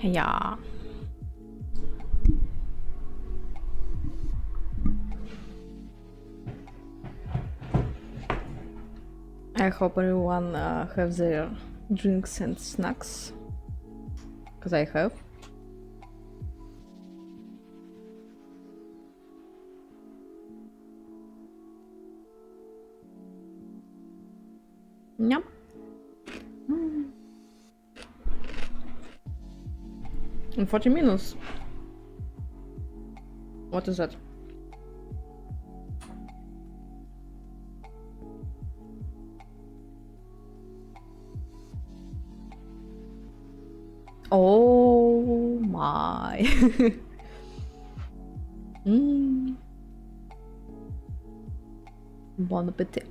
Yeah. I hope everyone have their drinks and snacks, because I have. Yep. And 40 minutes. What is that? Oh my. Bon appétit.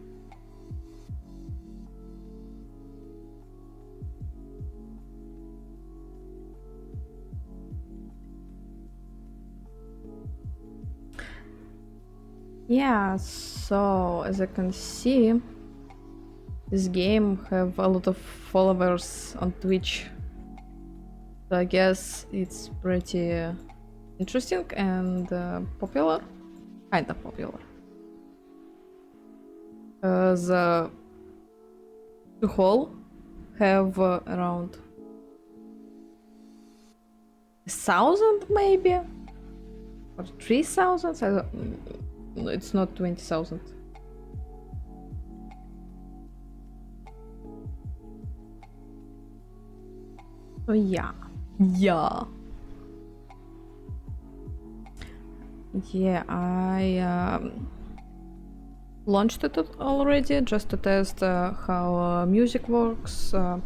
Yeah, so as I can see, this game have a lot of followers on Twitch. So I guess it's pretty interesting and popular. Kind of popular. The whole have around 1,000 maybe? Or 3,000? I don't... It's not 20,000. So yeah. Yeah. Yeah, I launched it already just to test how music works. I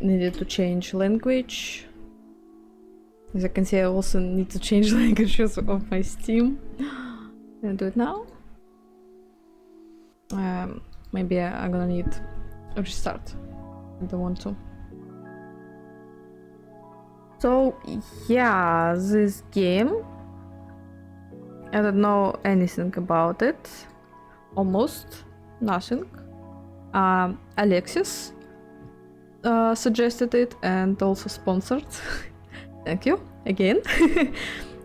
needed to change language. As you can see, I also need to change languages of my Steam. Can I do it now? Maybe I'm gonna need a restart. I don't want to. So yeah, this game, I don't know anything about it. Almost nothing. Alexis suggested it and also sponsored. Thank you again.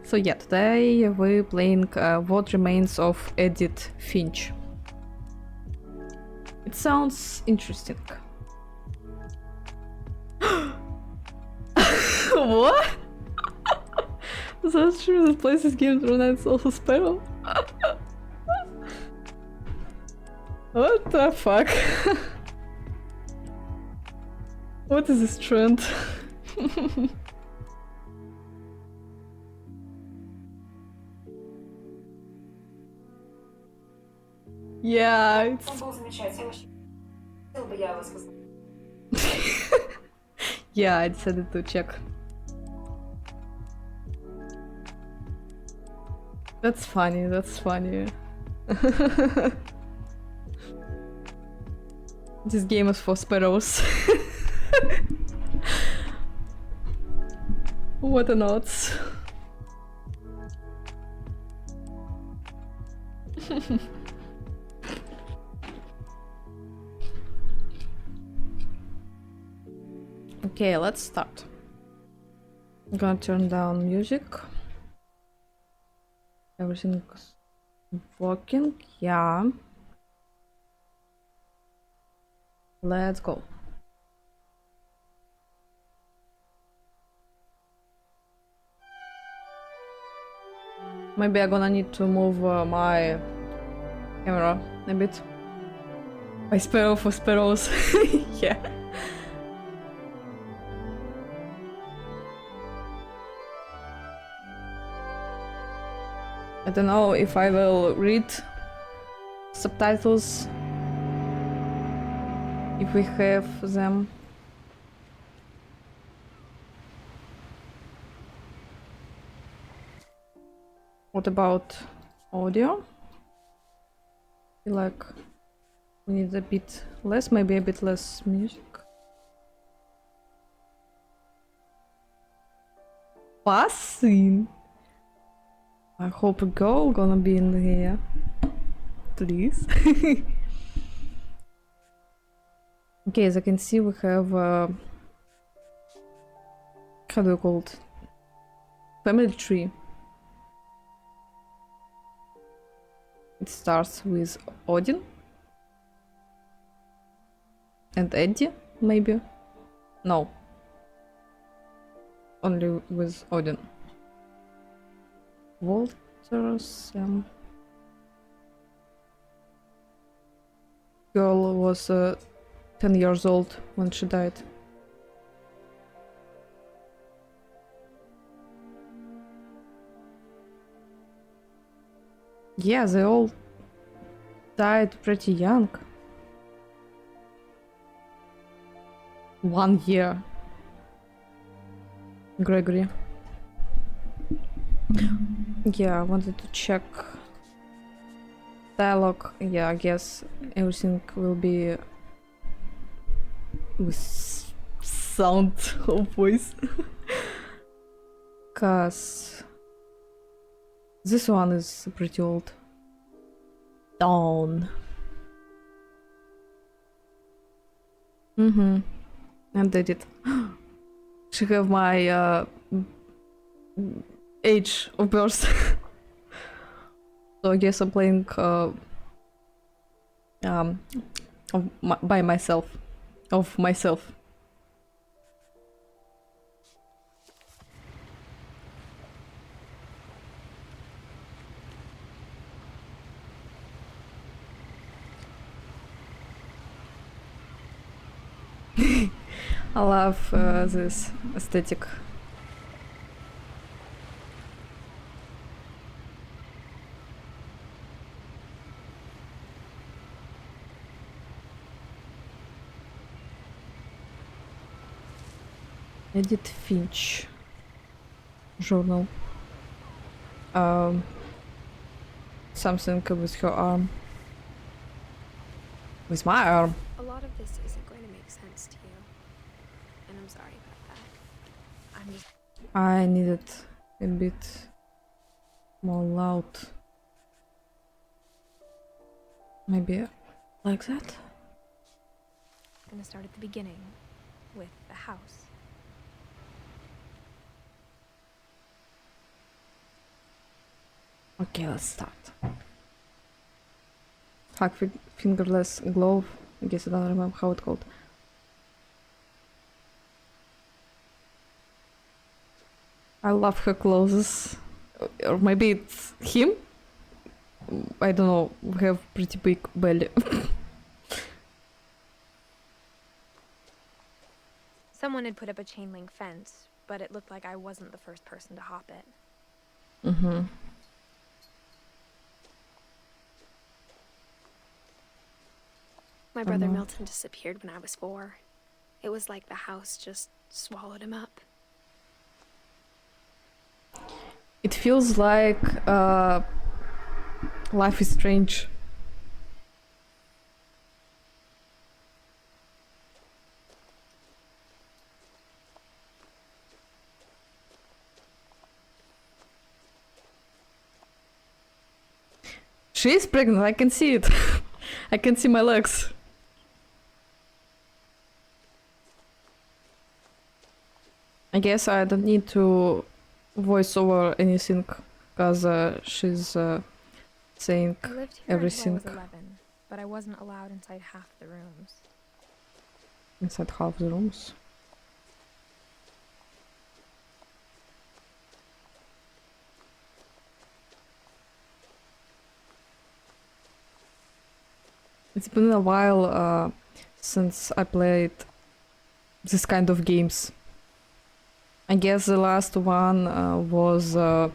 So yeah, today we're playing What Remains of Edith Finch. It sounds interesting. What? That's true, this place is game through nights also sparrow. What the fuck? What is this trend? Yeah, it's... Yeah, I decided to check. That's funny, that's funny. This game is for sparrows. What a nuts. Okay, let's start. I'm gonna turn down music. Everything's working, yeah. Let's go. Maybe I'm gonna need to move my camera a bit. My sparrow for sparrows. Yeah. I don't know if I will read subtitles if we have them. What about audio? I feel like we need a bit less, maybe a bit less music. Passing. I hope a girl gonna be in here. Please. Okay, as I can see, we have how do you call it? Family tree. It starts with Odin and Eddie, maybe? No. Only with Odin. Walter, Sam. Girl was 10 years old when she died. Yeah, they all died pretty young. 1 year. Gregory. Yeah, I wanted to check dialogue. Yeah, I guess everything will be with sound of voice. Cause this one is pretty old. Dawn. Mm-hmm. And they did. She have my age of birth. So I guess I'm playing by myself. Of myself. I love this aesthetic. Edith Finch journal. Something with her arm. With my arm. A lot of this isn't going to make sense to you, and I'm sorry about that. I'm just... I need it a bit more loud. Maybe like that? I'm gonna start at the beginning, with the house. Okay, let's start. Hack fingerless glove. I guess I don't remember how it's called. I love her clothes. Or maybe it's him? I don't know. We have pretty big belly. Someone had put up a chain link fence, but it looked like I wasn't the first person to hop it. Mm-hmm. My brother Milton disappeared when I was 4. It was like the house just swallowed him up. It feels like Life is Strange. She is pregnant, I can see it. I can see my legs. I guess I don't need to voice over anything because she's saying I lived here everything until I was 11, but I wasn't allowed inside half the rooms. inside half the rooms. It's been a while since I played this kind of games. I guess the last one was The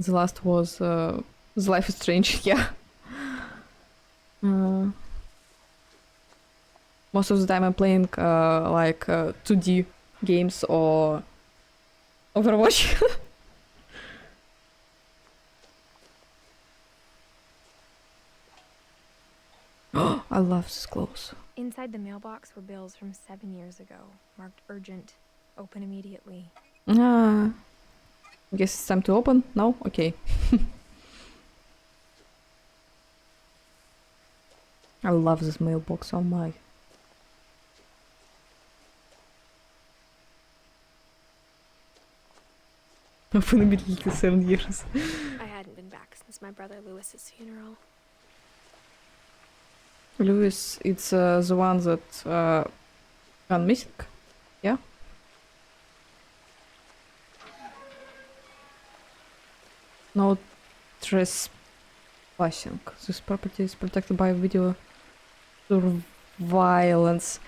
Life is Strange. Yeah. Most of the time I'm playing like 2D games or Overwatch. I love this clothes. Inside the mailbox were bills from 7 years ago, marked urgent, open immediately. I guess it's time to open? No? Okay. I love this mailbox, oh my. Approximately 7 years. I hadn't been back since my brother Lewis's funeral. Lewis, it's the one that gone missing? Yeah? No trespassing. This property is protected by video surveillance.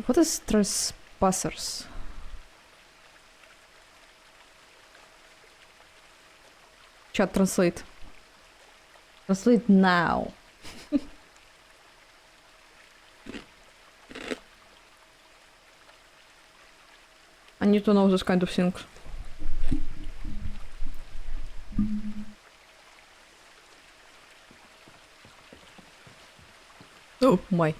What is trespassers? Chat, translate. Translate now. I need to know this kind of things. Oh my.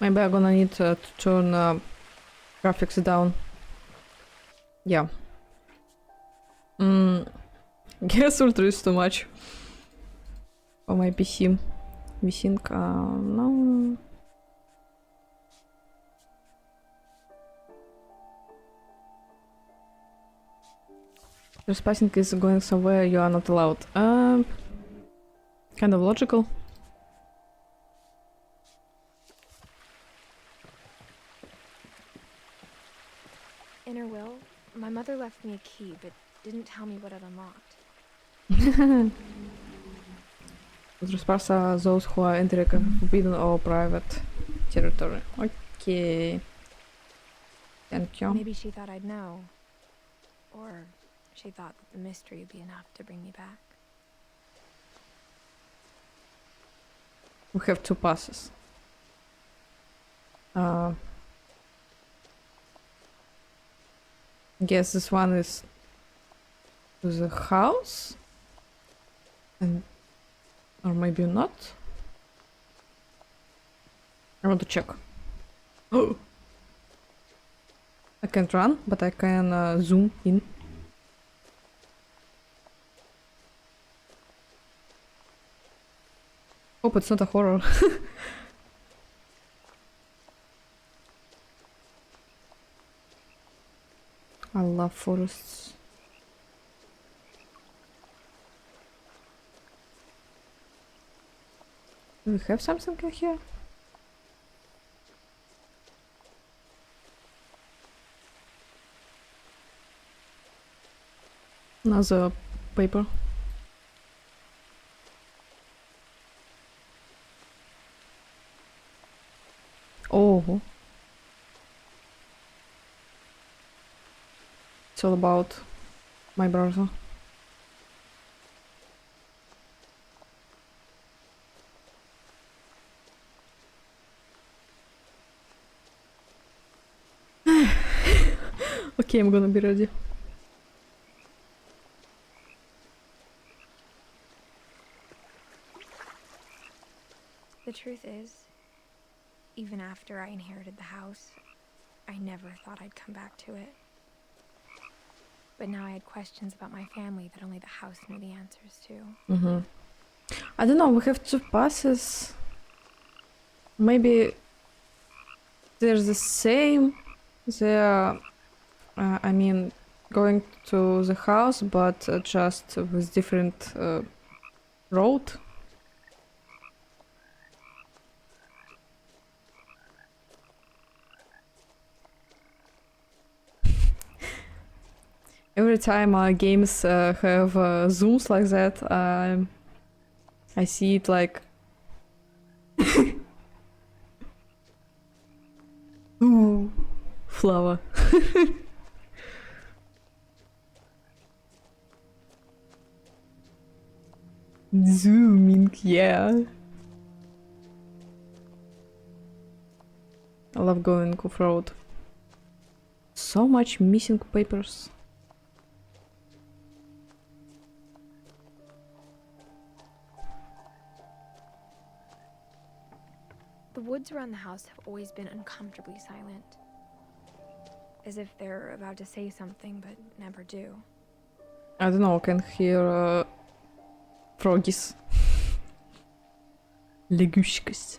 Maybe I'm gonna need to turn graphics down. Yeah. Guess ultra is too much for my PC. We think, no. Trespassing is going somewhere you are not allowed. Kind of logical. In her will, my mother left me a key, but didn't tell me what it unlocked. Trespass are those who are entering a forbidden or private territory. Okay. Thank you. Maybe she thought I'd know. Or she thought that the mystery would be enough to bring me back. We have 2 passes. Guess this one is to the house, and or maybe not. I want to check. Oh, I can't run, but I can zoom in. Hope it's not a horror. I love forests. Do we have something in here? Another paper. Oh. It's all about my brother. Okay, I'm gonna be ready. The truth is, even after I inherited the house, I never thought I'd come back to it. But now I had questions about my family that only the house knew the answers to. I don't know, we have 2 passes. Maybe they're the same. They're, I mean, going to the house, but just with different road. Every time games have zooms like that, I see it like... Ooh, flower. Zooming, yeah. I love going off-road. So much missing papers. The woods around the house have always been uncomfortably silent. As if they're about to say something, but never do. I don't know, I can hear froggies. Лягушкас.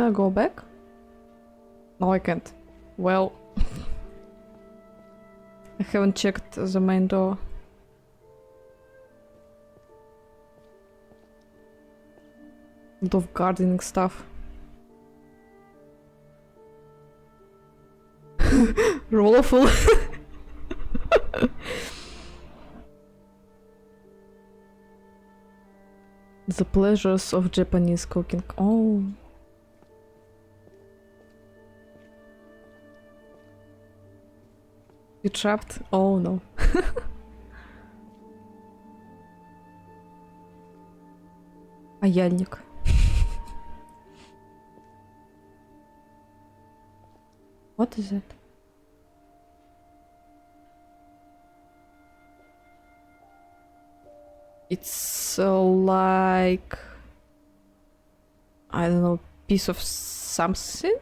Can I go back? No, I can't. Well, I haven't checked the main door. Lot of gardening stuff. Rollful. The pleasures of Japanese cooking. Oh. You trapped? Oh no. Паяльник. What is it? It's like, I don't know, piece of something?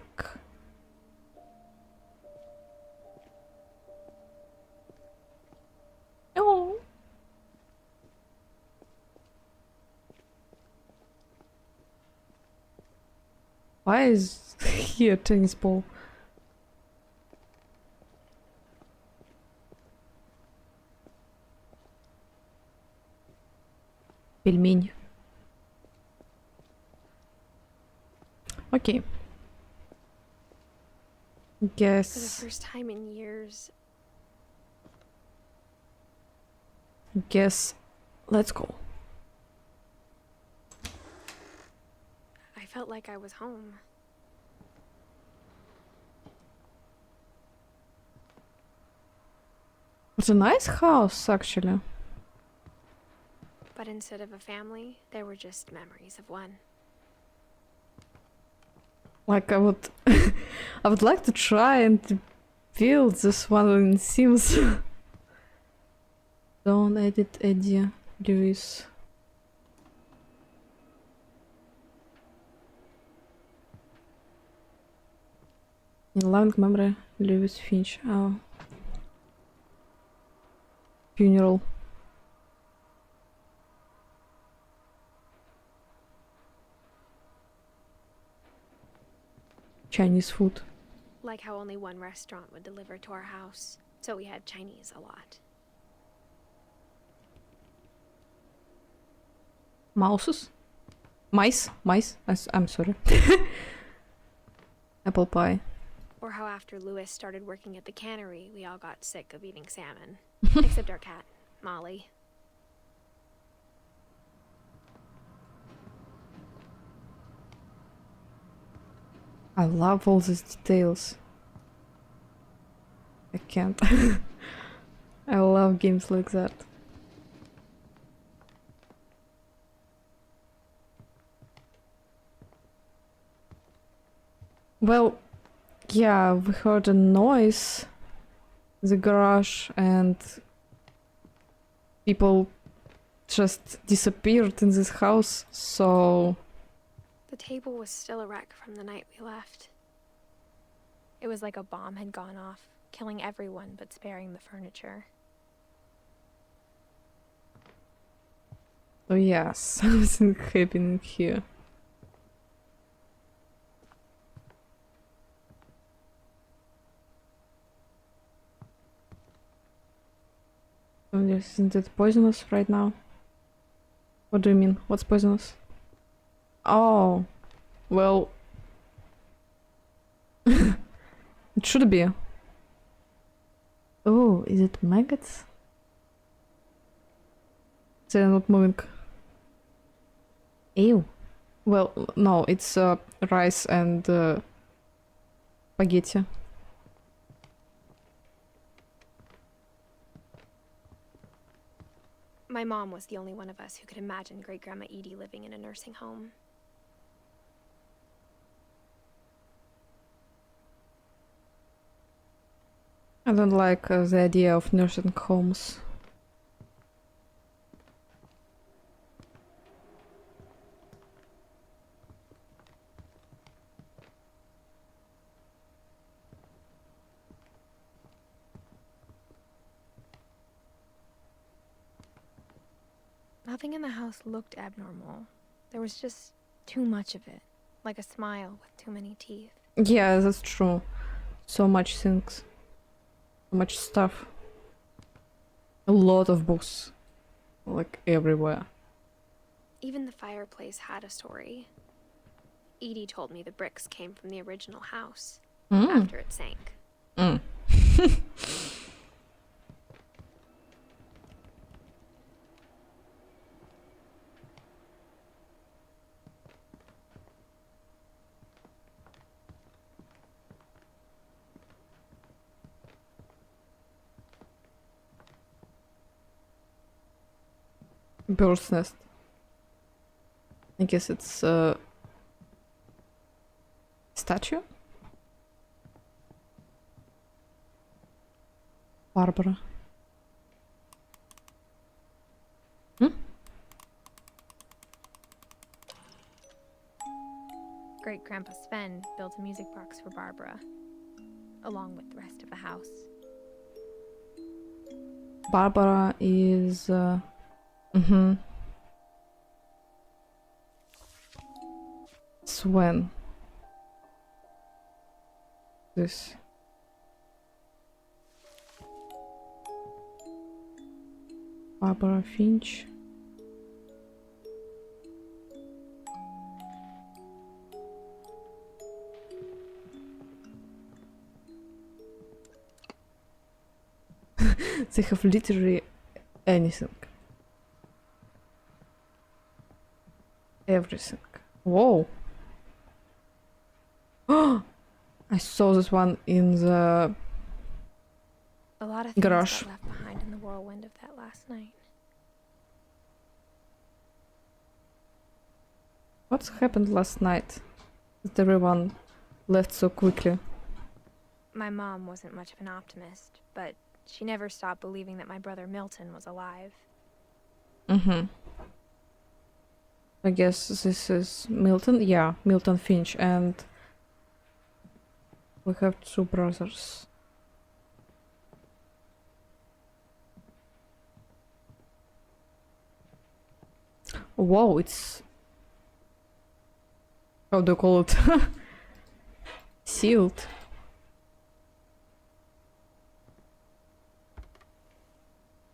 Oh. Why is here tennis ball? Пельмень. Okay. Guess. For the first time in years, Guess. Let's go. I felt like I was home. It's a nice house, actually. But instead of a family, there were just memories of one. Like I would, I would like to try and build this one in Sims. Don't edit Eddie Lewis. In loving memory, Lewis Finch. Oh. Funeral. Chinese food. Like how only one restaurant would deliver to our house, so we had Chinese a lot. Mouses? Mice? Mice? I'm sorry. Apple pie. Or how after Louis started working at the cannery, we all got sick of eating salmon. Except our cat, Molly. I love all these details. I can't. I love games like that. Well, yeah, we heard a noise in the garage and people just disappeared in this house, so... The table was still a wreck from the night we left. It was like a bomb had gone off, killing everyone but sparing the furniture. Oh yeah, something happening here. Oh, isn't it poisonous right now? What do you mean? What's poisonous? Oh, well... It should be. Oh, is it maggots? They're not moving. Ew. Well, no, it's rice and spaghetti. My mom was the only one of us who could imagine Great-Grandma Edie living in a nursing home. I don't like the idea of nursing homes. Nothing in the house looked abnormal. There was just too much of it. like a smile with too many teeth. Yeah, that's true. So much things. So much stuff. A lot of books. Like everywhere. Even the fireplace had a story. Edie told me the bricks came from the original house after it sank. Mm. Bird's nest. I guess it's a statue? Barbara. Great-Grandpa Sven built a music box for Barbara, along with the rest of the house. Barbara is... Sven. This. Barbara Finch. They have literally anything. Everything. Whoa. I saw this one in the A lot of things garage. got left behind in the whirlwind of that last night. What happened last night? That everyone left so quickly. My mom wasn't much of an optimist, but she never stopped believing that my brother Milton was alive. I guess this is Milton. Yeah, Milton Finch, and we have two brothers. Wow, it's... How do you call it? Sealed.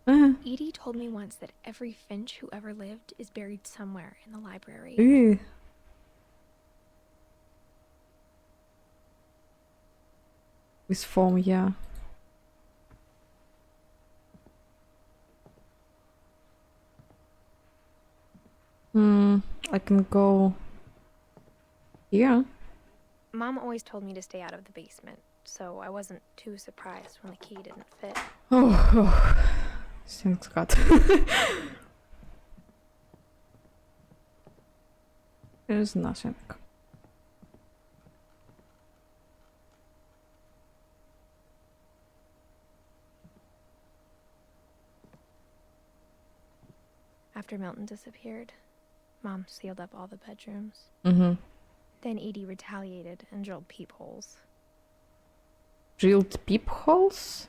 Edie told me once that every Finch who ever lived is buried somewhere in the library. Ew. With foam, yeah. I can go here. Mom always told me to stay out of the basement, so I wasn't too surprised when the key didn't fit. Oh. Thanks God. There's nothing. After Milton disappeared, Mom sealed up all the bedrooms. Then Edie retaliated and drilled peepholes. Drilled peepholes?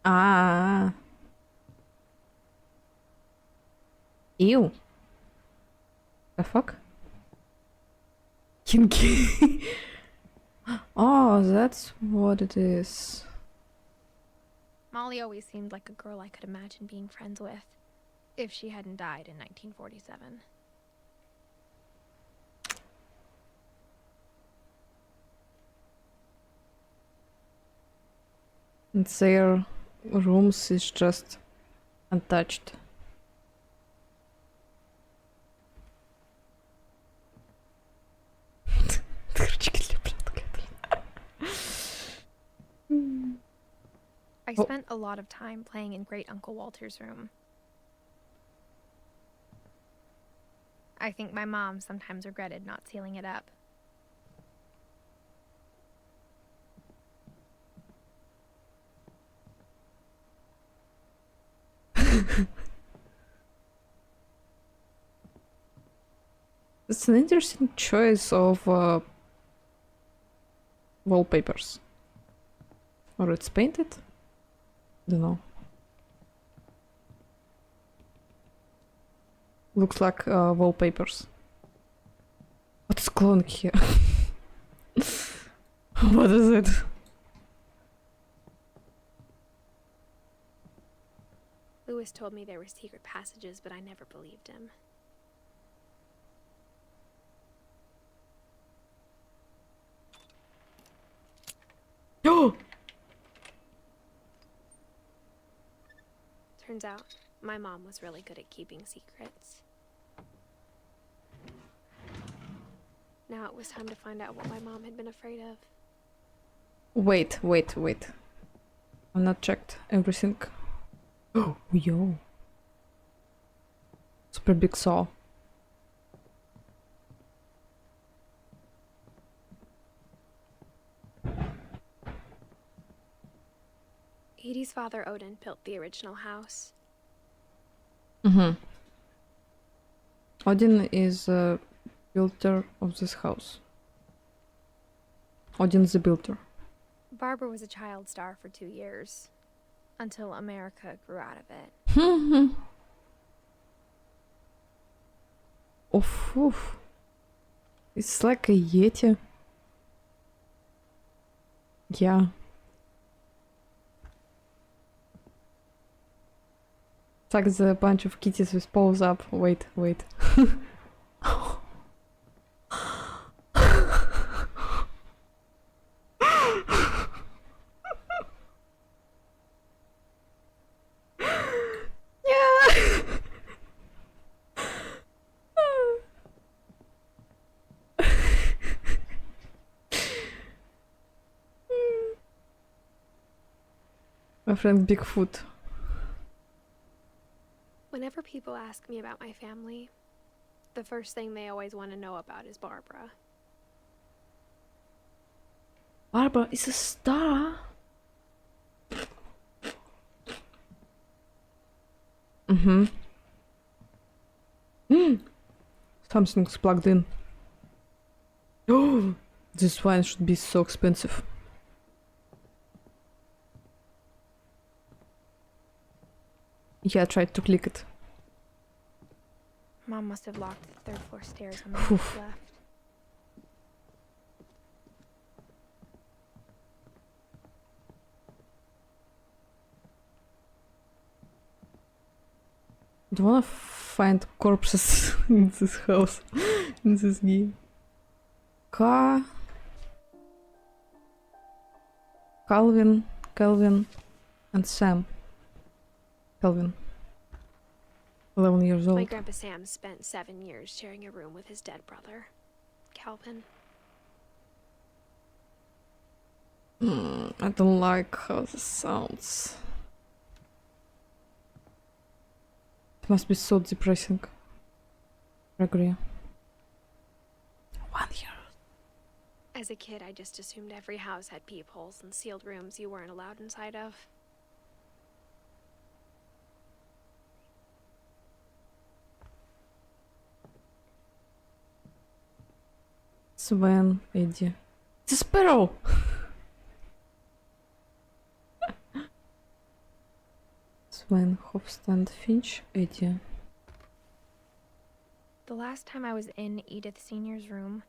Ah. Ew. The fuck? Kinky. Oh, that's what it is. Molly always seemed like a girl I could imagine being friends with, if she hadn't died in 1947. And their rooms is just untouched. I spent a lot of time playing in Great Uncle Walter's room. I think my mom sometimes regretted not sealing it up. It's an interesting choice of wallpapers. Or it's painted? Don't know. Looks like wallpapers. What's glowing here? What is it? Lewis told me there were secret passages, but I never believed him. Oh! Turns out, my mom was really good at keeping secrets. Now it was time to find out what my mom had been afraid of. Wait. I've not checked everything. Oh, yo. Super big saw. Edie's father, Odin, built the original house. Odin is a builder of this house. Odin the builder. Barbara was a child star for 2 years, until America grew out of it. Oof. It's like a Yeti. Yeah. It's like the bunch of kitties with paws up. Wait. Yeah. My friend Bigfoot. Whenever people ask me about my family, the first thing they always want to know about is Barbara. Barbara is a star. Something's plugged in. Oh, this wine should be so expensive. Yeah, I tried to click it. Mom must have locked the 3rd floor stairs when my mom left. Do you wanna find corpses in this house, in this game? Calvin, and Sam. Calvin. 11 years old. My grandpa Sam spent 7 years sharing a room with his dead brother, Calvin. I don't like how this sounds. It must be so depressing. Gregory. 1 year. As a kid, I just assumed every house had peepholes and sealed rooms you weren't allowed inside of. Sven, Eddie. It's a sparrow! Sven, Hofstand, Finch, Eddie. The last time I was in Edith Sr.'s room,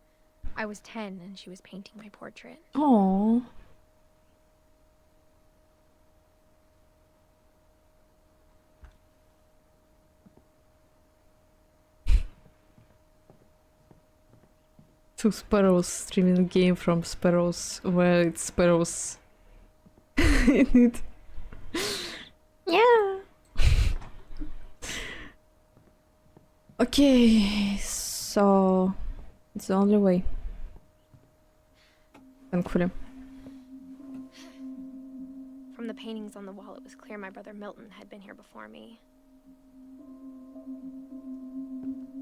I was 10 and she was painting my portrait. Oh. Two sparrows streaming a game from sparrows where it's sparrows in it. Yeah. Okay, so it's the only way. Thankfully. From the paintings on the wall, it was clear my brother Milton had been here before me.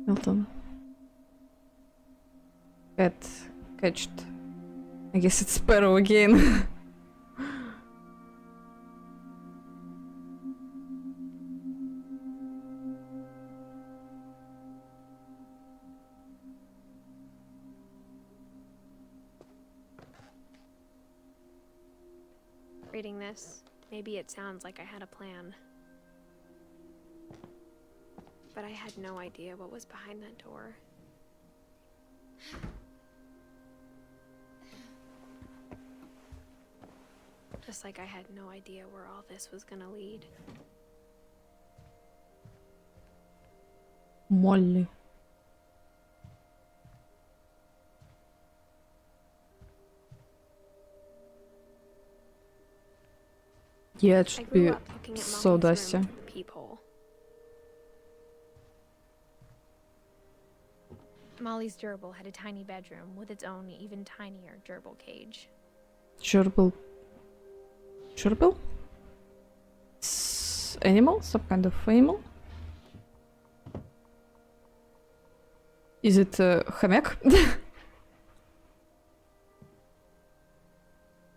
Milton. Cat catched. I guess it's sparrow again. Reading this, maybe it sounds like I had a plan. But I had no idea what was behind that door. Just like I had no idea where all this was gonna lead. Molly. Yeah, it I should grew be up looking at so Molly's dusty. room through the peephole. Molly's gerbil had a tiny bedroom with its own even tinier gerbil cage. Gerbil. Gerbil? Animal? Some kind of animal? Is it хомяк?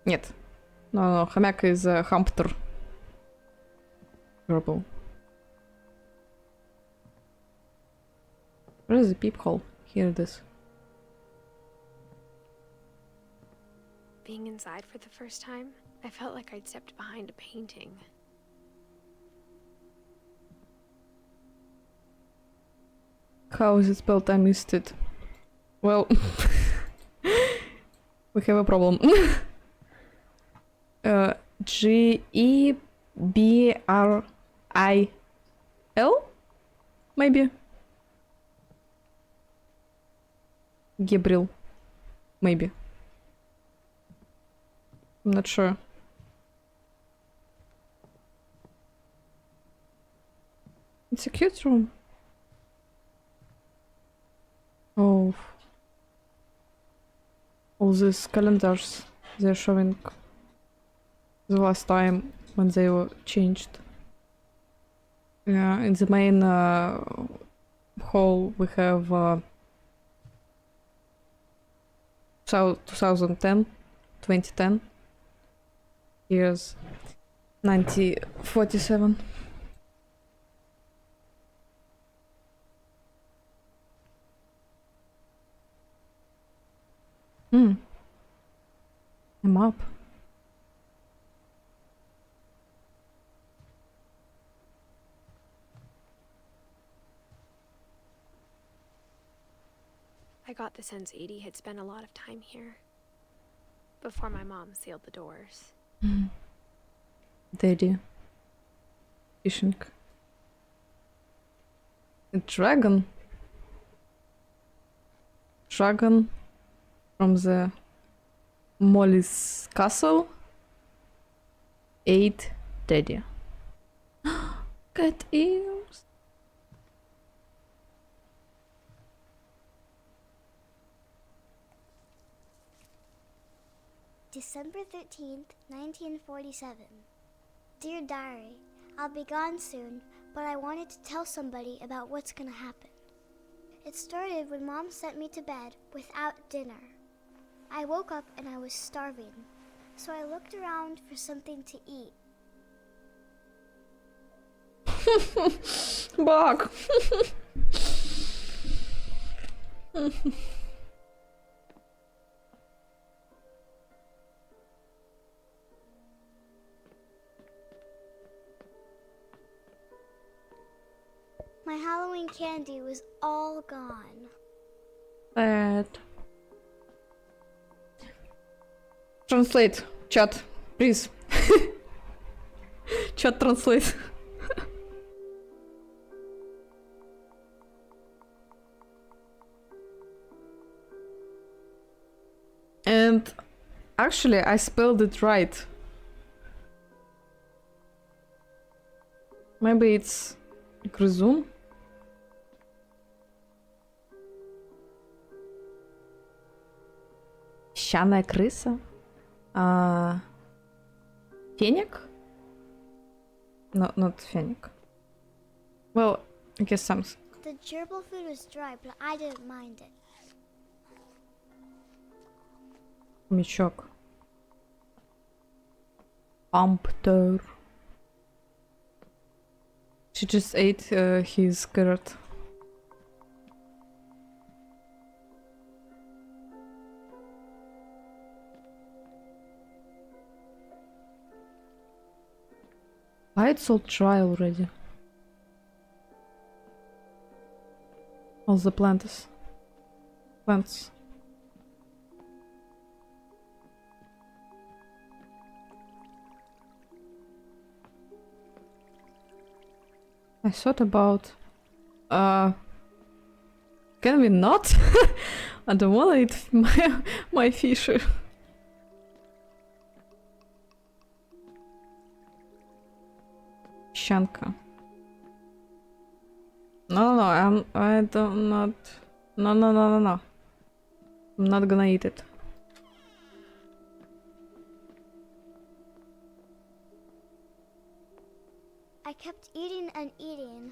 Нет. No, хомяк is hamster. Gerbil. Where is the peephole? Here it is. Being inside for the first time, I felt like I'd stepped behind a painting. How is it spelled? I missed it. Well, we have a problem. Gebril? Maybe? Gebril. Maybe. I'm not sure. It's a cute room. Oh. All these calendars they're showing the last time when they were changed. Yeah, in the main hall we have 2010, 2010. Here's 1947. I'm up. I got the sense Edie had spent a lot of time here. Before my mom sealed the doors. Daddy. Fishing. A dragon. Dragon from the Molly's castle. 8 Daddy. Cat ears. December 13th, 1947. Dear Diary, I'll be gone soon, but I wanted to tell somebody about what's gonna happen. It started when Mom sent me to bed without dinner. I woke up and I was starving, so I looked around for something to eat. Bug. My Halloween candy was all gone. Sad. Translate. Chat. Please. Chat translate. And actually I spelled it right. Maybe it's грызун. Песчаная крыса? Феник? No, not феник. Well, I guess some. The gerbil food was dry, but I didn't mind it. Хомячок. Pumpter. She just ate his carrot. Why it's all dry already? All the plants. I thought about... Can we not? I don't wanna eat my fish. Shanka. No, I don't not... No. I'm not gonna eat it. I kept eating and eating.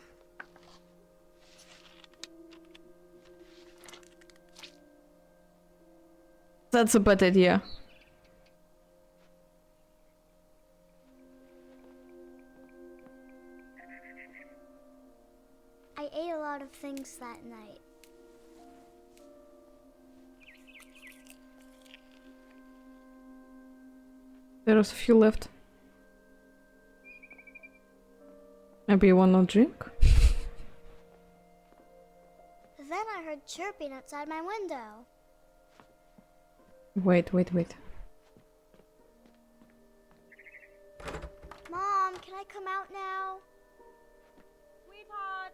That's a bad idea. I ate a lot of things that night. There's a few left. Maybe you wanna drink? Then I heard chirping outside my window. Wait. Mom, can I come out now? Sweetheart,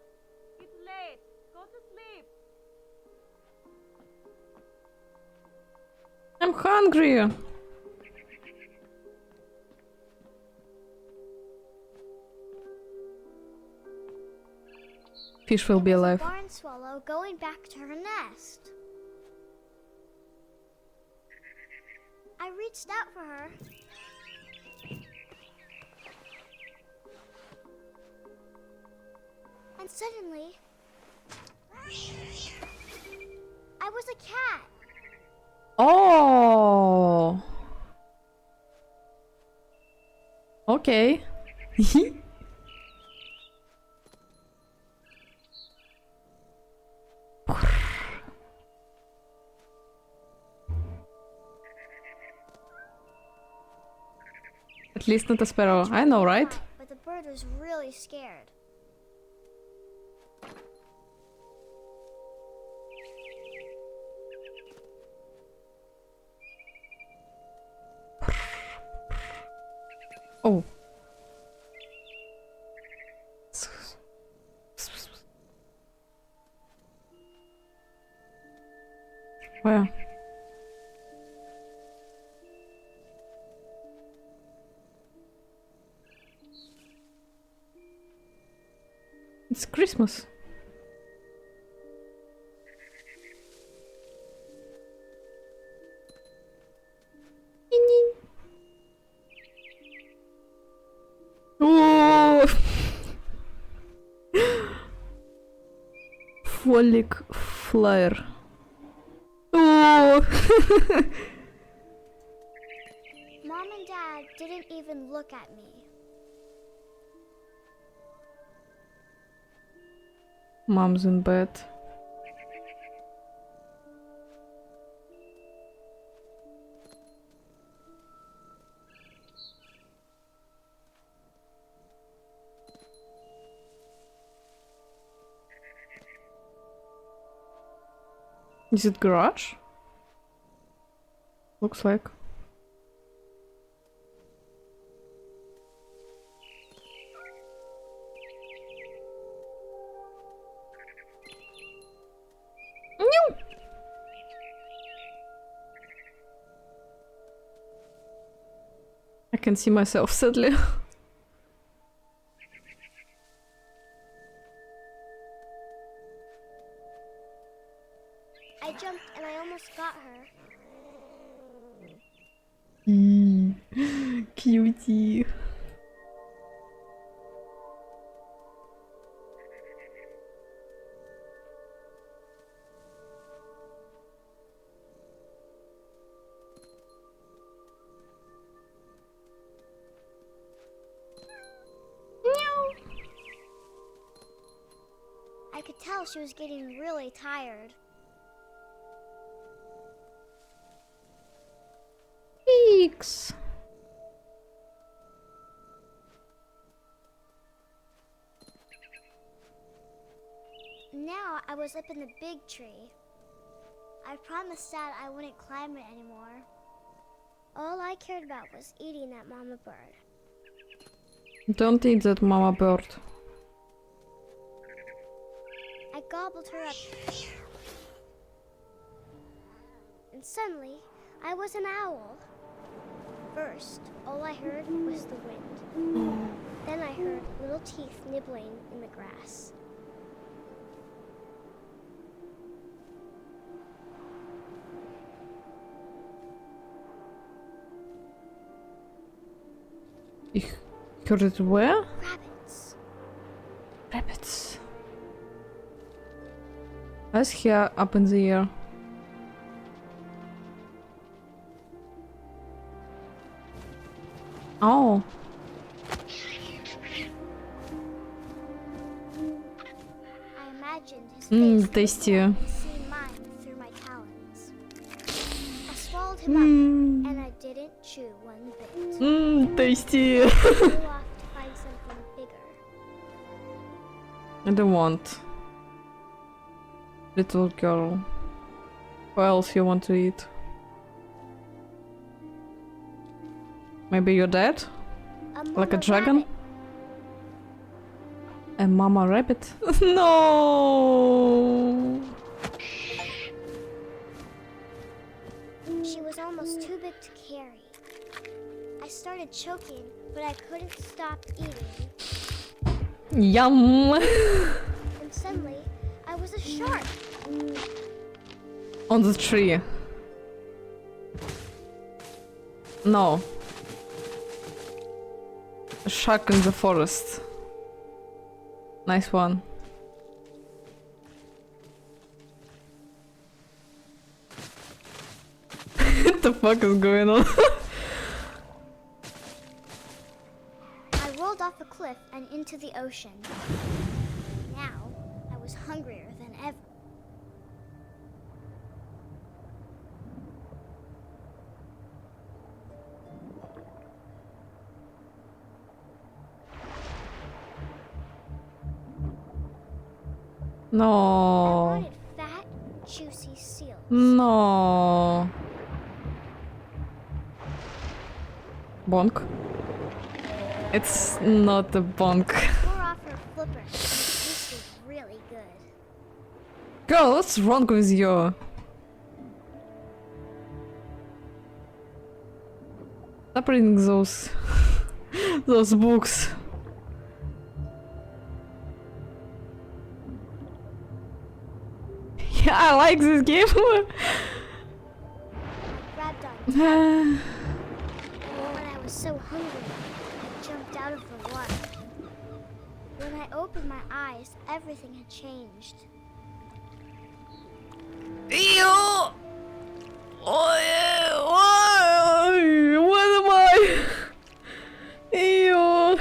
it's late. Go to sleep. I'm hungry! Fish will be It was alive. a barn swallow going back to her nest. I reached out for her. And suddenly, I was a cat. Oh! Okay. At least not a sparrow. I know, right? But the bird was really scared. Oh. Where? It's Christmas. Oh! Frolic flyer. Oh! Mom and Dad didn't even look at me. Mom's in bed. Is it garage? Looks like. No! I can see myself sadly. I jumped and I almost got her. Cutie. I could tell she was getting really tired. Pigs. And now I was up in the big tree. I promised Dad I wouldn't climb it anymore. All I cared about was eating that mama bird. Don't eat that mama bird. I gobbled her up. And suddenly, I was an owl. First, all I heard was the wind. Then I heard little teeth nibbling in the grass. You heard it where? Rabbits. Rabbits. Let's hear up in the air. Oh. I imagined his face Tasty. and seeing mine through my talons. I swallowed him up, and I didn't chew one bit. Tasty. I flew off to find something bigger. I don't want. Little girl. What else you want to eat? Maybe you're dead? Like a mama dragon? rabbit. A mama rabbit? No. She was almost too big to carry. I started choking, but I couldn't stop eating. Yum. And suddenly, I was a shark. On the tree. No. A shark in the forest. Nice one. What the fuck is going on? I rolled off a cliff and into the ocean. Now, I was hungrier than ever. I No. wanted fat, juicy seals. No. Bonk. It's not a bonk. Tore off her flipper. It tasted really good. Girl, what's wrong with you? Stop reading those those books. Yeah, I like this game. Grabbed on. When I was so hungry, I jumped out of the water. When I opened my eyes, everything had changed. Ew! Oh, yeah. What am I? Ew!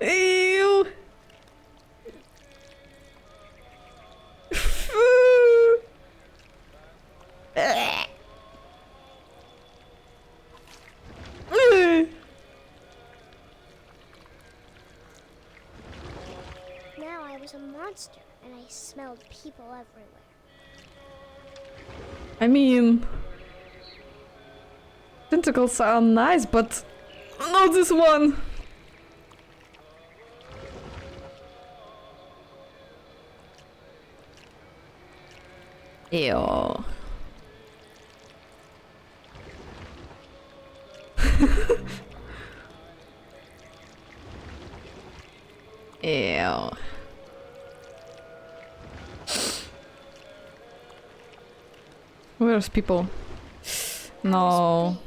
Ew! Now I was a monster, and I smelled people everywhere. I mean, tentacles are nice, but not this one. Ew. Ew. Where's people? I No. was big,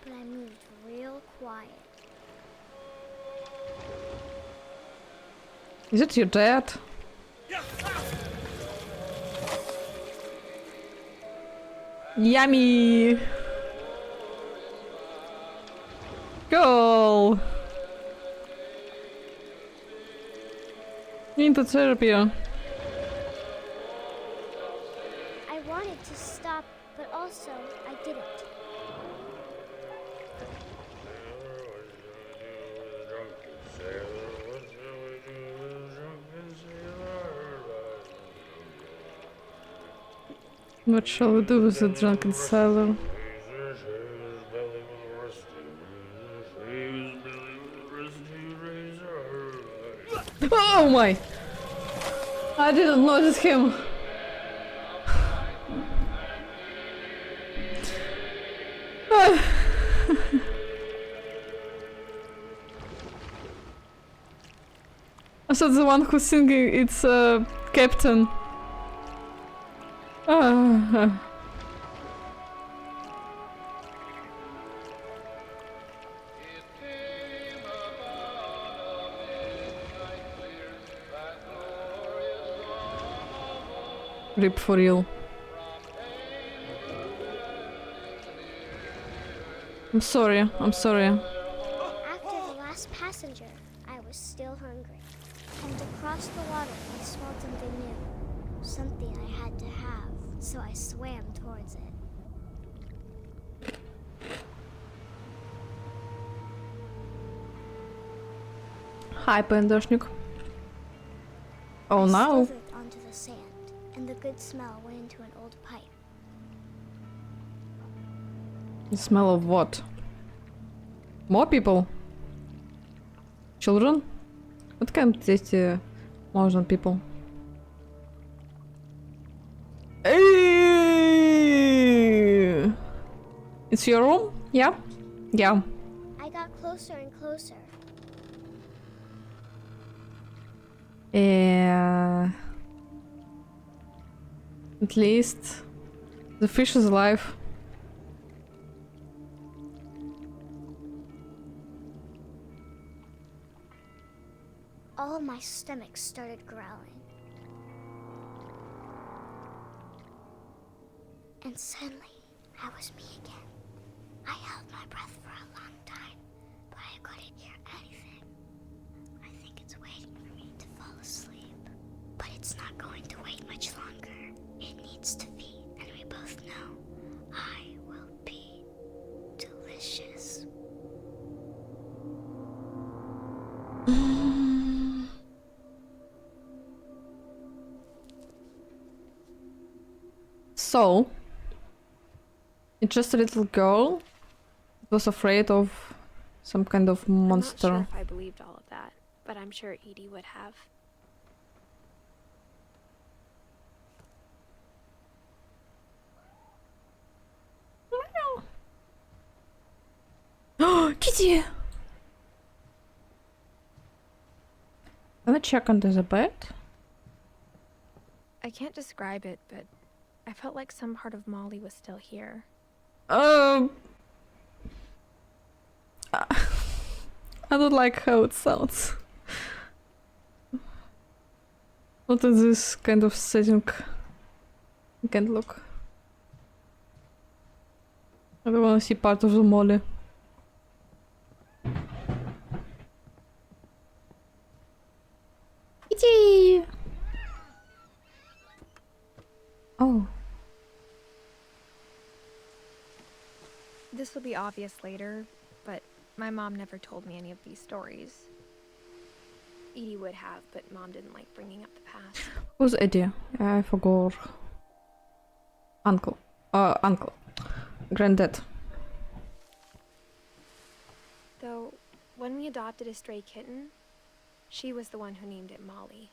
but I moved real quiet. Is it your dad? Yummy! Girl! Into therapy. I wanted to stop, but also I didn't. What shall we do with the drunken sailor? Oh my! I didn't notice him. So the one who's singing, it's Captain. Ah. Rip for real. I'm sorry, I'm sorry. After the last passenger, I was still hungry. And across the water, I smelled something new. Something I had to have, so I swam towards it. Hi, Pendoshnik. Oh, I now? slithered onto the sand, and the good smell went into an old pipe. The smell of what? More people? Children? What kind of tasty modern people? Hey! It's your room? Yeah? Yeah. I got closer and closer. At least the fish is alive. All of my stomach started growling. And suddenly, I was me again. I held my breath for a long time, but I couldn't hear anything. I think it's waiting for me to fall asleep. But it's not going to wait much longer. It needs to feed, and we both know I will be delicious. So, it's just a little girl that was afraid of some kind of I'm not monster. sure if I believed all of that, but I'm sure Edie would have. Kitty! Can I check under the bed? I can't describe it, but I felt like some part of Molly was still here. I don't like how it sounds. Not in this kind of setting. I can't look. I don't want to see part of the Molly. Kitty! Oh. This will be obvious later, but my mom never told me any of these stories. Edie would have, but Mom didn't like bringing up the past. Who's Eddie? I forgot. Uncle. Uncle. Granddad. Though, when we adopted a stray kitten, she was the one who named it Molly.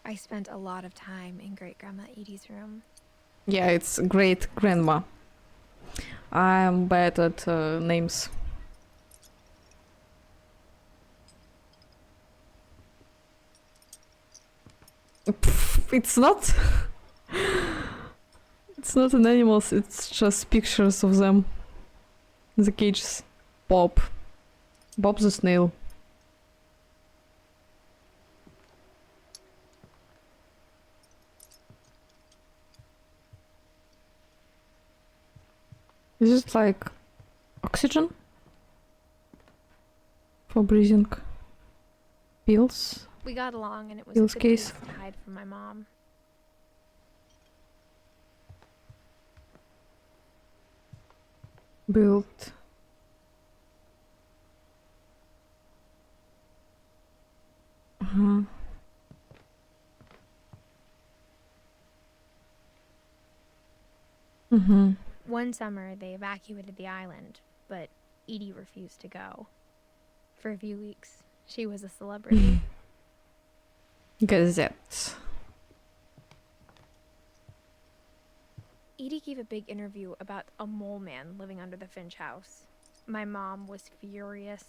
I spent a lot of time in Great-Grandma Edie's room. Yeah, it's great grandma. I'm bad at names. Pff, it's not. It's not an animals. It's just pictures of them. In the cages. Bob. Bob the snail. Is it like oxygen for breathing? Pills? We got along, and it was Bill's a good case. place to hide from my mom. Built. Mm-hmm. One summer, they evacuated the island, but Edie refused to go. For a few weeks, she was a celebrity. Gazette. Edie gave a big interview about a mole man living under the Finch house. My mom was furious.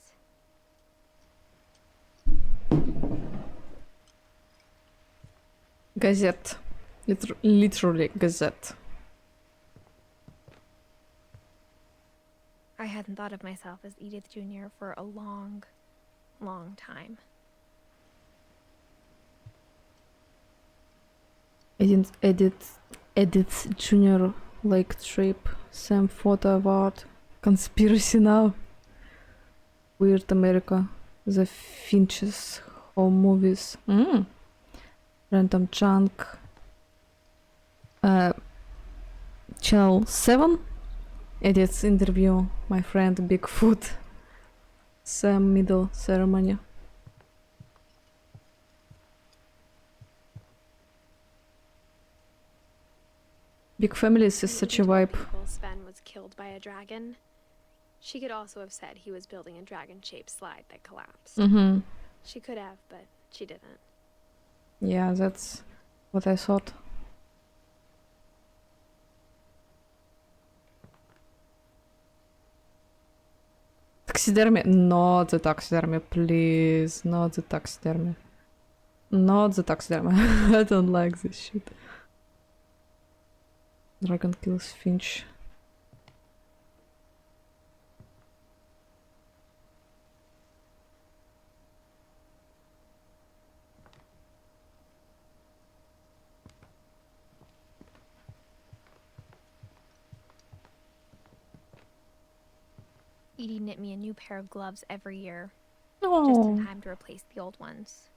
Gazette. Literally Gazette. I hadn't thought of myself as Edith Jr. for a long, long time. Edith Junior Lake Trip. Sam photo award. Conspiracy now. Weird America. The Finches. Home movies. Random junk. Channel 7. Edith's interview. My friend Bigfoot. Sam middle ceremony. Big families is such a vibe. Sven was killed by a dragon. She could also have said he was building a dragon-shaped slide that collapsed. Mm-hmm. She could have, but she didn't. Yeah, that's what I thought. Taxidermy. Not the taxidermy, please. Not the taxidermy. Not the taxidermy. I don't like this shit. Dragon kills Finch. Edie knit me a new pair of gloves every year, just Oh. in time to replace the old ones.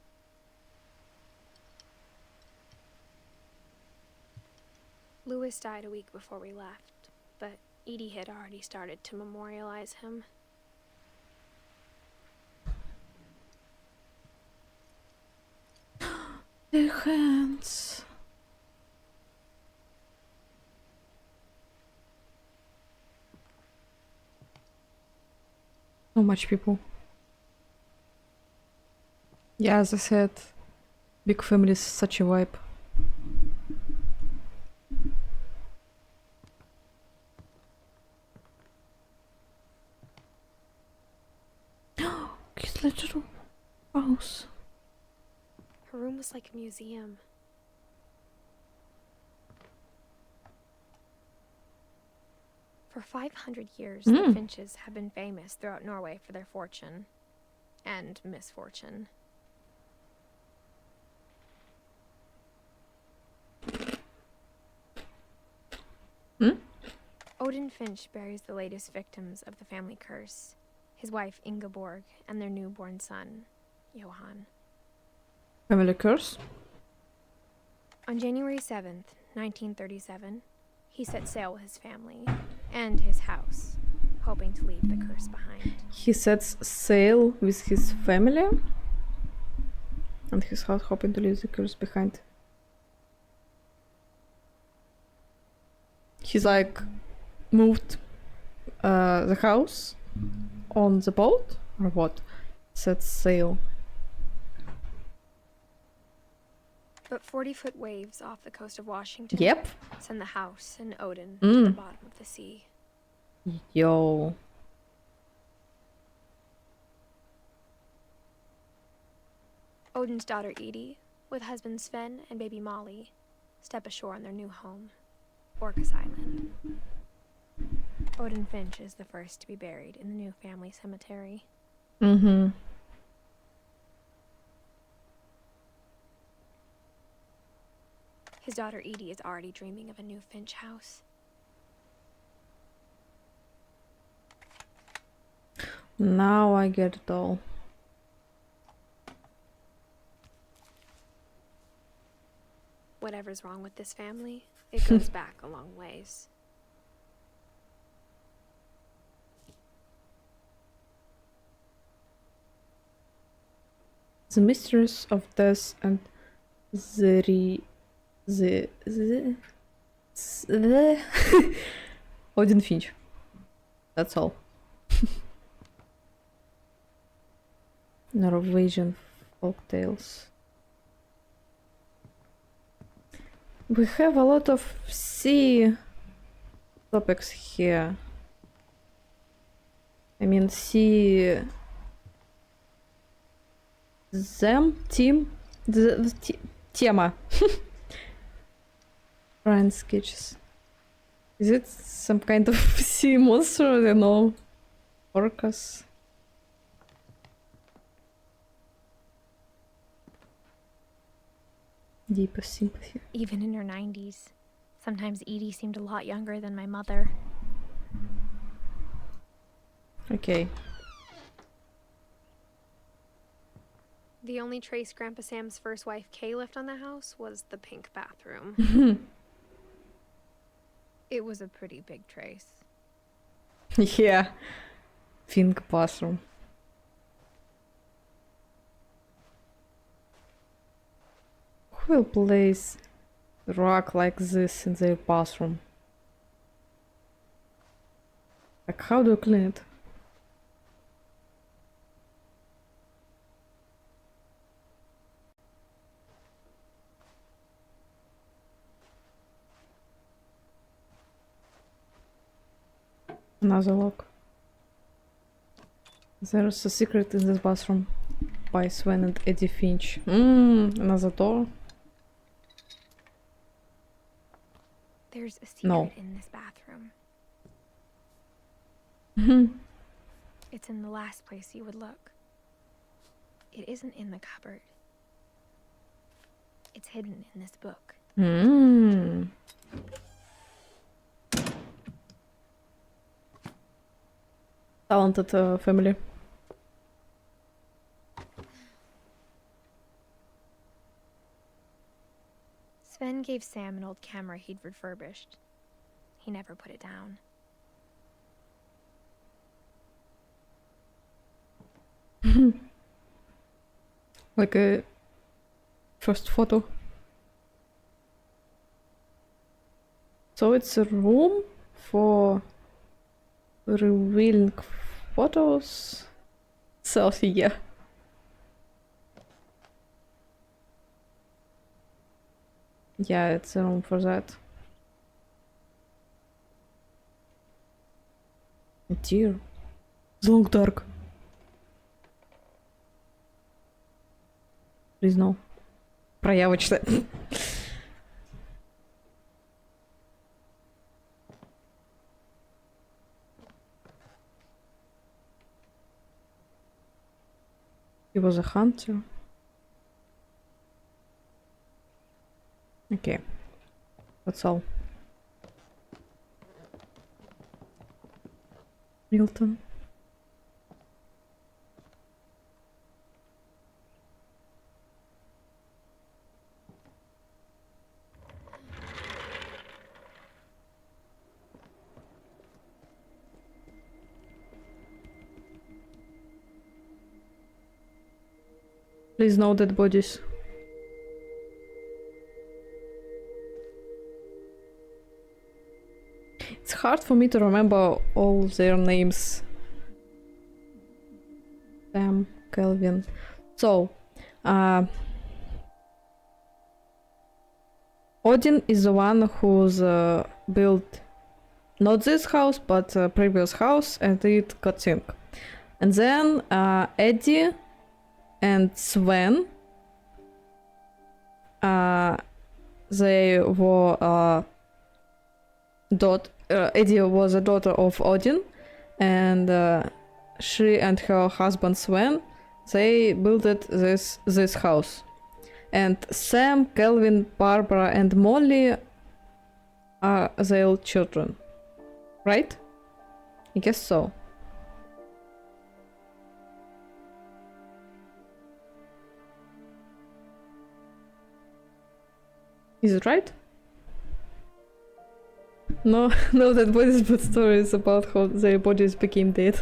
Louis died a week before we left, but Edie had already started to memorialize him. Their hands. So much people. Yeah, as I said, big family is such a vibe. His little house. Her room was like a museum. For 500 years, the Finches have been famous throughout Norway for their fortune and misfortune. Odin Finch buries the latest victims of the family curse, his wife Ingeborg and their newborn son, Johan. Family curse? On January 7th, 1937, he set sail with his family and his house, hoping to leave the curse behind. He sets sail with his family and his house, hoping to leave the curse behind. He's like moved the house on the boat or what? Sets sail. But 40-foot waves off the coast of Washington Yep. send the house and Odin to the bottom of the sea. Yo. Odin's daughter Edie, with husband Sven and baby Molly, step ashore on their new home, Orcas Island. Odin Finch is the first to be buried in the new family cemetery. Mm-hmm. His daughter Edie is already dreaming of a new Finch house. Now I get it all. Whatever's wrong with this family, it goes back a long ways. The mysteries of death and the Odin Finch. That's all. Norwegian folktales. We have a lot of sea topics here. I mean, sea... Тема. Ryan sketches. Is it some kind of sea monster? I don't know. Orcas. Deepest sympathy. Even in her 90s, sometimes Edie seemed a lot younger than my mother. Okay. The only trace Grandpa Sam's first wife Kay left on the house was the pink bathroom. It was a pretty big trace. Yeah. Pink bathroom. Who will place a rock like this in their bathroom? Like, how do you clean it? Another lock. There's a secret in this bathroom by Sven and Eddie Finch. Another door. There's a secret No. in this bathroom. Mhm. It's in the last place you would look. It isn't in the cupboard. It's hidden in this book. Talented family. Sven gave Sam an old camera he'd refurbished. He never put it down. Like a first photo. So it's a room for revealing photos. Selfie, yeah. Yeah, it's a room for that. Oh dear. It's long dark. Please no. Проявочно. He was a hunter. Okay. That's all. Milton. Please no dead bodies. It's hard for me to remember all their names. Sam, Kelvin. So, Odin is the one who's built not this house, but previous house, and it got sink. And then Eddie and Sven, they were Eddie was a daughter of Odin, and she and her husband Sven, they built this house. And Sam, Kelvin, Barbara, and Molly are their children, right? I guess so. Is it right? No, no, that bodies but stories about how their bodies became dead.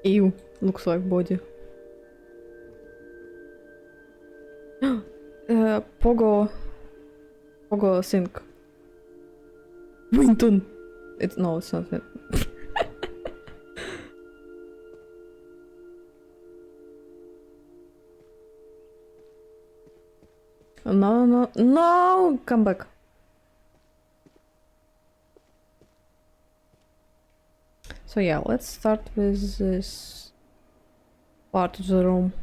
Ew, looks like body. Pogo sink. Winton. No, it's not it. No, come back. So yeah, let's start with this part of the room.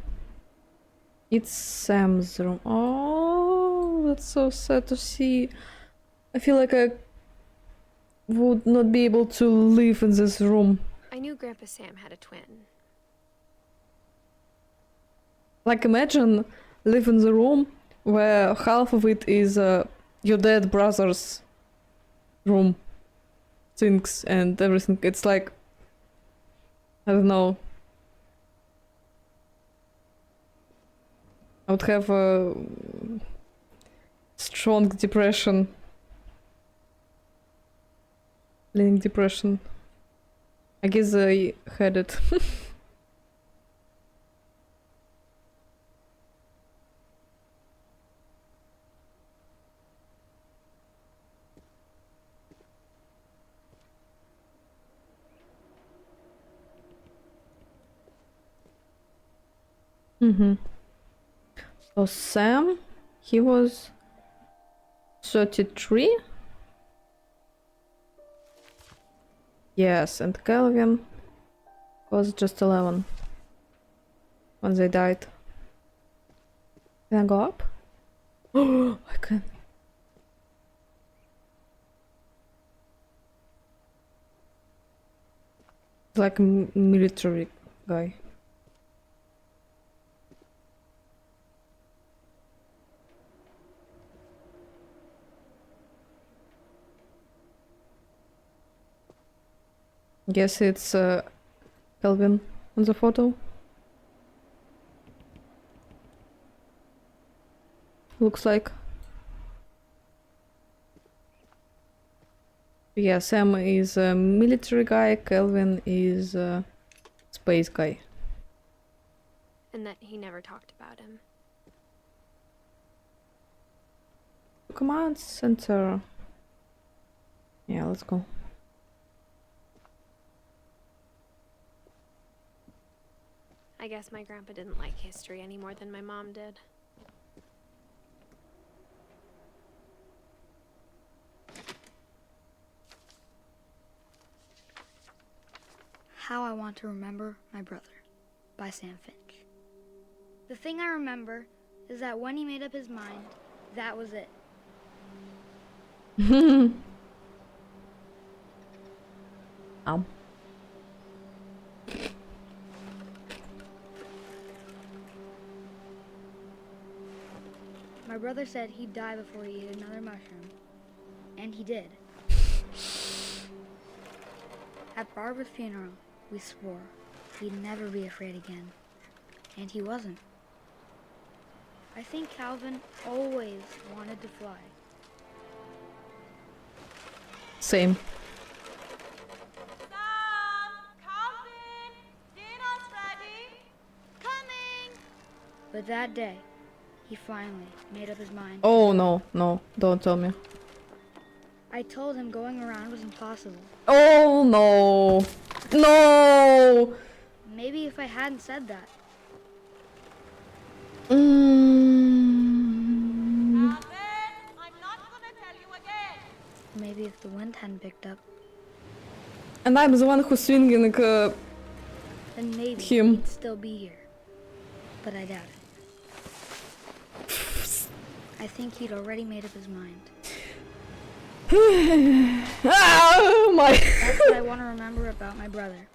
It's Sam's room. Oh, that's so sad to see. I feel like I would not be able to live in this room. I knew Grandpa Sam had a twin. Like, imagine live in the room where half of it is your dead brother's room, things and everything. It's like, I don't know. I would have a strong depression. Clinic depression. I guess I had it. So Sam, he was 33? Yes, and Calvin was just 11 when they died. Can I go up? Oh, I can. Like a military guy. Guess it's Calvin on the photo. Looks like. Yeah, Sam is a military guy, Calvin is a space guy. And that he never talked about him. Command center. Yeah, let's go. I guess my grandpa didn't like history any more than my mom did. How I Want to Remember My Brother by Sam Finch. The thing I remember is that when he made up his mind, that was it. My brother said he'd die before he ate another mushroom. And he did. At Barbara's funeral, we swore he'd never be afraid again. And he wasn't. I think Calvin always wanted to fly. Same. Sam! Calvin! Dinner's ready! Coming! But that day, he finally made up his mind. Oh no, no, don't tell me. I told him going around was impossible. Oh no! No! Maybe if I hadn't said that. Calvin! I'm not gonna tell you again! Maybe if the wind hadn't picked up, And I'm the one who's swinging then maybe him. he'd still be here. But I doubt it. I think he'd already made up his mind. Oh my! That's what I want to remember about my brother.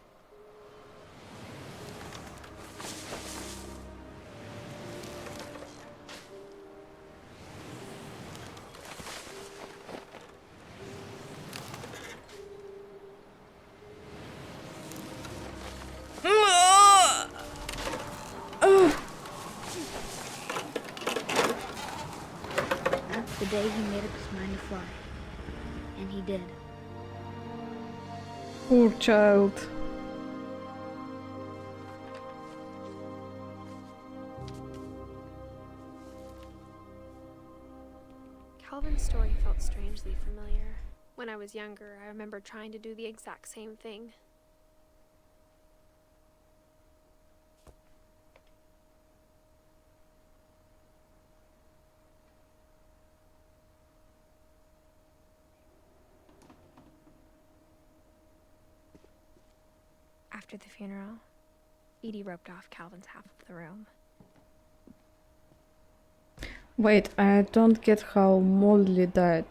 That's the day he made up his mind to fly. And he did. Poor child. strangely familiar. When I was younger, I remember trying to do the exact same thing. After the funeral, Edie roped off Calvin's half of the room. Wait, I don't get how Molly died.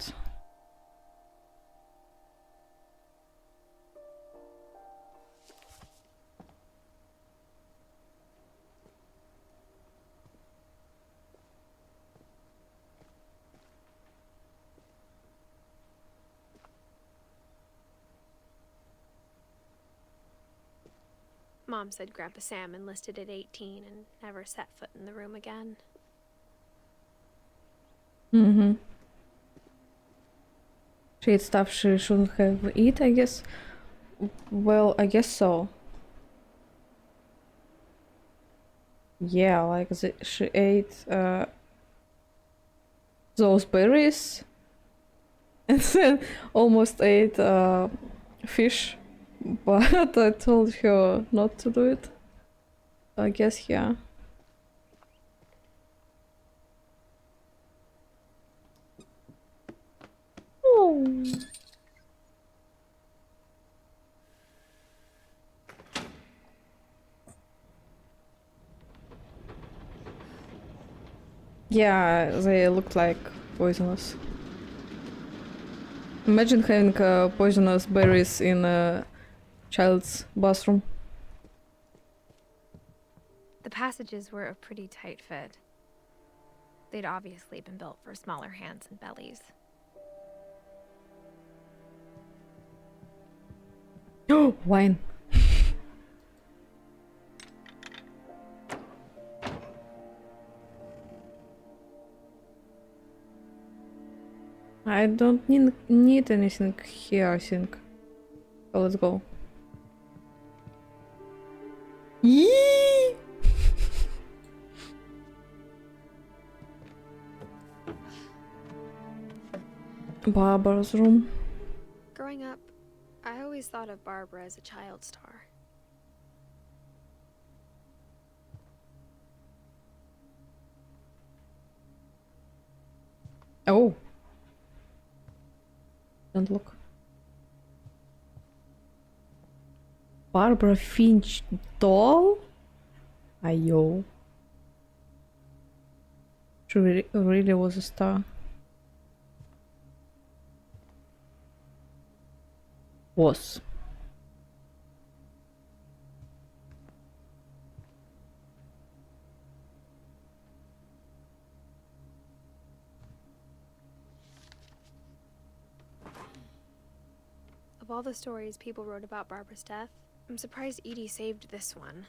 Mom said Grandpa Sam enlisted at 18 and never set foot in the room again. Mm-hmm. She ate stuff she shouldn't have eat, I guess. Well, I guess so. Yeah, like she ate those berries and then almost ate fish, but I told her not to do it. I guess, yeah. Oh. Yeah, they looked like poisonous. Imagine having poisonous berries in a child's bathroom. The passages were a pretty tight fit. They'd obviously been built for smaller hands and bellies. Oh, wine. I don't need anything here, I think. So let's go. Yee! Barbara's room. Growing up, I always thought of Barbara as a child star. Oh. Don't look. Barbara Finch doll? Ayo. She really was a star. Was. Of all the stories people wrote about Barbara's death, I'm surprised Edie saved this one.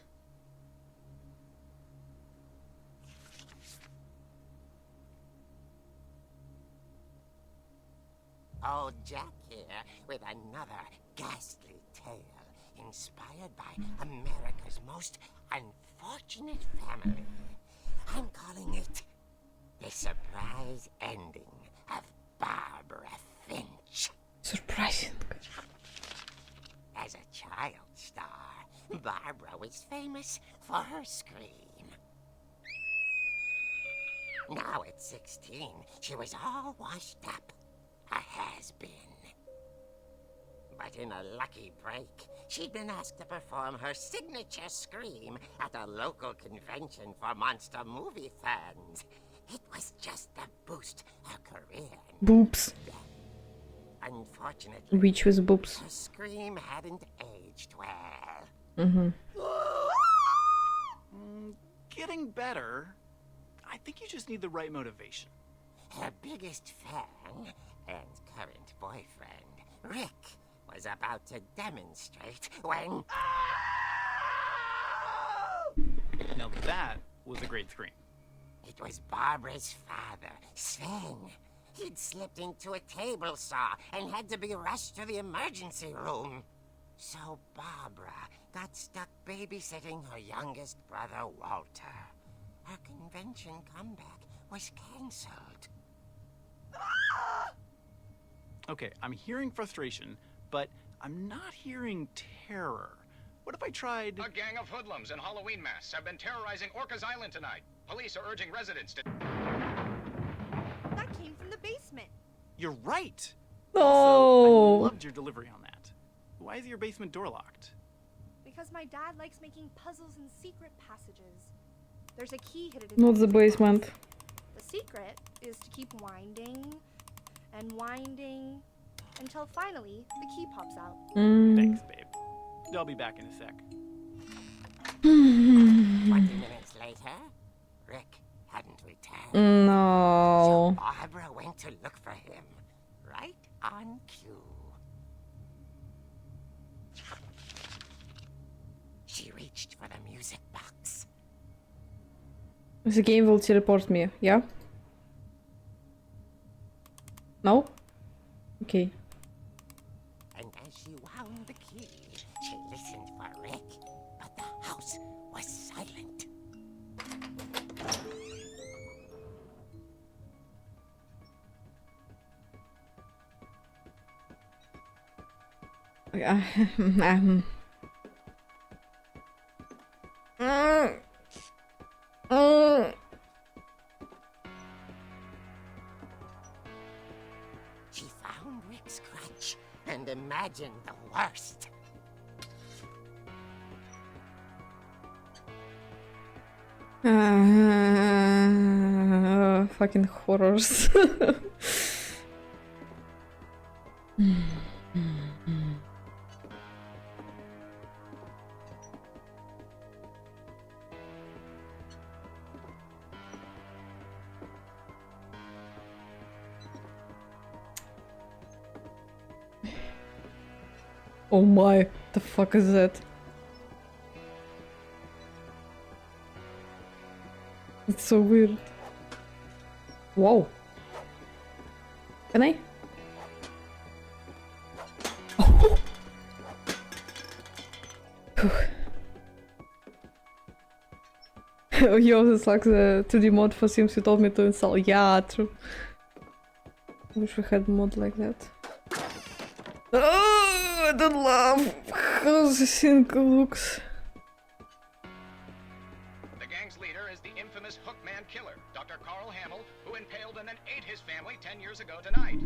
Old Jack here with another ghastly tale inspired by America's most unfortunate family. I'm calling it The Surprise Ending of Barbara Finch. Surprising. As a child star, Barbara was famous for her scream. Now at 16, she was all washed up. A has-been. But in a lucky break, she'd been asked to perform her signature scream at a local convention for monster movie fans. It was just to boost her career. Boobs. Unfortunately, Which was boobs. her scream hadn't aged well. Mm-hmm. Getting better. I think you just need the right motivation. Her biggest fan and current boyfriend, Rick, was about to demonstrate when... Now that was a great scream. It was Barbara's father, Sven. He'd slipped into a table saw and had to be rushed to the emergency room. So Barbara got stuck babysitting her youngest brother, Walter. Her convention comeback was cancelled. Okay, I'm hearing frustration, but I'm not hearing terror. What if I tried... A gang of hoodlums in Halloween masks have been terrorizing Orcas Island tonight. Police are urging residents to... That came from the basement. You're right! No. Also, I loved your delivery on that. Why is your basement door locked? Because my dad likes making puzzles and secret passages. There's a key hidden in Not the basement. The secret is to keep winding and winding until finally the key pops out. Thanks, babe. I'll be back in a sec. 20 minutes later, Rick hadn't returned. No. So Barbara went to look for him, right on cue. She reached for the music box. The game will teleport me, yeah? No? Okay. And as she wound the key, she listened for Rick, but the house was silent. She found Rick's crutch and imagined the worst. Fucking horrors. Oh my, the fuck is that? It's so weird. Whoa. Can I? Oh. Oh, yo, this is like the 2D mod for Sims you told me to install. Yeah, true. Wish we had a mod like that. Oh, I don't love how this thing looks. The gang's leader is the infamous Hookman killer, Dr. Carl Hamill, who impaled and then ate his family 10 years ago tonight.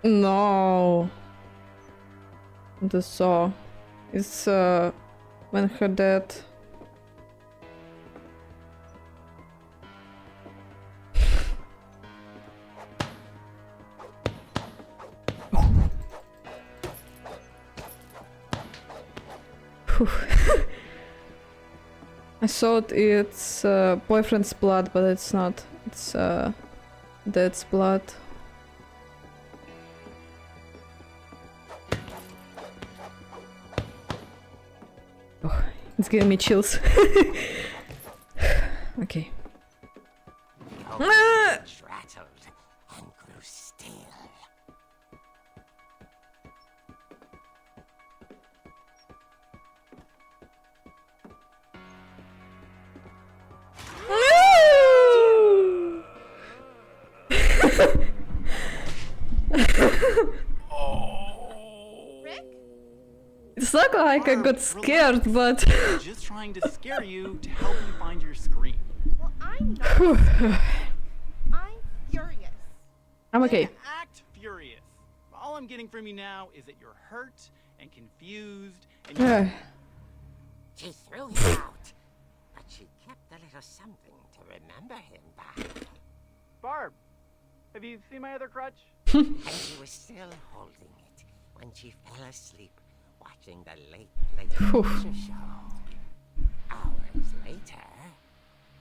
No. The saw. It's when her dad. I thought it's boyfriend's blood, but it's not. It's dad's blood. Oh, it's giving me chills. Okay. Rattled and grew still. Rick? It's not like I got scared, but Just trying to scare you to help you find your scream. Well, I'm not. I'm furious. I'm okay. Act furious. All I'm getting from you now is that you're hurt and confused and She threw him out, but she kept a little something to remember him by. Barb, have you seen my other crutch? And she was still holding it when she fell asleep watching the late picture show. Hours later...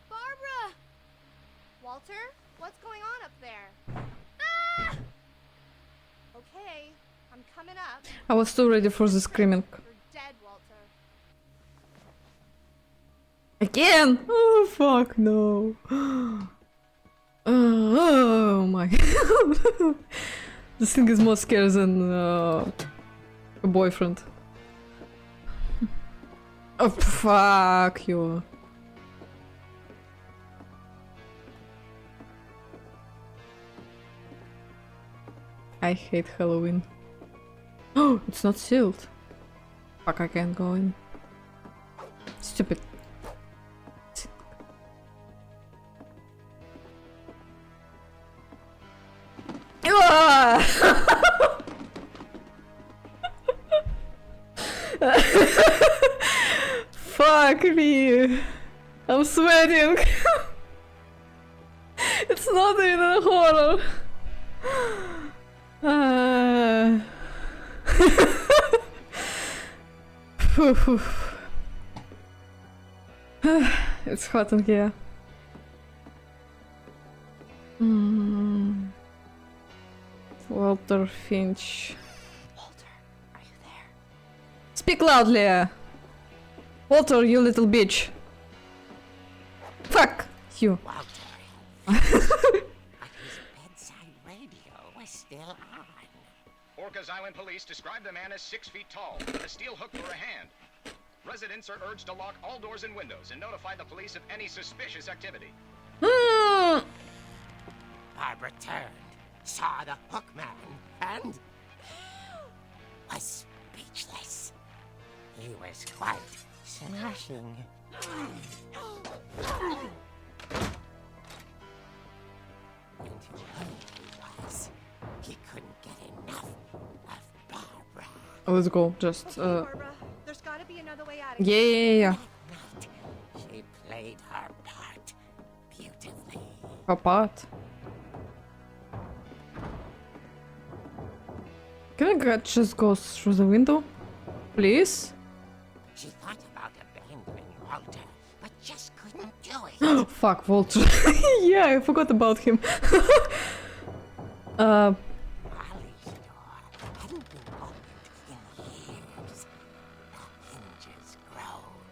Barbara! Walter, what's going on up there? Ah! Okay, I'm coming up. I was too ready for the screaming. You're dead, Walter. Again? Oh fuck no. Oh my god. This thing is more scary than a boyfriend. Oh, fuck you. I hate Halloween. Oh, it's not sealed. Fuck, I can't go in. Stupid. Fuck me. I'm sweating. It's not even a horror. It's hot in here. Walter Finch. Walter, are you there? Speak loudly! Walter, you little bitch. Fuck you. Walter had vanished, but his bedside radio was still on. Orcas Island police describe the man as 6 feet tall, with a steel hook for a hand. Residents are urged to lock all doors and windows and notify the police of any suspicious activity. Barbara turned, saw the hook man, and was speechless. He was quite smashing. And whoever he was, he couldn't get enough of Barbara. Let's go. Just Barbara, there's gotta be another way out of yeah. That night, she played her part beautifully. Apart. Can I just go through the window? Please? She thought about abandoning Walter, but just couldn't do it. Fuck, Walter. Yeah, I forgot about him. Molly's door hadn't been opened in years. The hinges groaned.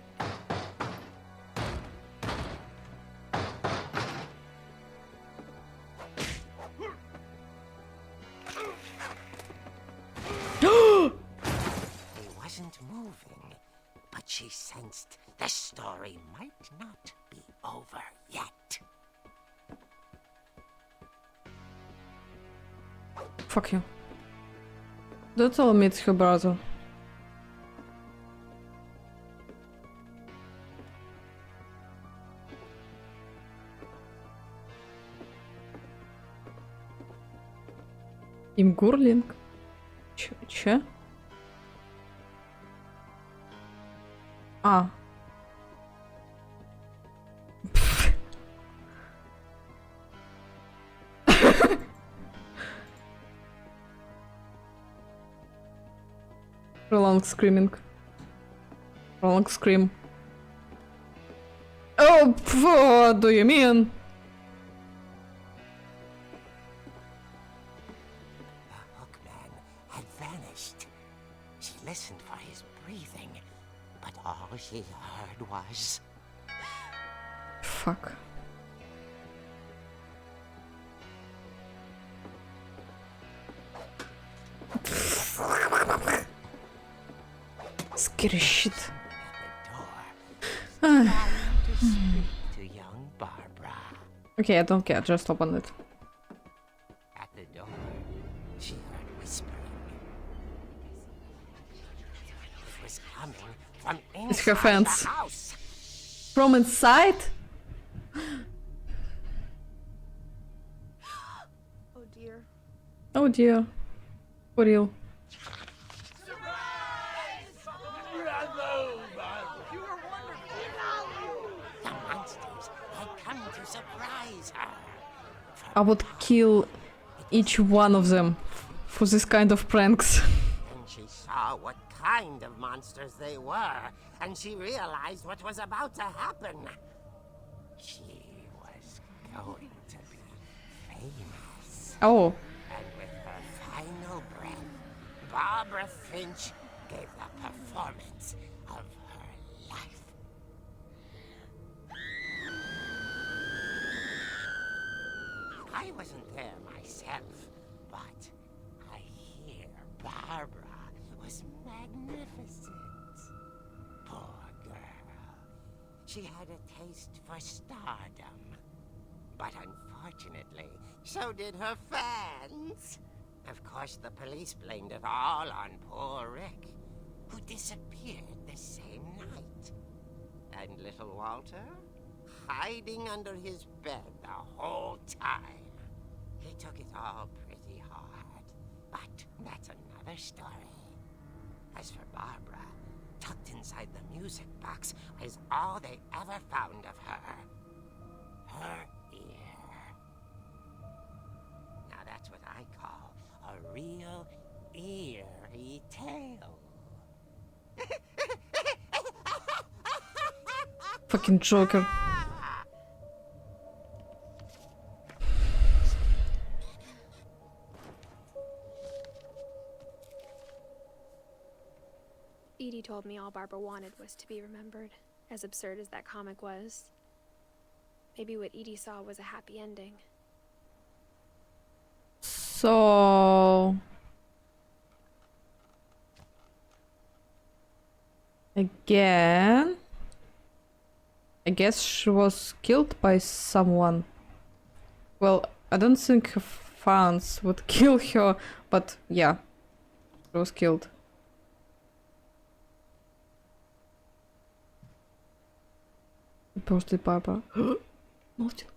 He wasn't moving, but she sensed the story might not be over yet. Fuck you. Don't all meet her brother. Имгурлинг? Че? А. Prolonged screaming. Prolonged scream. Oh, what do you mean? The hookman had vanished. She listened for his breathing, but all she heard was... Fuck. Scary shit. at the door, trying to speak to young Barbara. Okay, I don't care, just open it. At the door, she heard whispering. It was coming from It's her inside fence. the house. From inside? Oh dear. Oh dear. For real. The monsters had come to surprise her. I would kill each one of them for this kind of pranks. Then she saw what kind of monsters they were, and she realized what was about to happen. She was going to be famous. Oh. And with her final breath, Barbara Finch gave the performance of her life. I wasn't there myself, but I hear Barbara was magnificent. Poor girl. she had a taste for stardom. But unfortunately, so did her fans. Of course, the police blamed it all on poor Rick, who disappeared the same night. And little Walter? Hiding under his bed the whole time. He took it all pretty hard. But that's another story. As for Barbara, tucked inside the music box is all they ever found of her. Her ear. Now that's what I call a real eerie tale. Fucking Joker. Edie told me all Barbara wanted was to be remembered, as absurd as that comic was. Maybe what Edie saw was a happy ending. So... Again... I guess she was killed by someone. Well, I don't think her fans would kill her, but yeah, she was killed. Birthday Barbara. Nothing.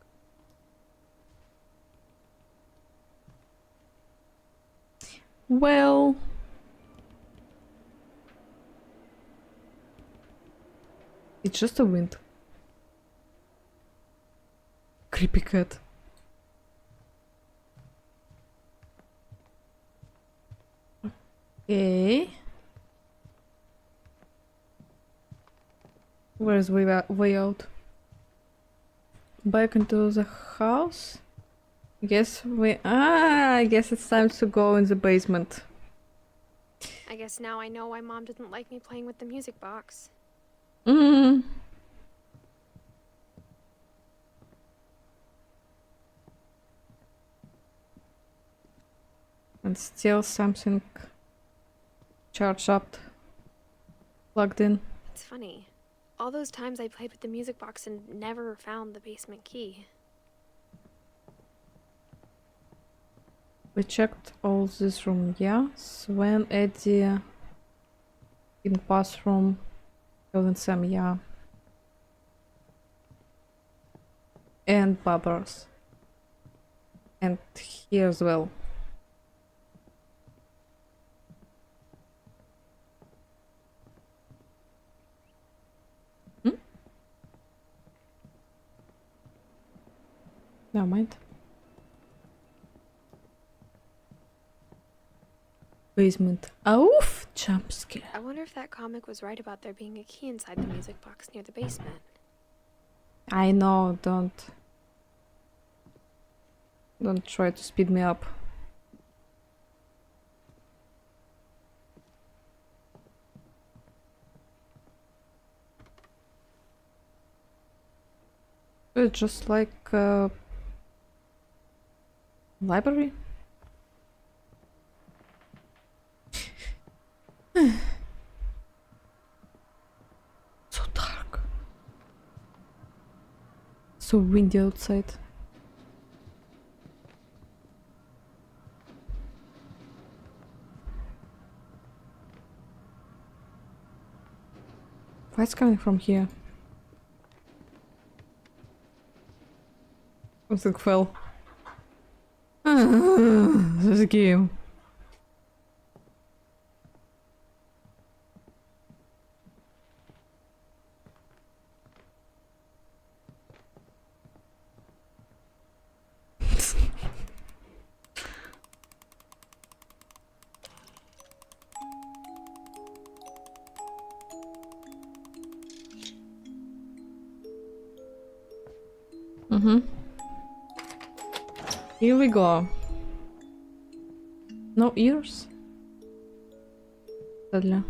Well... It's just a wind. Creepy cat. Okay. Where's way out? Back into the house? I guess I guess it's time to go in the basement. I guess now I know why Mom didn't like me playing with the music box. Mm. And still something charged up, plugged in. It's funny. All those times I played with the music box and never found the basement key. We checked all this room, yeah? Sven, Eddie, in pass room, Kelvin, Sam, yeah. And Barbara's. And here as well. Never mind. Basement. Oof! Jump scare. I wonder if that comic was right about there being a key inside the music box near the basement. I know, don't try to speed me up. It's just like library. So dark. So windy outside. What's coming from here? Something fell. This game. Here we go. No ears? Sadly.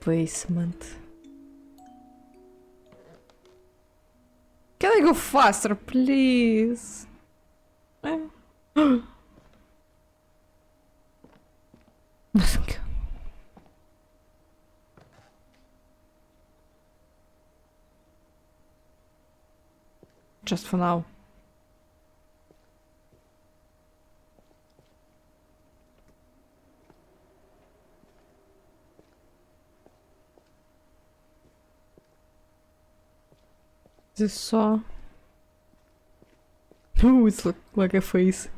Basement. Can I go faster, please? Just for now. This saw. Oh, it's like a face.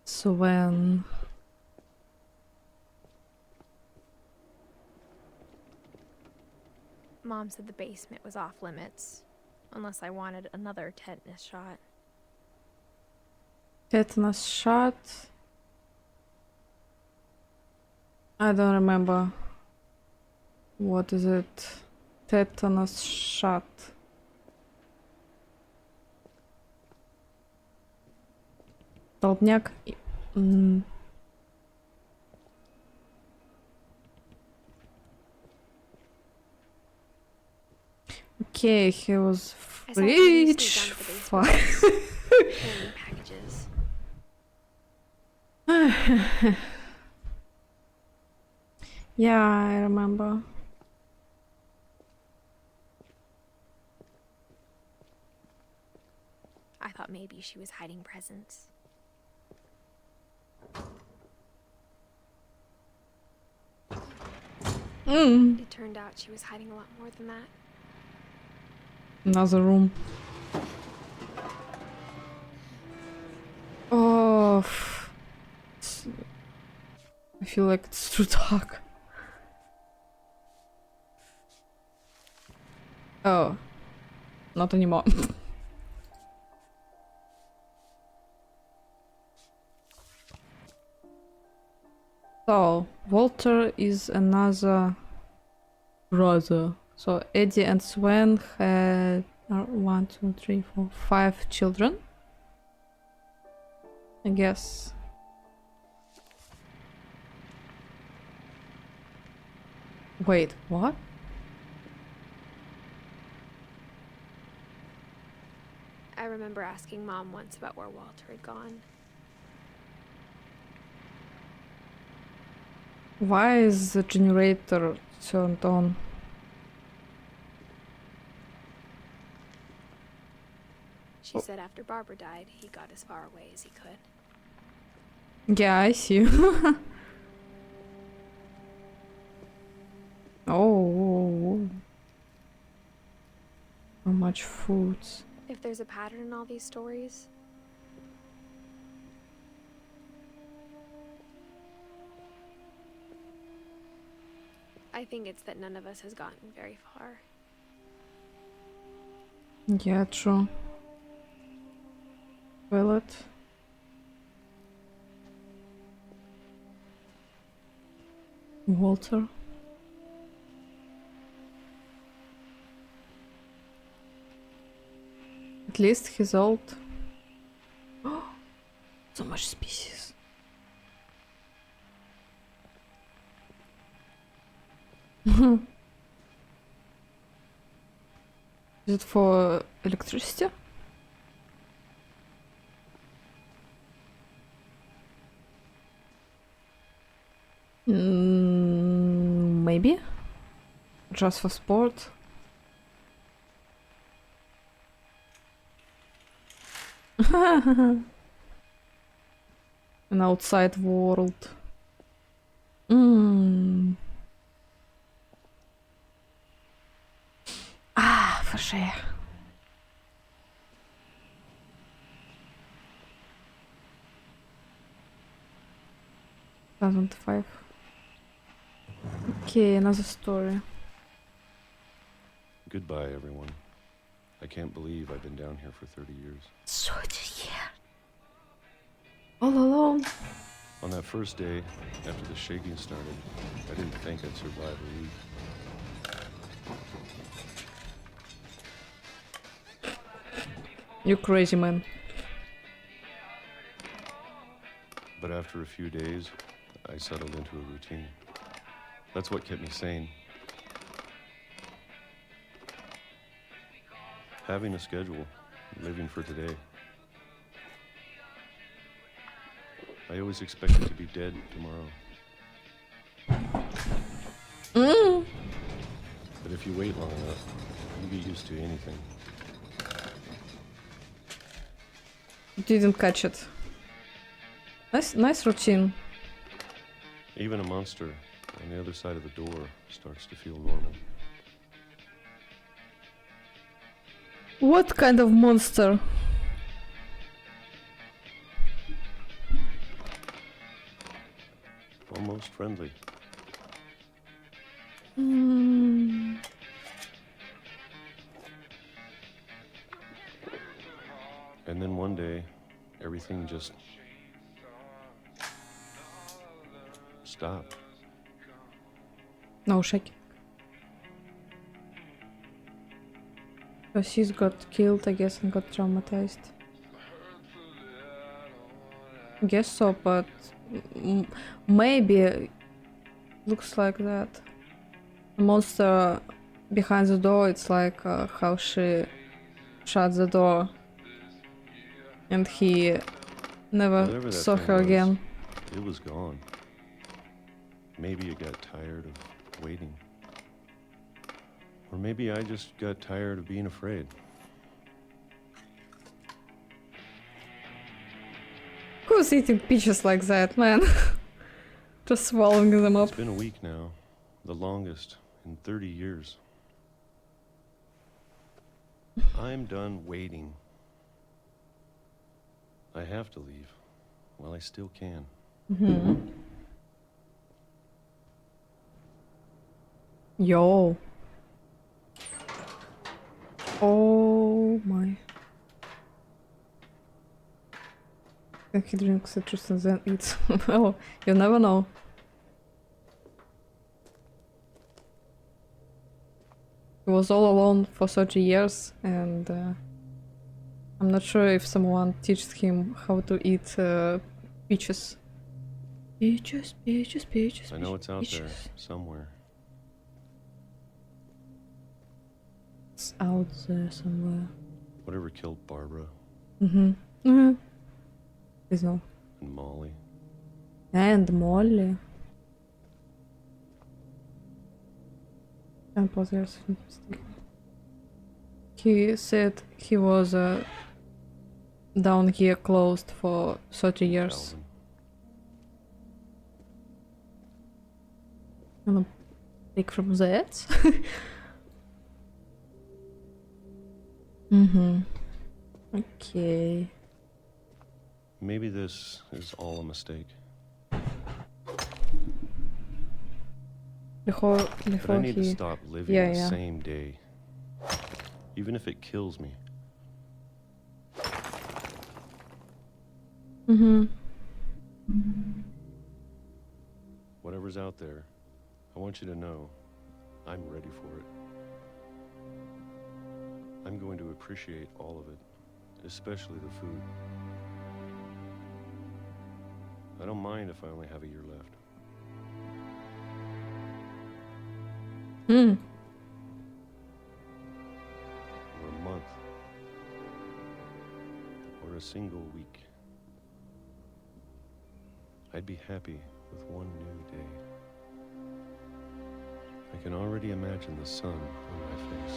So when Mom said the basement was off limits, unless I wanted another tetanus shot. tetanus shot, I don't remember. What is it? Tetanus shot. Столбняк. Okay, he was rich. Fuck. Carrying packages. Yeah, I remember. I thought maybe she was hiding presents. It turned out she was hiding a lot more than that. Another room. Oh, I feel like it's too dark. Oh, not anymore. So, Walter is another brother. So, Eddie and Sven had 1, 2, 3, 4, 5 children. I guess. Wait, what? I remember asking Mom once about where Walter had gone. Why is the generator turned on? She said after Barbara died, he got as far away as he could. Yeah, I see. Oh. How much food? If there's a pattern in all these stories, I think it's that none of us has gotten very far. Yeah, true. Toilet. Walter. At least he's old. So much species. Is it for electricity? Maybe. Just for sport. An outside world. Ah, for sure. $2005. Okay, another story. Goodbye, everyone. I can't believe I've been down here for 30 years. 30 years. All alone. On that first day, after the shaking started, I didn't think I'd survive a week. You crazy man. But after a few days, I settled into a routine. That's what kept me sane. Having a schedule, living for today. I always expected to be dead tomorrow. if you wait long enough, you get used to anything. Didn't catch it. Nice routine. Even a monster on the other side of the door starts to feel normal. What kind of monster? Almost friendly. Mm. And then one day, everything just stopped. No shaking. Because he's got killed, I guess, and got traumatized. Guess so, but maybe looks like that. The monster behind the door, it's like how she shut the door and he never Whatever that saw thing her was, again. It was gone. Maybe it got tired of waiting. Or maybe I just got tired of being afraid. Who's eating peaches like that, man? Just swallowing them up. It's been a week now, the longest in 30 years. I'm done waiting. I have to leave while I still can. Mm-hmm. Yo. Oh my. And he drinks citrus and then eats. Oh, you never know. He was all alone for 30 years and I'm not sure if someone teaches him how to eat peaches. Peaches, peaches, peaches. I know it's out peaches. there somewhere. It's out there somewhere. Whatever killed Barbara Mm-hmm. Mm-hmm. Please no. and Molly. And Molly. And was there some mistake? He said he was down here closed for 30 years. Gonna pick from that. Mm-hmm. Okay. Maybe this is all a mistake. Before But I need he... to stop living the same day. Even if it kills me. Mm-hmm. Whatever's out there, I want you to know I'm ready for it. I'm going to appreciate all of it, especially the food. I don't mind if I only have a year left. Hmm. Or a month. Or a single week. I'd be happy with one new day. I can already imagine the sun on my face.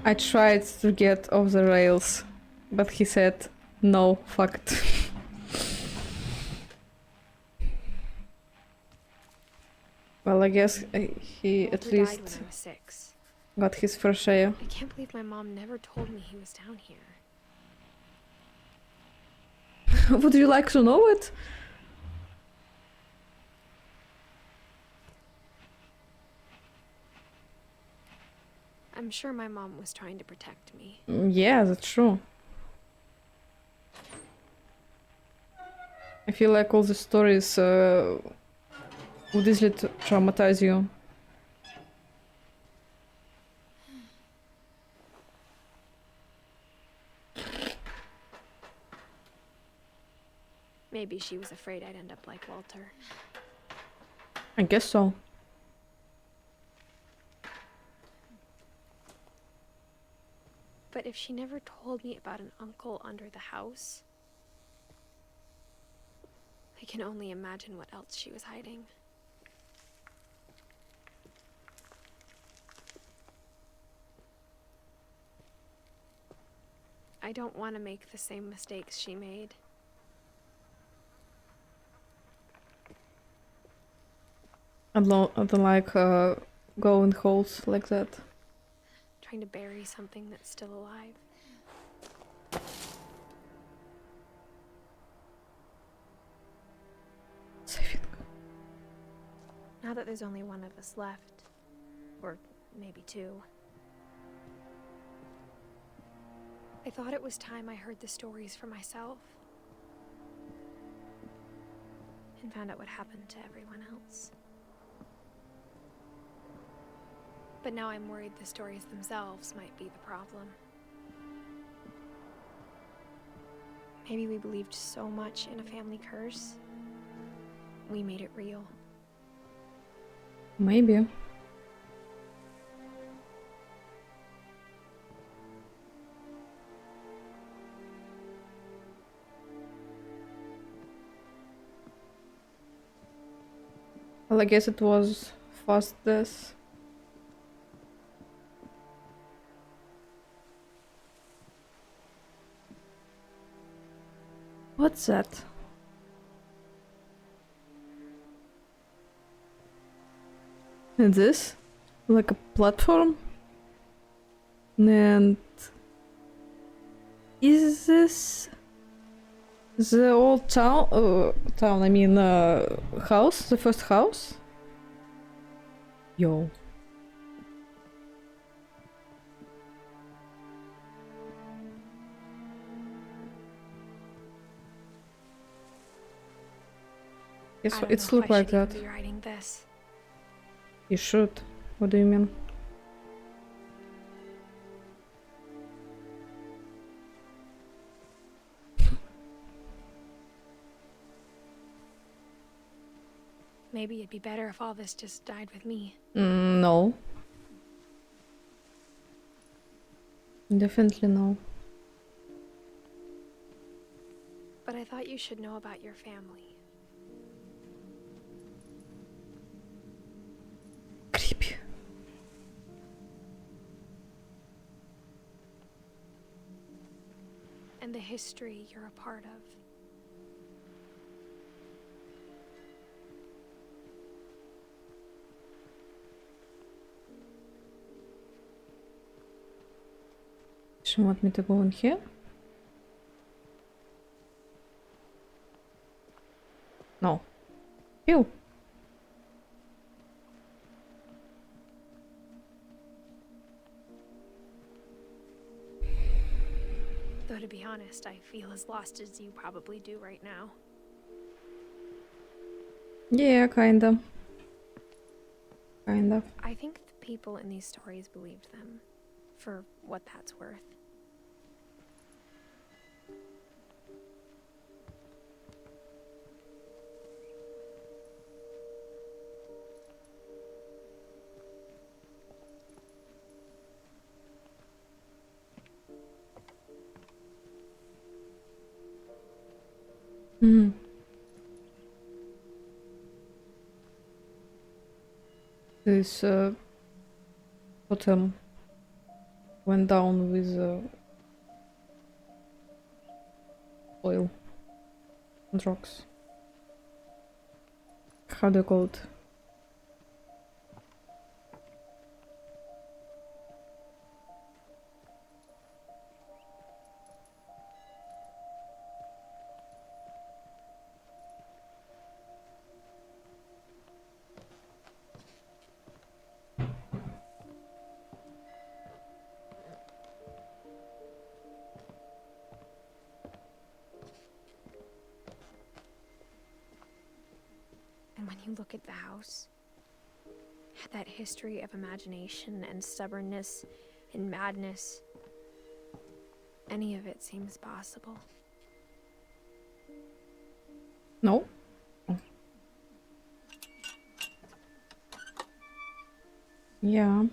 I tried to get off the rails, but he said, no, fuck it. Well, I guess he at Walter died least when I was 6. got his fair share. I can't believe my mom never told me he was down here. Would you like to know it? I'm sure my mom was trying to protect me. Yeah, that's true. I feel like all the stories would easily traumatize you. Maybe she was afraid I'd end up like Walter. I guess so. But if she never told me about an uncle under the house, I can only imagine what else she was hiding. I don't want to make the same mistakes she made. I don't like going holes like that. Trying to bury something that's still alive. Saving. Now that there's only one of us left, or maybe two, I thought it was time I heard the stories for myself and found out what happened to everyone else. But now I'm worried the stories themselves might be the problem. Maybe we believed so much in a family curse, we made it real. Maybe. Well, I guess it was fast death. What's that? And this? Like a platform? And is this the old town? I mean, house? The first house? Yo. It's look like that. Be writing this. You should. What do you mean? Maybe it'd be better if all this just died with me. No. Definitely no. But I thought you should know about your family. Creepy. And the history you're a part of. You want me to go in here? No. Ew. Though to be honest, I feel as lost as you probably do right now. Yeah, kinda. Kind of. I think the people in these stories believed them, for what that's worth. Hmm. This bottom went down with oil and rocks. How do you call it? And when you look at the house, that history of imagination and stubbornness and madness, any of it seems possible. No? Oh. Yeah.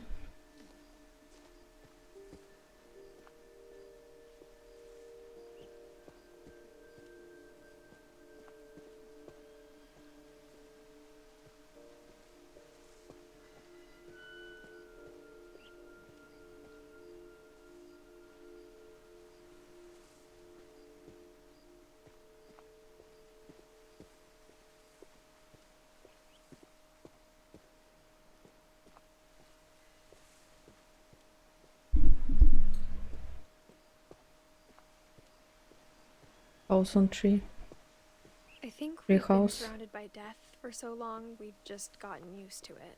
house on tree. I think Tree we've been house. surrounded by death for so long, we've just gotten used to it.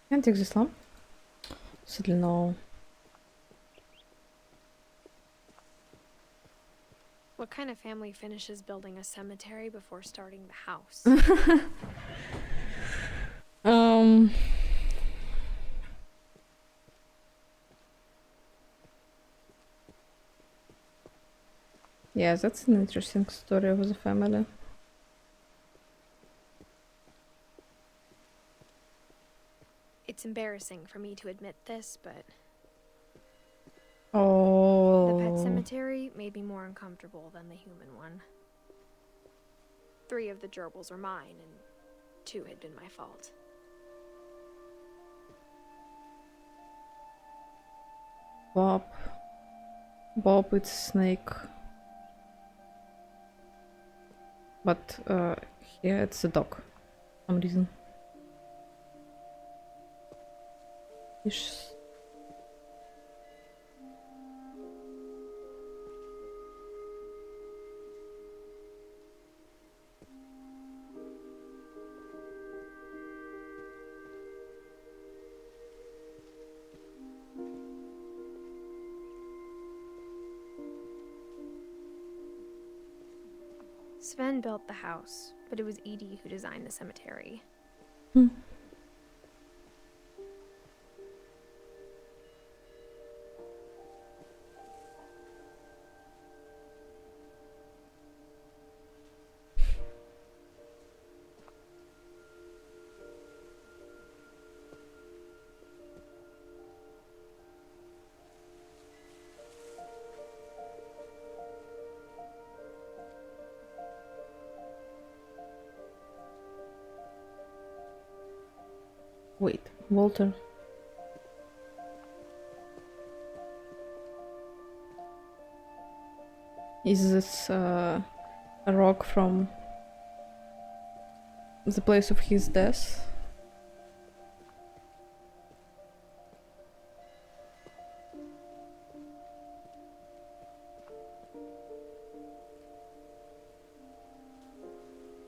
Can I take this lamp? Sadly no. What kind of family finishes building a cemetery before starting the house? Yeah, that's an interesting story of the family. It's embarrassing for me to admit this, but Oh. the pet cemetery made me more uncomfortable than the human one. 3 of the gerbils were mine, and 2 had been my fault. Bob. Bob, it's a snake. But here it's a dog. For some reason. Fish. Sven built the house, but it was Edie who designed the cemetery. Hmm. Wait, Walter. Is this a rock from the place of his death?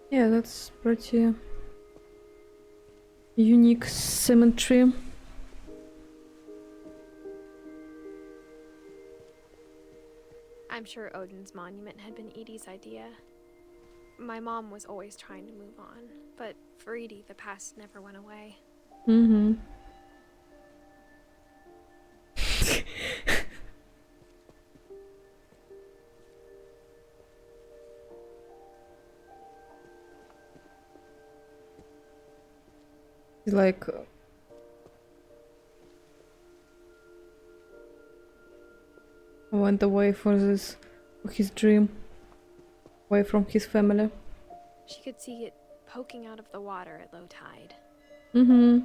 Yeah, that's pretty unique cemetery. I'm sure Odin's monument had been Edie's idea. My mom was always trying to move on, but for Edie, the past never went away. Mm-hmm. Like went away for this, for his dream, away from his family. She could see it poking out of the water at low tide. Mm-hmm.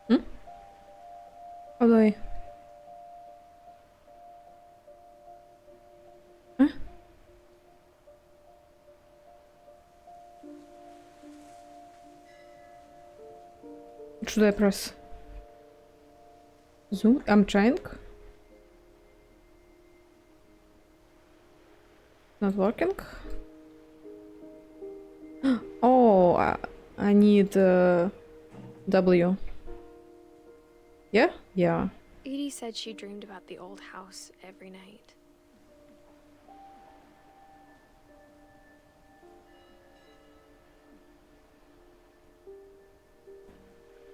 Hmm? How do I? Huh? What should I press? Zoom? I'm trying. Not working. Oh, I need W. Yeah? Yeah. Edie said she dreamed about the old house every night.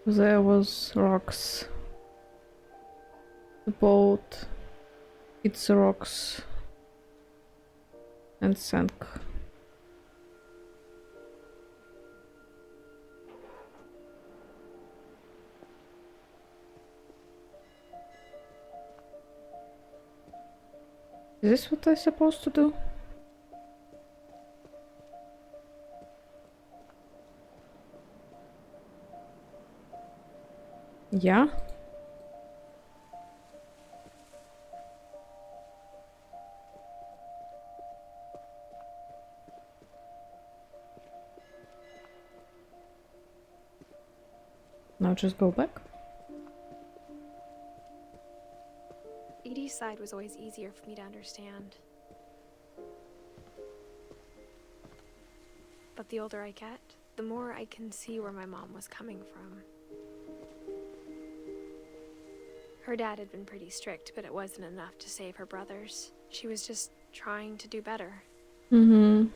There was rocks. The boat. It's rocks. And sank. Is this what I'm supposed to do? Yeah? Now just go back. Edie's side was always easier for me to understand. But the older I get, the more I can see where my mom was coming from. Her dad had been pretty strict, but it wasn't enough to save her brothers. She was just trying to do better. Mm-hmm.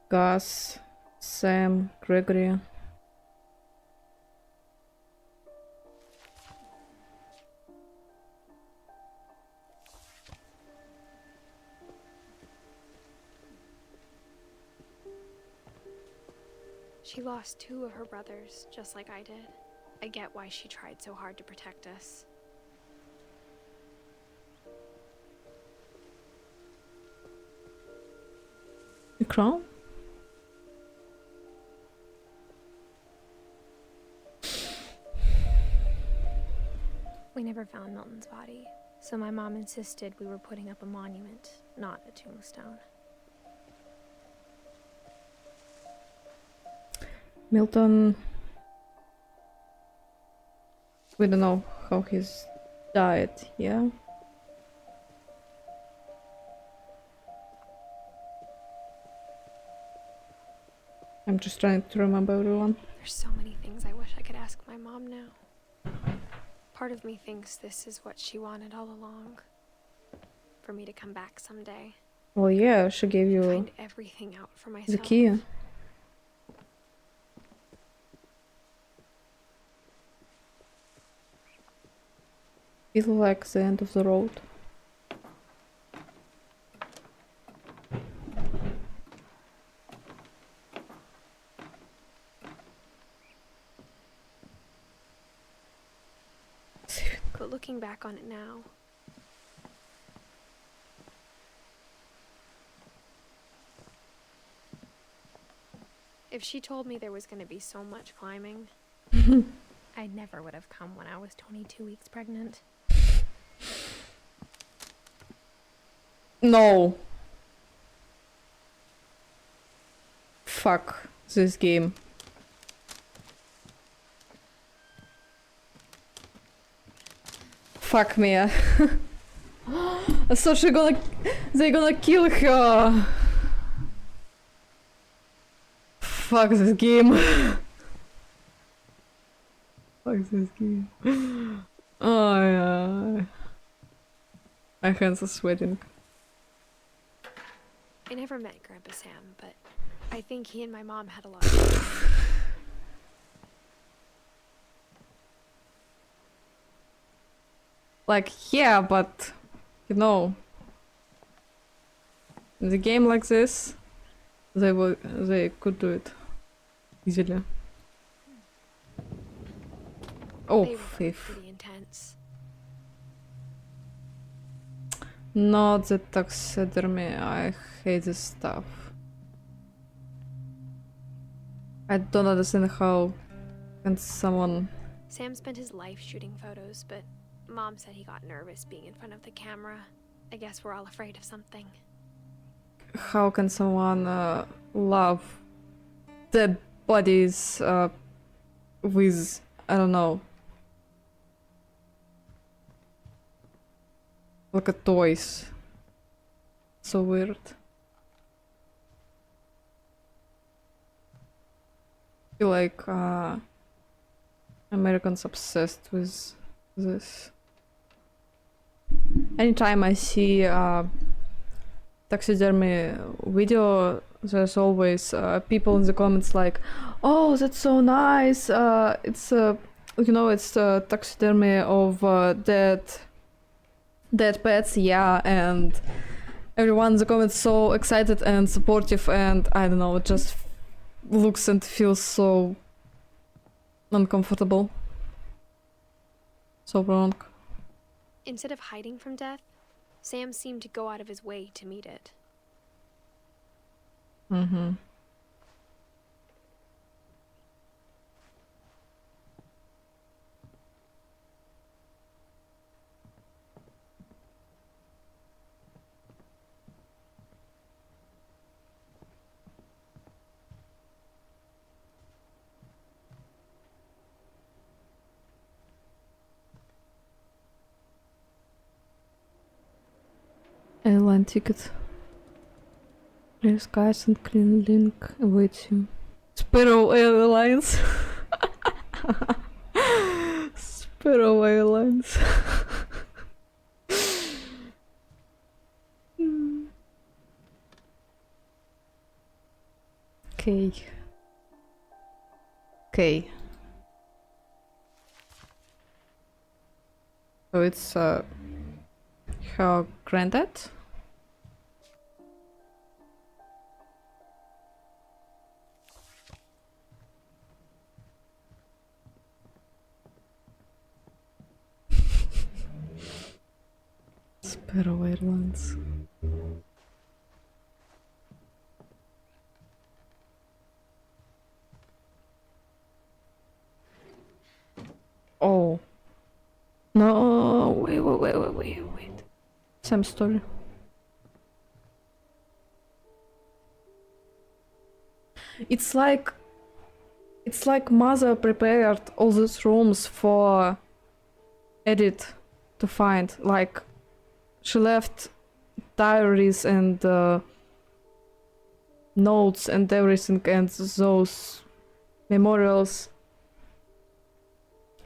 Gus, Sam, Gregory. She lost 2 of her brothers, just like I did. I get why she tried so hard to protect us. The crown? We never found Milton's body, so my mom insisted we were putting up a monument, not a tombstone. Milton. We don't know how he's died, yeah? I'm just trying to remember everyone. There's so many things I wish I could ask my mom now. Part of me thinks this is what she wanted all along. For me to come back someday. Well, yeah, she gave you Find everything out for myself. the key. Feel like the end of the road. But looking back on it now, if she told me there was going to be so much climbing, I never would have come when I was 22 weeks pregnant. No. Fuck this game. Fuck me. I thought they're gonna kill her. Fuck this game. Fuck this game. Oh yeah. My hands are sweating. I never met Grandpa Sam, but I think he and my mom had a lot of Like, yeah, but you know, in the game like this, they could do it easily. Oh, They were both fifth. pretty intense. Not the taxidermy. I hate this stuff. I don't understand how can someone. Sam spent his life shooting photos, but Mom said he got nervous being in front of the camera. I guess we're all afraid of something. How can someone love dead bodies with, I don't know, like a toys? So weird. I feel like Americans obsessed with this. Anytime I see taxidermy video, there's always people in the comments like, "Oh, that's so nice! It's you know, it's taxidermy of dead pets, yeah." And everyone in the comments so excited and supportive, and I don't know, it just looks and feels so uncomfortable. So wrong. Instead of hiding from death, Sam seemed to go out of his way to meet it. Mm-hmm. Airline ticket. Clear skies and clean link awaits you. Sparrow Airlines. Sparrow Airlines. Okay. Okay. So it's her granddad. Sparrow Airlines. Oh. No, wait. Same story. It's like mother prepared all these rooms for Edith to find. Like she left diaries and notes and everything and those memorials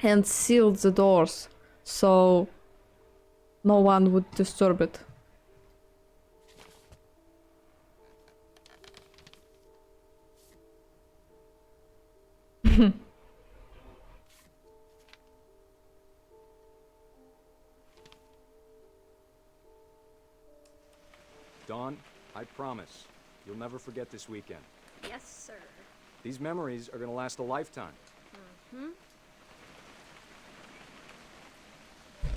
and sealed the doors so no one would disturb it. Dawn, I promise, you'll never forget this weekend. Yes, sir. These memories are gonna last a lifetime. Mm-hmm.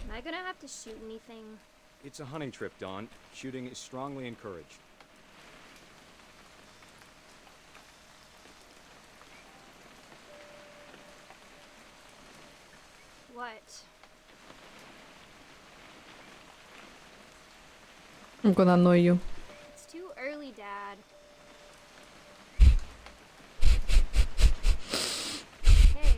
Am I gonna have to shoot anything? It's a hunting trip, Dawn. Shooting is strongly encouraged. What? I'm gonna annoy you. It's too early, Dad. Hey.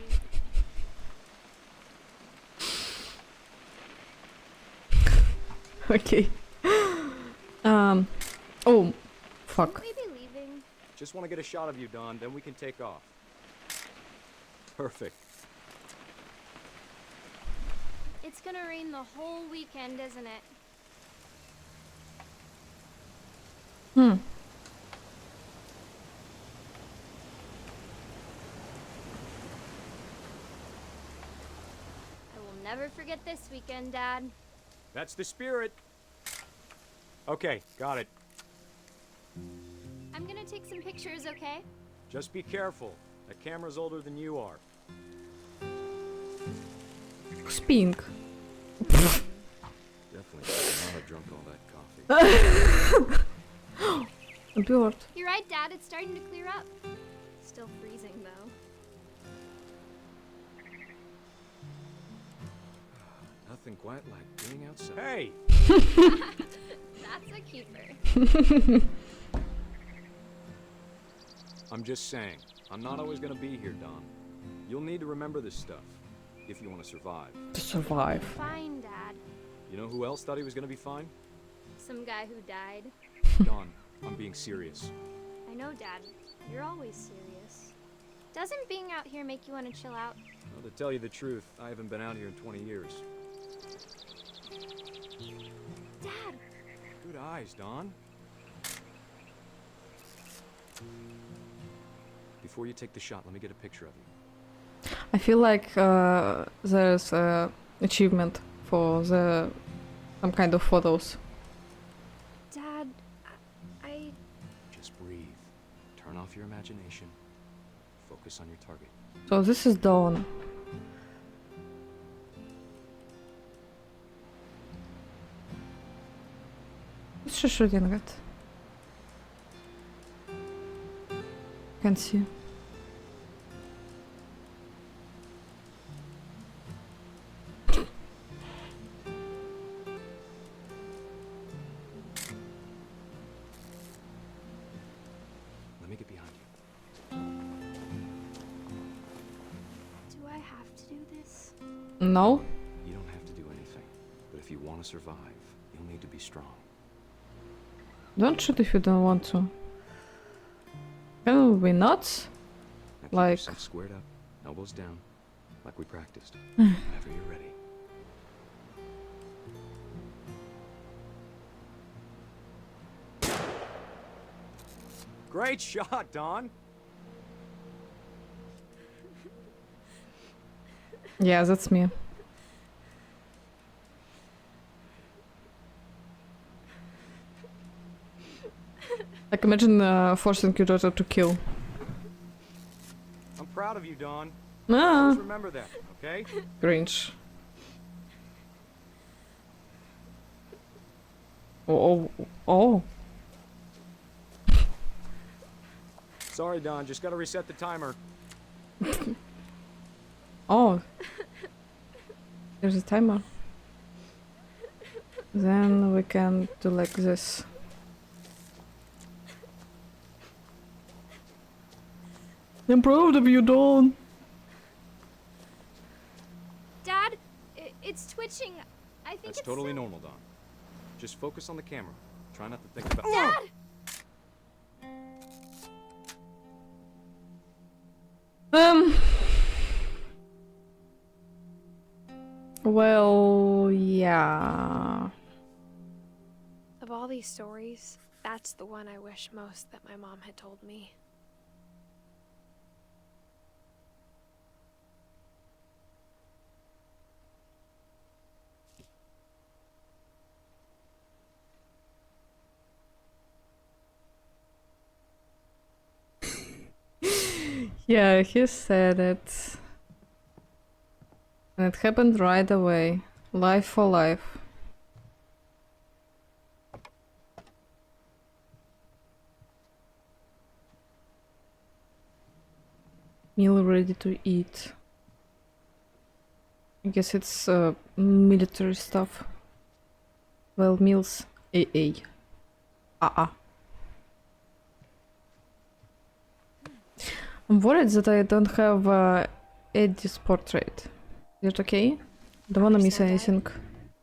Okay. Oh, fuck. Shouldn't we be leaving? Just want to get a shot of you, Dawn, then we can take off. Perfect. It's gonna rain the whole weekend, isn't it? Hmm. I will never forget this weekend, Dad. That's the spirit. Okay, got it. I'm gonna take some pictures, okay? Just be careful. That camera's older than you are. Spink. Definitely not have drunk all that coffee. A bird. You're right, Dad. It's starting to clear up. Still freezing, though. Nothing quite like being outside. Hey! That's a keeper. I'm just saying, I'm not always gonna be here, Don. You'll need to remember this stuff, if you want to survive. To survive. Fine, Dad. You know who else thought he was gonna be fine? Some guy who died. Don, I'm being serious. I know, Dad. You're always serious. Doesn't being out here make you want to chill out? Well, to tell you the truth, I haven't been out here in 20 years. Dad! Good eyes, Don. Before you take the shot, let me get a picture of you. I feel like there's a achievement for some kind of photos. Dad, I... Just breathe. Turn off your imagination. Focus on your target. So this is Dawn. What's she shooting at? Can't see. Let me get behind you. Do I have to do this? No? You don't have to do anything. But if you want to survive, you'll need to be strong. Don't shoot if you don't want to. Can we not? Now keep Like... yourself squared up, elbows down, like we practiced. Whenever you're ready. Great shot, Don. Yeah, that's me. Like, imagine forcing your daughter to kill. I'm proud of you, Don. Ah, Always remember that, okay? cringe. Oh, oh, oh. Sorry, Don. Just gotta reset the timer. Oh. There's a timer. Then we can do like this. I'm proud of you, Dawn. Dad, it's twitching. I think That's it's totally normal, Don. Just focus on the camera. Try not to think about. Dad! Well, yeah. Of all these stories, that's the one I wish most that my mom had told me. Yeah, he said it. And it happened right away. Life for life. Meal ready to eat. I guess it's military stuff. Well, meals AA. I'm worried that I don't have Eddie's portrait. Is it okay? Don't wanna miss Understand, anything.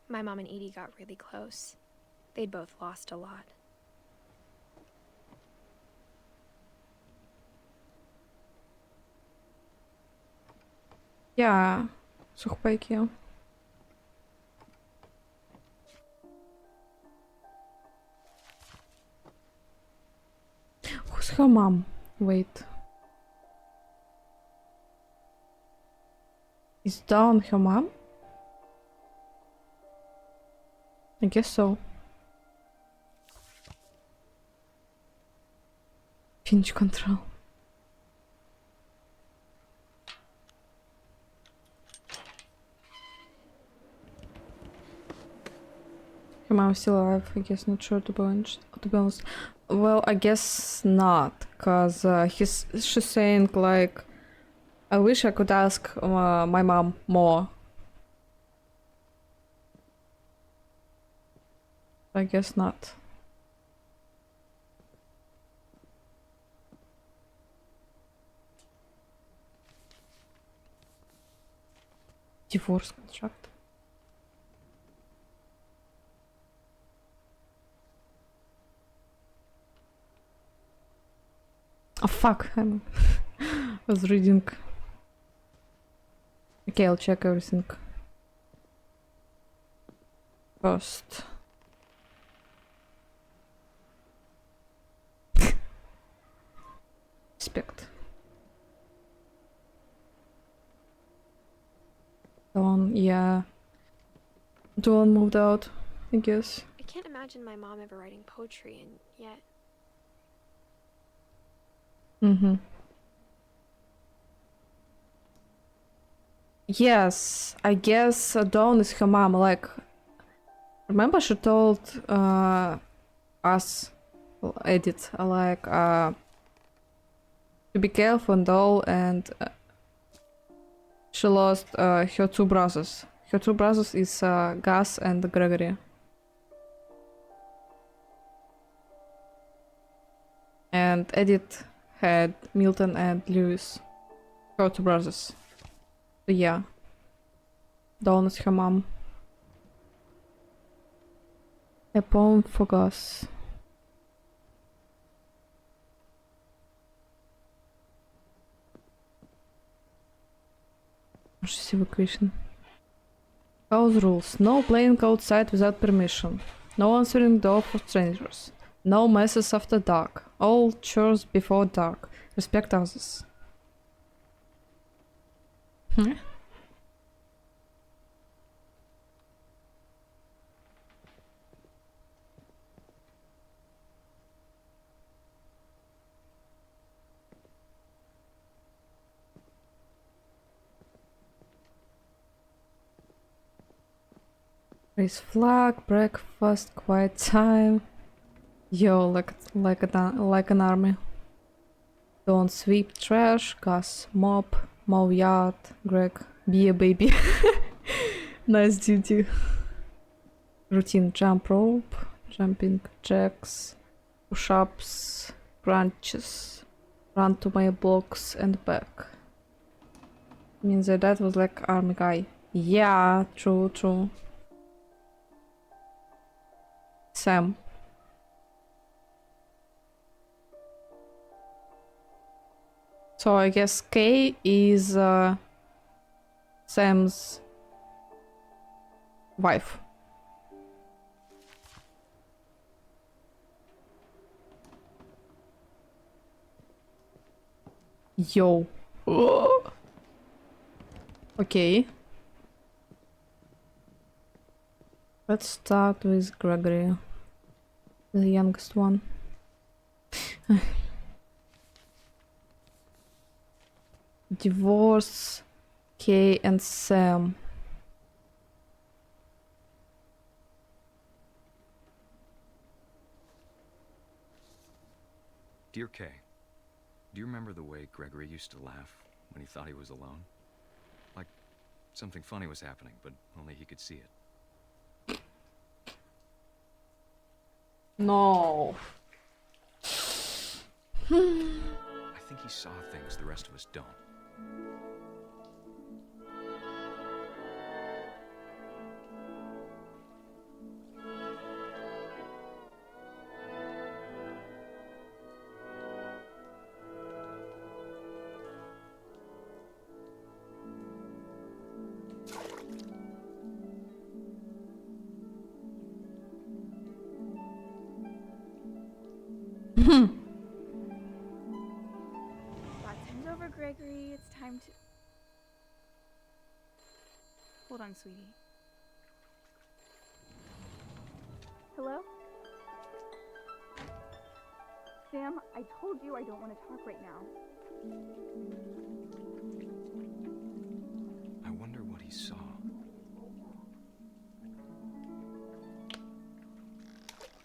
My mom and Edie got really close. They'd both lost a lot. Yeah, сухпайки. Who's her mom? Wait. Is Dawn her mom? I guess so. Finch control. Her mom is still alive, I guess. Not sure, to be honest. Well, I guess not, cause she's saying like, I wish I could ask my mom more. I guess not. Divorce contract. Oh fuck, I was reading. Okay, I'll check everything first. Respect. Dawn, yeah. Dawn moved out, I guess. I can't imagine my mom ever writing poetry, and yet... Mm-hmm. Yes, I guess Dawn is her mom. Like, remember she told us, Edith, like, to be careful and all, and she lost her two brothers. Her two brothers is Gus and Gregory. And Edith had Milton and Lewis, her two brothers. So yeah, Dawn is her mom. A poem for Gus. Evacuation. House rules. No playing outside without permission. No answering door for strangers. No messes after dark. All chores before dark. Respect others. Raise flag, breakfast, quiet time. Yo, like an army. Don't sweep trash, gas mop, mow yard, Greg, be a baby. Nice duty. Routine jump rope, jumping jacks, push-ups, crunches, run to my blocks and back. Means that that was like army guy. Yeah, true. Sam. So I guess Kay is Sam's wife. Yo. Oh. Okay. Let's start with Gregory, the youngest one. Divorce, Kay and Sam. Dear Kay, do you remember the way Gregory used to laugh when he thought he was alone? Like something funny was happening, but only he could see it. No. I think he saw things the rest of us don't. Time's over, Gregory. It's time to... Hold on, sweetie. Hello? Sam, I told you I don't want to talk right now. I wonder what he saw.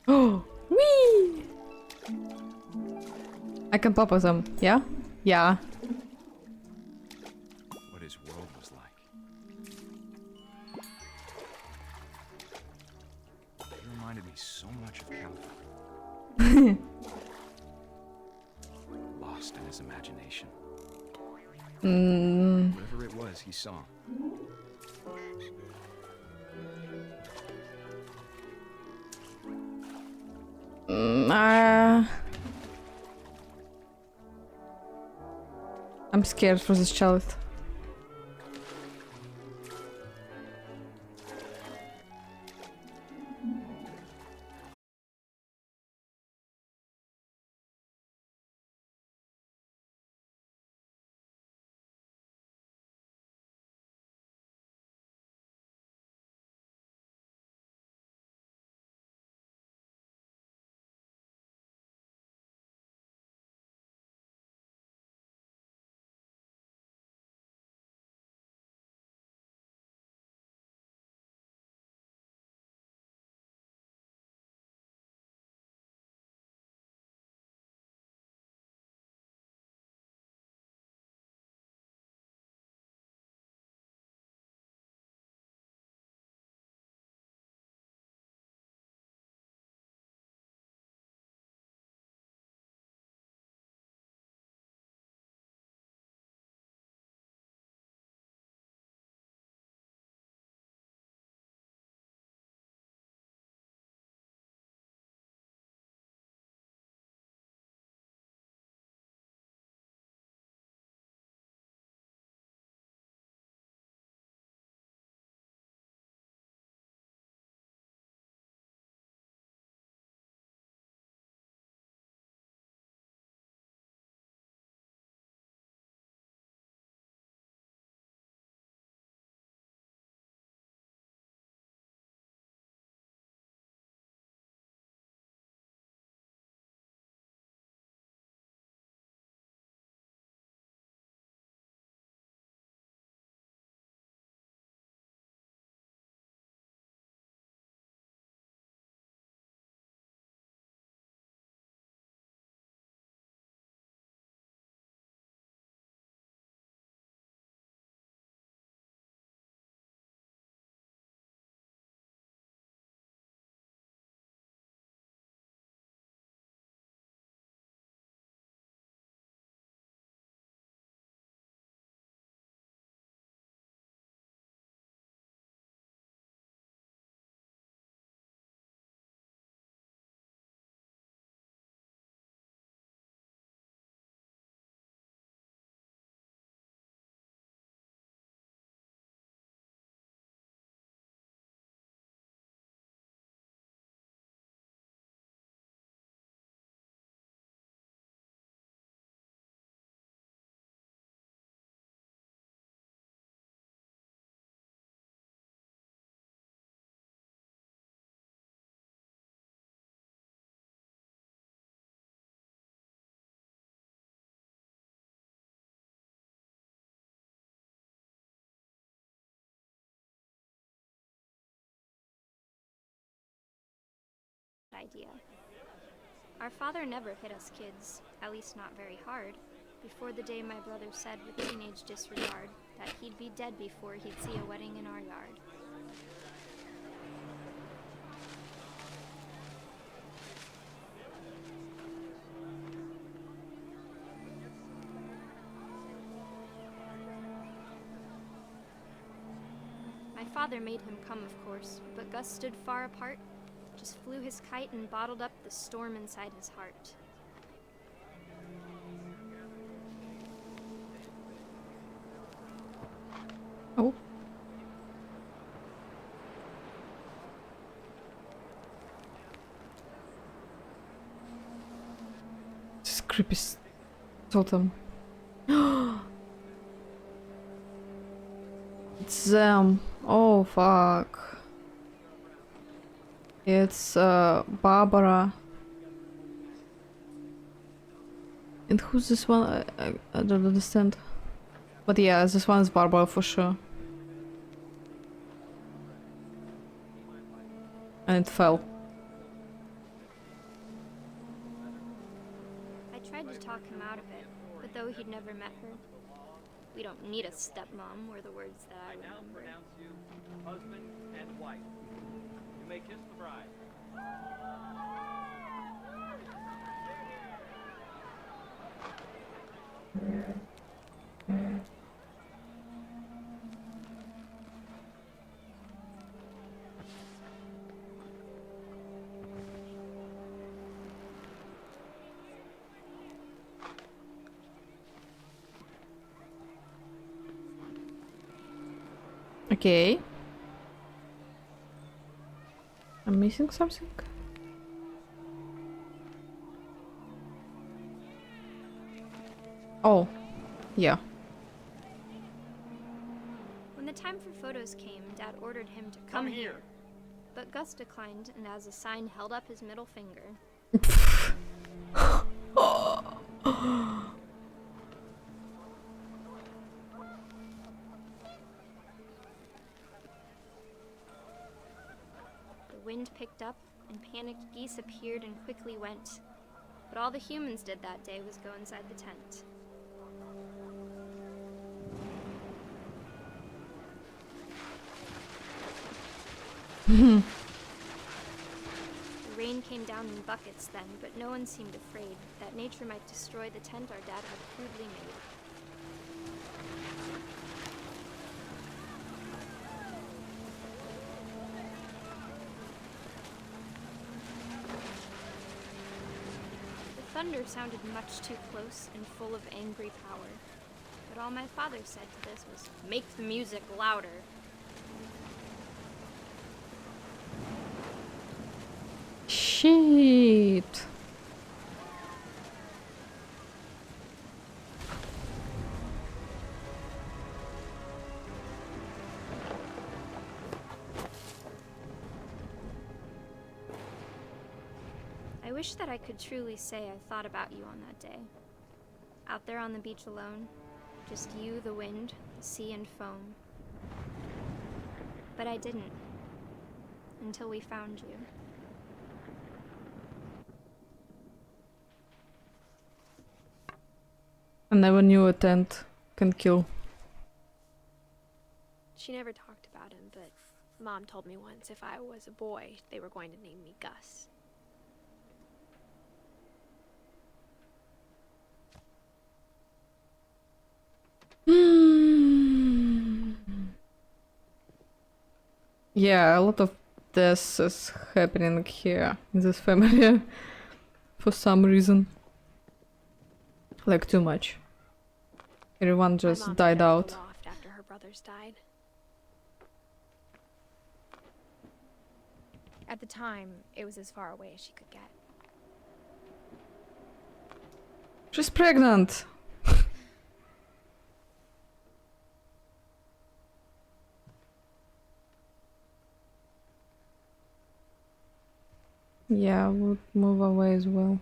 Oh, wee! I can pop with them, yeah? Yeah. What his world was like. He reminded me so much of Calvin. Lost in his imagination. Whatever it was he saw. I'm scared for this child. idea. Our father never hit us kids, at least not very hard, before the day my brother said with teenage disregard that he'd be dead before he'd see a wedding in our yard. My father made him come, of course, but Gus stood far apart, just flew his kite and bottled up the storm inside his heart. Oh. This is creepy totem. It's them. Oh fuck. It's Barbara. And who's this one? I don't understand. But yeah, this one is Barbara for sure. And it fell. I tried to talk him out of it, but though he'd never met her, we don't need a stepmom were the words that I remember. Pronounce you husband and wife. You may kiss the bride. Okay. I'm missing something. Oh, yeah. When the time for photos came, Dad ordered him to come here. But Gus declined and as a sign held up his middle finger. The wind picked up and panicked geese appeared and quickly went. But all the humans did that day was go inside the tent. The rain came down in buckets then, but no one seemed afraid that nature might destroy the tent our dad had crudely made. The thunder sounded much too close and full of angry power, but all my father said to this was, "Make the music louder." Shit. I wish that I could truly say I thought about you on that day. Out there on the beach alone, just you, the wind, the sea, and foam. But I didn't, until we found you. I never knew a tent can kill. She never talked about him, but Mom told me once if I was a boy, they were going to name me Gus. Yeah, a lot of this is happening here in this family for some reason. Like too much. Everyone just died out. Loft after her brothers died. At the time, it was as far away as she could get. She's pregnant. Yeah, I would move away as well.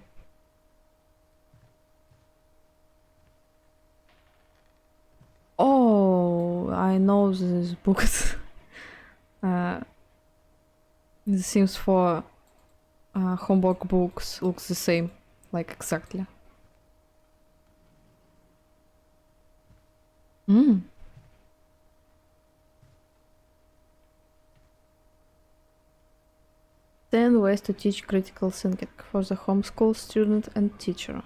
Oh, I know this book. This seems for homework books looks the same, like exactly. Mm. 10 ways to teach critical thinking for the homeschool student and teacher.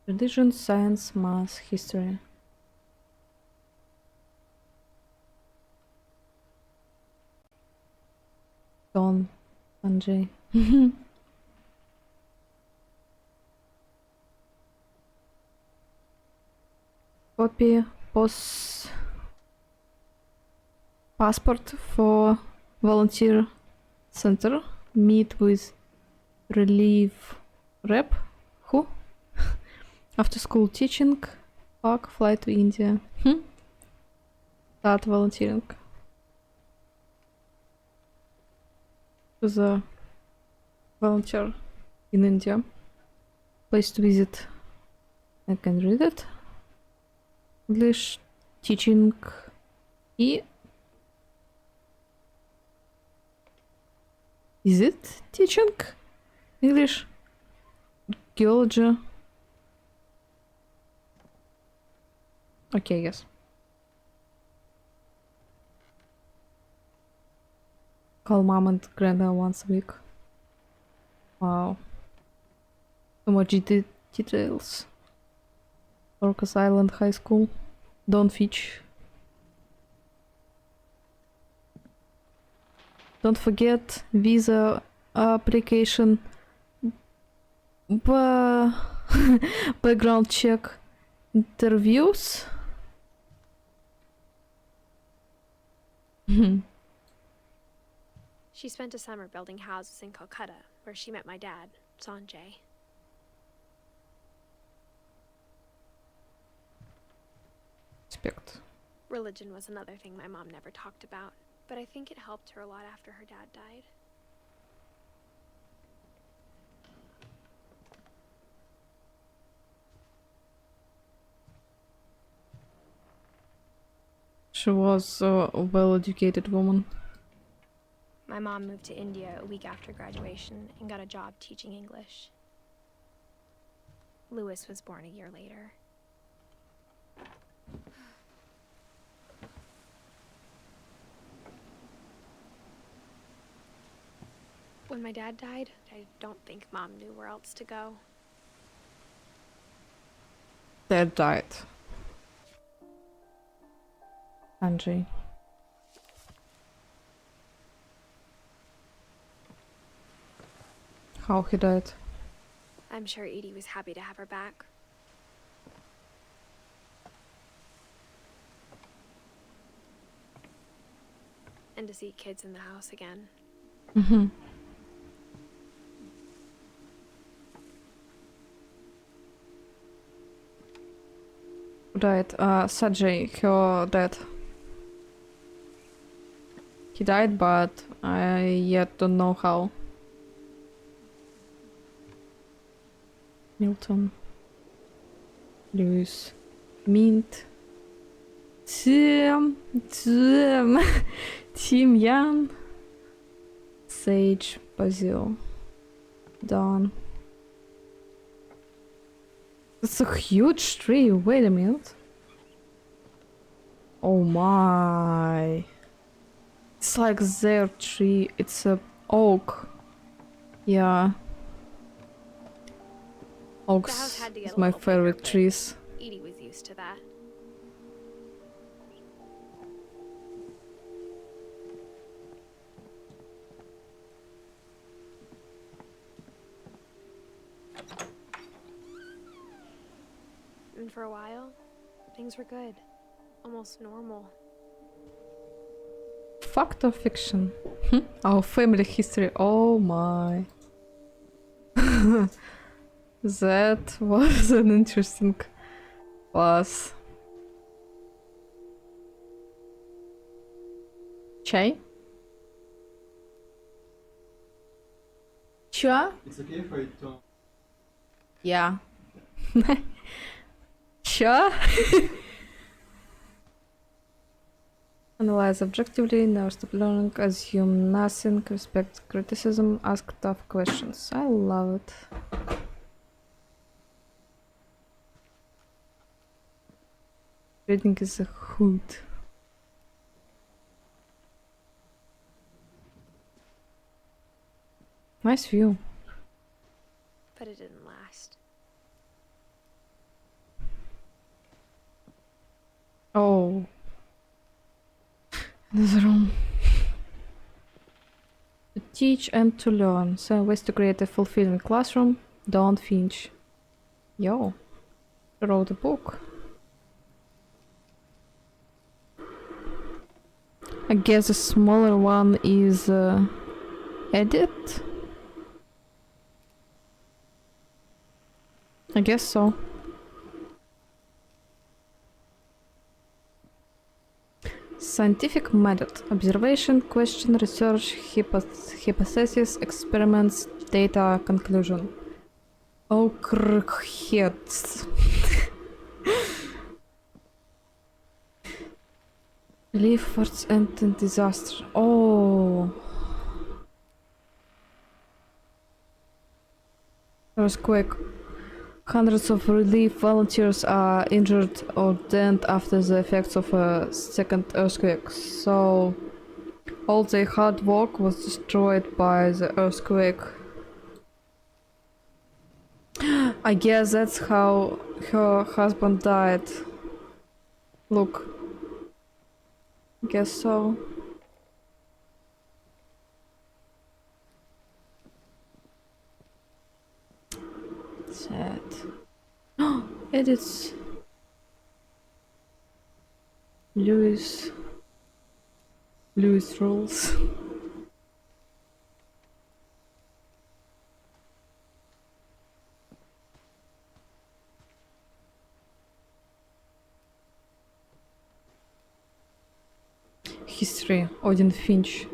Religion, science, math, history. Don, Sanjay. Copy passport for volunteer center. Meet with relief rep. Who? After school teaching. Park. Fly to India. Start volunteering. To the volunteer in India. Place to visit. I can read it. English teaching E. Is it teaching English? Geology. Okay, yes. Call mom and grandma once a week. Wow. So much details. Orcas Island High School. Don Finch. Don't forget visa application. Background check. Interviews. She spent a summer building houses in Calcutta, where she met my dad, Sanjay. Respect. Religion was another thing my mom never talked about, but I think it helped her a lot after her dad died. She was a well-educated woman. My mom moved to India a week after graduation and got a job teaching English. Louis was born a year later. When my dad died, I don't think Mom knew where else to go. Dad died. Sanjay. How he died? I'm sure Edie was happy to have her back. And to see kids in the house again. Mm-hmm. Who died? Sanjay, her dad. He died, but I yet don't know how. Milton. Lewis. Mint. Tim. Timian. Sage. Basil. Dawn. That's a huge tree. Wait a minute. Oh my. It's like their tree. It's a oak. Yeah. Oaks is my favorite trees. Edie was used to that. And for a while, things were good. Almost normal. Fact or fiction? Our family history. Oh my. That was an interesting class. Chai? Chai? It's okay for you to. Yeah. Chai? Analyze objectively, never stop learning, assume nothing, respect criticism, ask tough questions. I love it. Reading is a hoot. Nice view. But it didn't last. Oh. Another room. To teach and to learn. 7 ways to create a fulfilling classroom. Don't Finch. Yo. She wrote a book. I guess the smaller one is Edith? I guess so. Scientific method. Observation, question, research, hypothesis, experiments, data, conclusion. Oh, heads. Relief, words, end, and disaster. Oh. Earthquake. Hundreds of relief volunteers are injured or dead after the effects of a second earthquake. So all their hard work was destroyed by the earthquake. I guess that's how her husband died. Look. Guess so. Sad. Edits. Lewis rules. History. Odin Finch.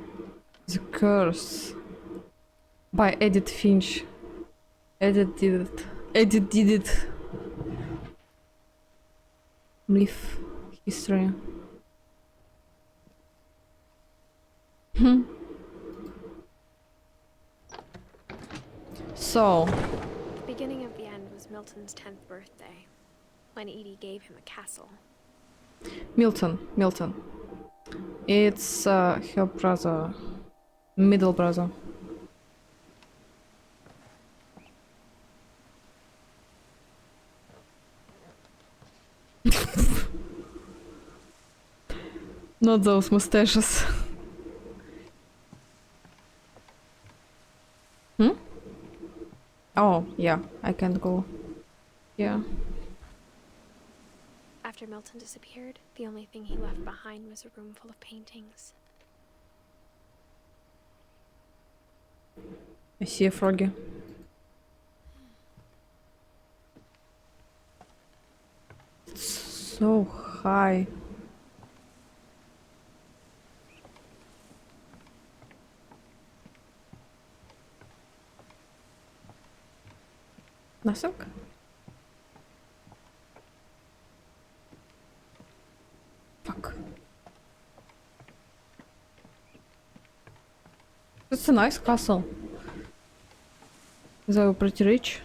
The Curse. By Edith Finch. Edith did it. Edith did it. Myth. History. So. The beginning of the end was Milton's 10th birthday, when Edie gave him a castle. Milton. It's her brother. Middle brother. Not those mustaches. Oh, yeah, I can't go. Yeah. After Milton disappeared, the only thing he left behind was a room full of paintings. I see a froggy. It's so high. Nothing? Fuck. It's a nice castle. They were pretty rich.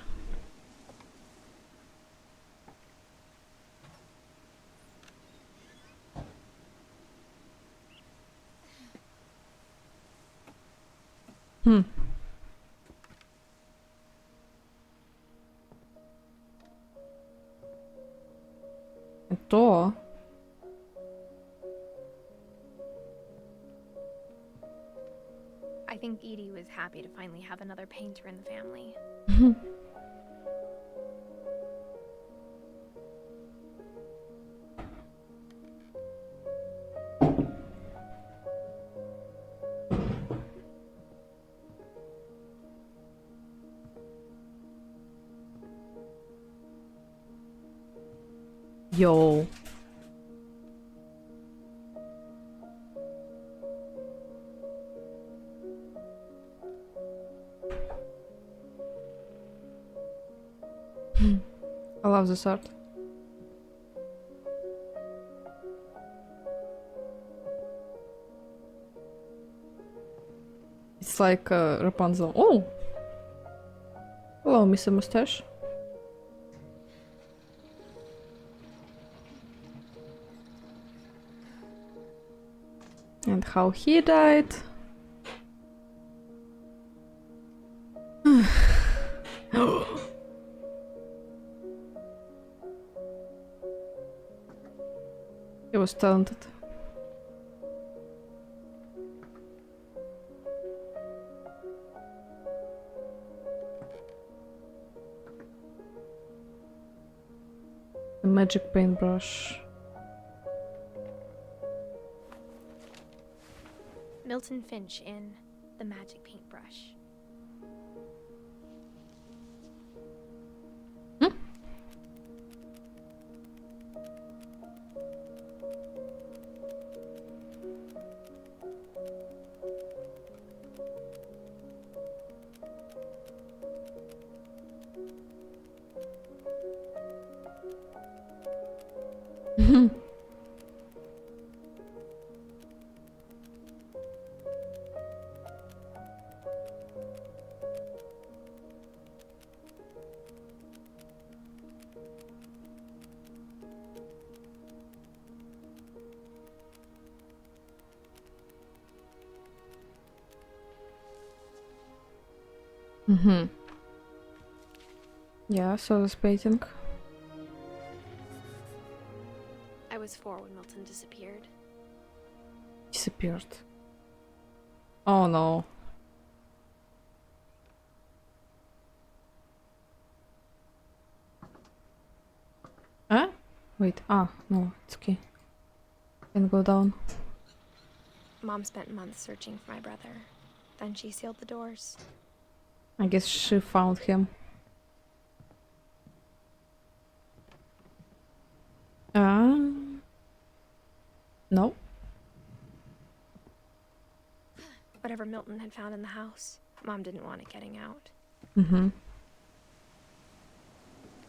A door? I think Edie was happy to finally have another painter in the family. Yo. I love this art. looks like Rapunzel. Oh! Hello, Mr. Mustache. And how he died. He was talented. The magic paintbrush. Milton Finch in The Magic Paintbrush. Yeah, I saw this painting. I was 4 when Milton disappeared. Disappeared. Oh no. Huh? Wait, no, it's okay. Can go down. Mom spent months searching for my brother. Then she sealed the doors. I guess she found him. No. Whatever Milton had found in the house, Mom didn't want it getting out.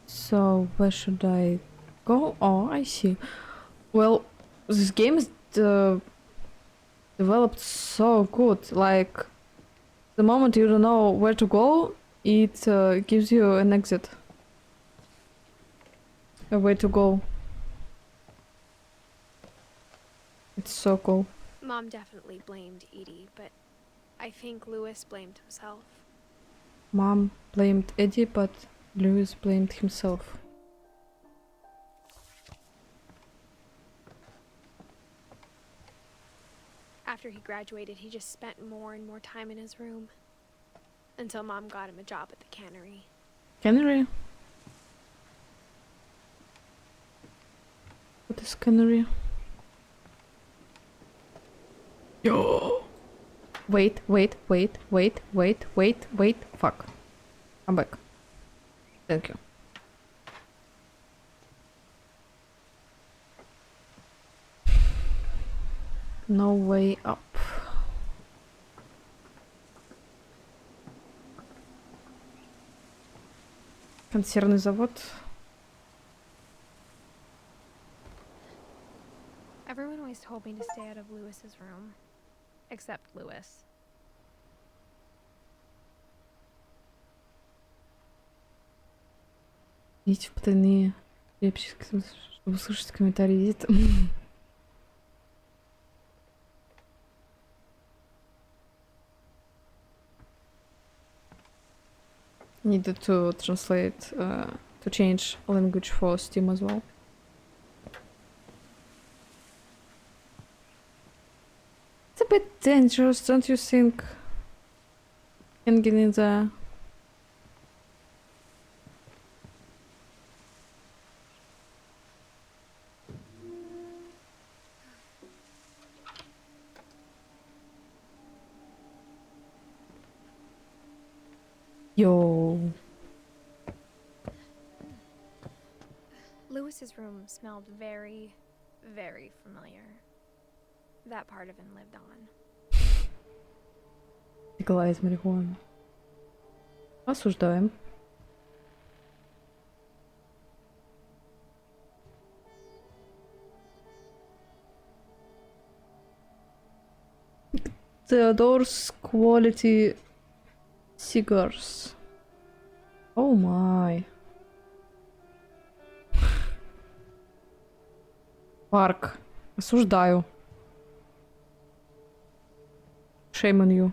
So, where should I go? Oh, I see. Well, this game is developed so good. Like, the moment you don't know where to go, it gives you an exit. A way to go. It's so cool. Mom definitely blamed Edie, but I think Lewis blamed himself. Mom blamed Eddie, but Lewis blamed himself. After he graduated, he just spent more and more time in his room. Until Mom got him a job at the cannery. Cannery? What is cannery? Yo! Wait. Fuck. I'm back. Thank you. No way up. Консервный завод. Everyone always told me to stay out of Lewis's room. Except Lewis. Идите в потайные переписки, чтобы услышать комментарии Эдит. Needed to translate, to change language for Steam as well. It's a bit dangerous, don't you think? Hanging in there. Yo. Lewis's room smelled very, very familiar. That part of him lived on. Legalize marijuana. Осуждаем. Theodore's Quality Cigars. Oh my. Парк. Осуждаю. Shame on you.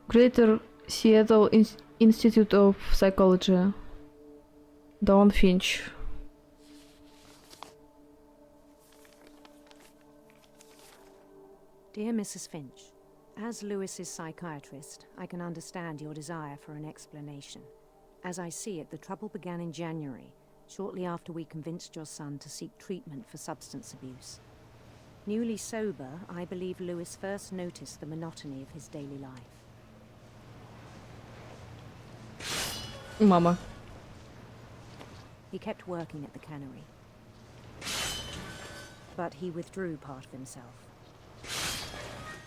Greater Seattle Institute of Psychology. Dawn Finch. Dear Mrs. Finch, as Lewis's psychiatrist, I can understand your desire for an explanation. As I see it, the trouble began in January, shortly after we convinced your son to seek treatment for substance abuse. Newly sober, I believe Lewis first noticed the monotony of his daily life. Mama. He kept working at the cannery, but he withdrew part of himself.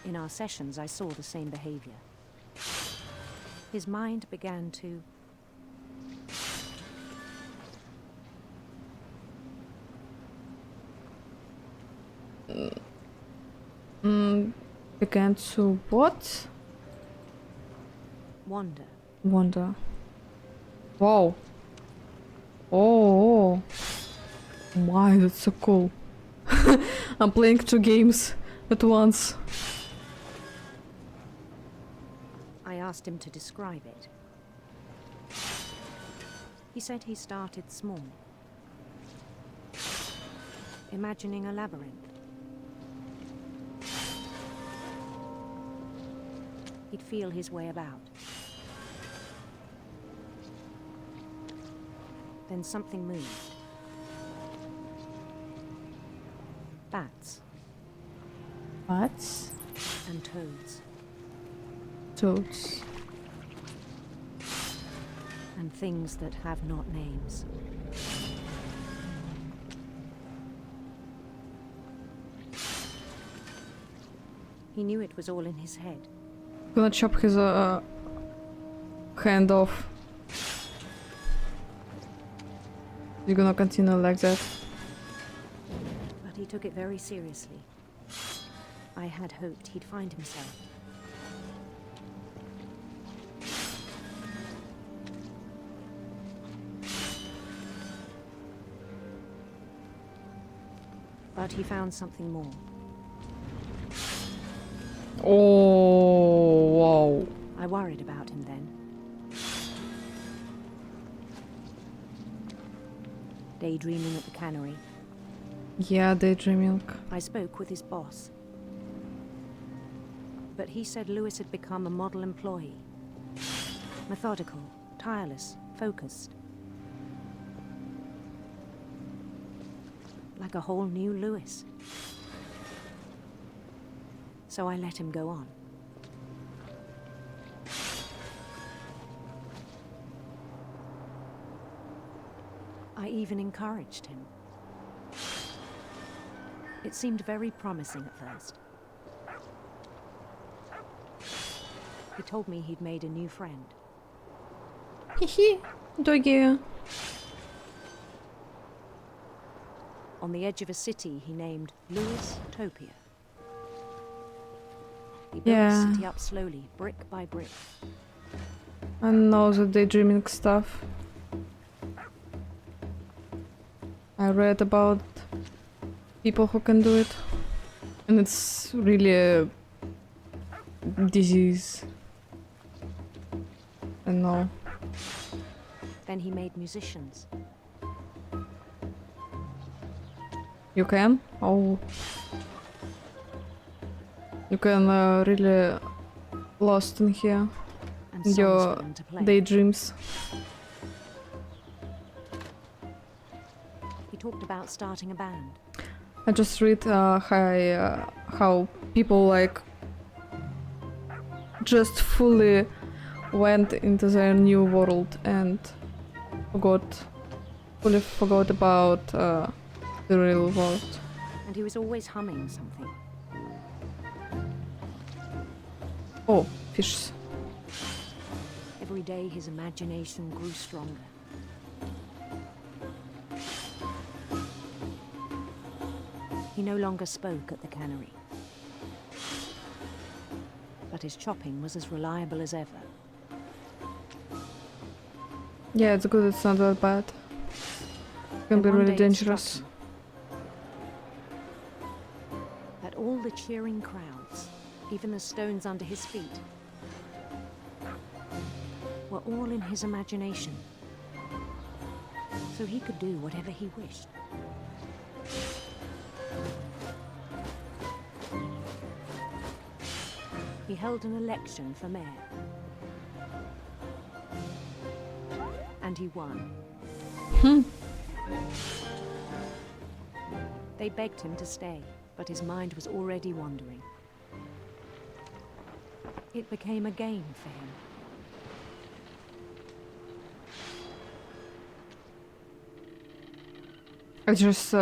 In our sessions, I saw the same behavior. His mind began to... began to what? wander. Wonder. Wow. Oh. My, that's so cool. I'm playing 2 games at once. I asked him to describe it. He said he started small, imagining a labyrinth. He'd feel his way about. Then something moved. Bats. Bats? And toads. Toads. And things that have not names. He knew it was all in his head. Gonna chop his hand off. You're gonna continue like that. But he took it very seriously. I had hoped he'd find himself. But he found something more. Oh, wow. I worried about him then. Daydreaming at the cannery. Yeah, daydreaming. I spoke with his boss. But he said Lewis had become a model employee. Methodical, tireless, focused. Like a whole new Lewis. So I let him go on. I even encouraged him. It seemed very promising at first. He told me he'd made a new friend. Hee doggy. On the edge of a city he named Lewis Topia. He built the city up slowly, brick by brick. I know the daydreaming stuff. I read about people who can do it. And it's really a disease. I know. Then he made musicians. You can? Oh. You can really lost in here. And songs your for them to play. daydreams. He talked about starting a band. I just read how people like just fully went into their new world and fully forgot about the real world. And he was always humming something. Oh, fishes. Every day his imagination grew stronger. He no longer spoke at the cannery. But his chopping was as reliable as ever. Yeah, it's good, it's not that bad. It can be Then one really day it struck dangerous. him that all the cheering crowds, even the stones under his feet, were all in his imagination. So he could do whatever he wished. He held an election for mayor. And he won. They begged him to stay, but his mind was already wandering. It became a game for him. I just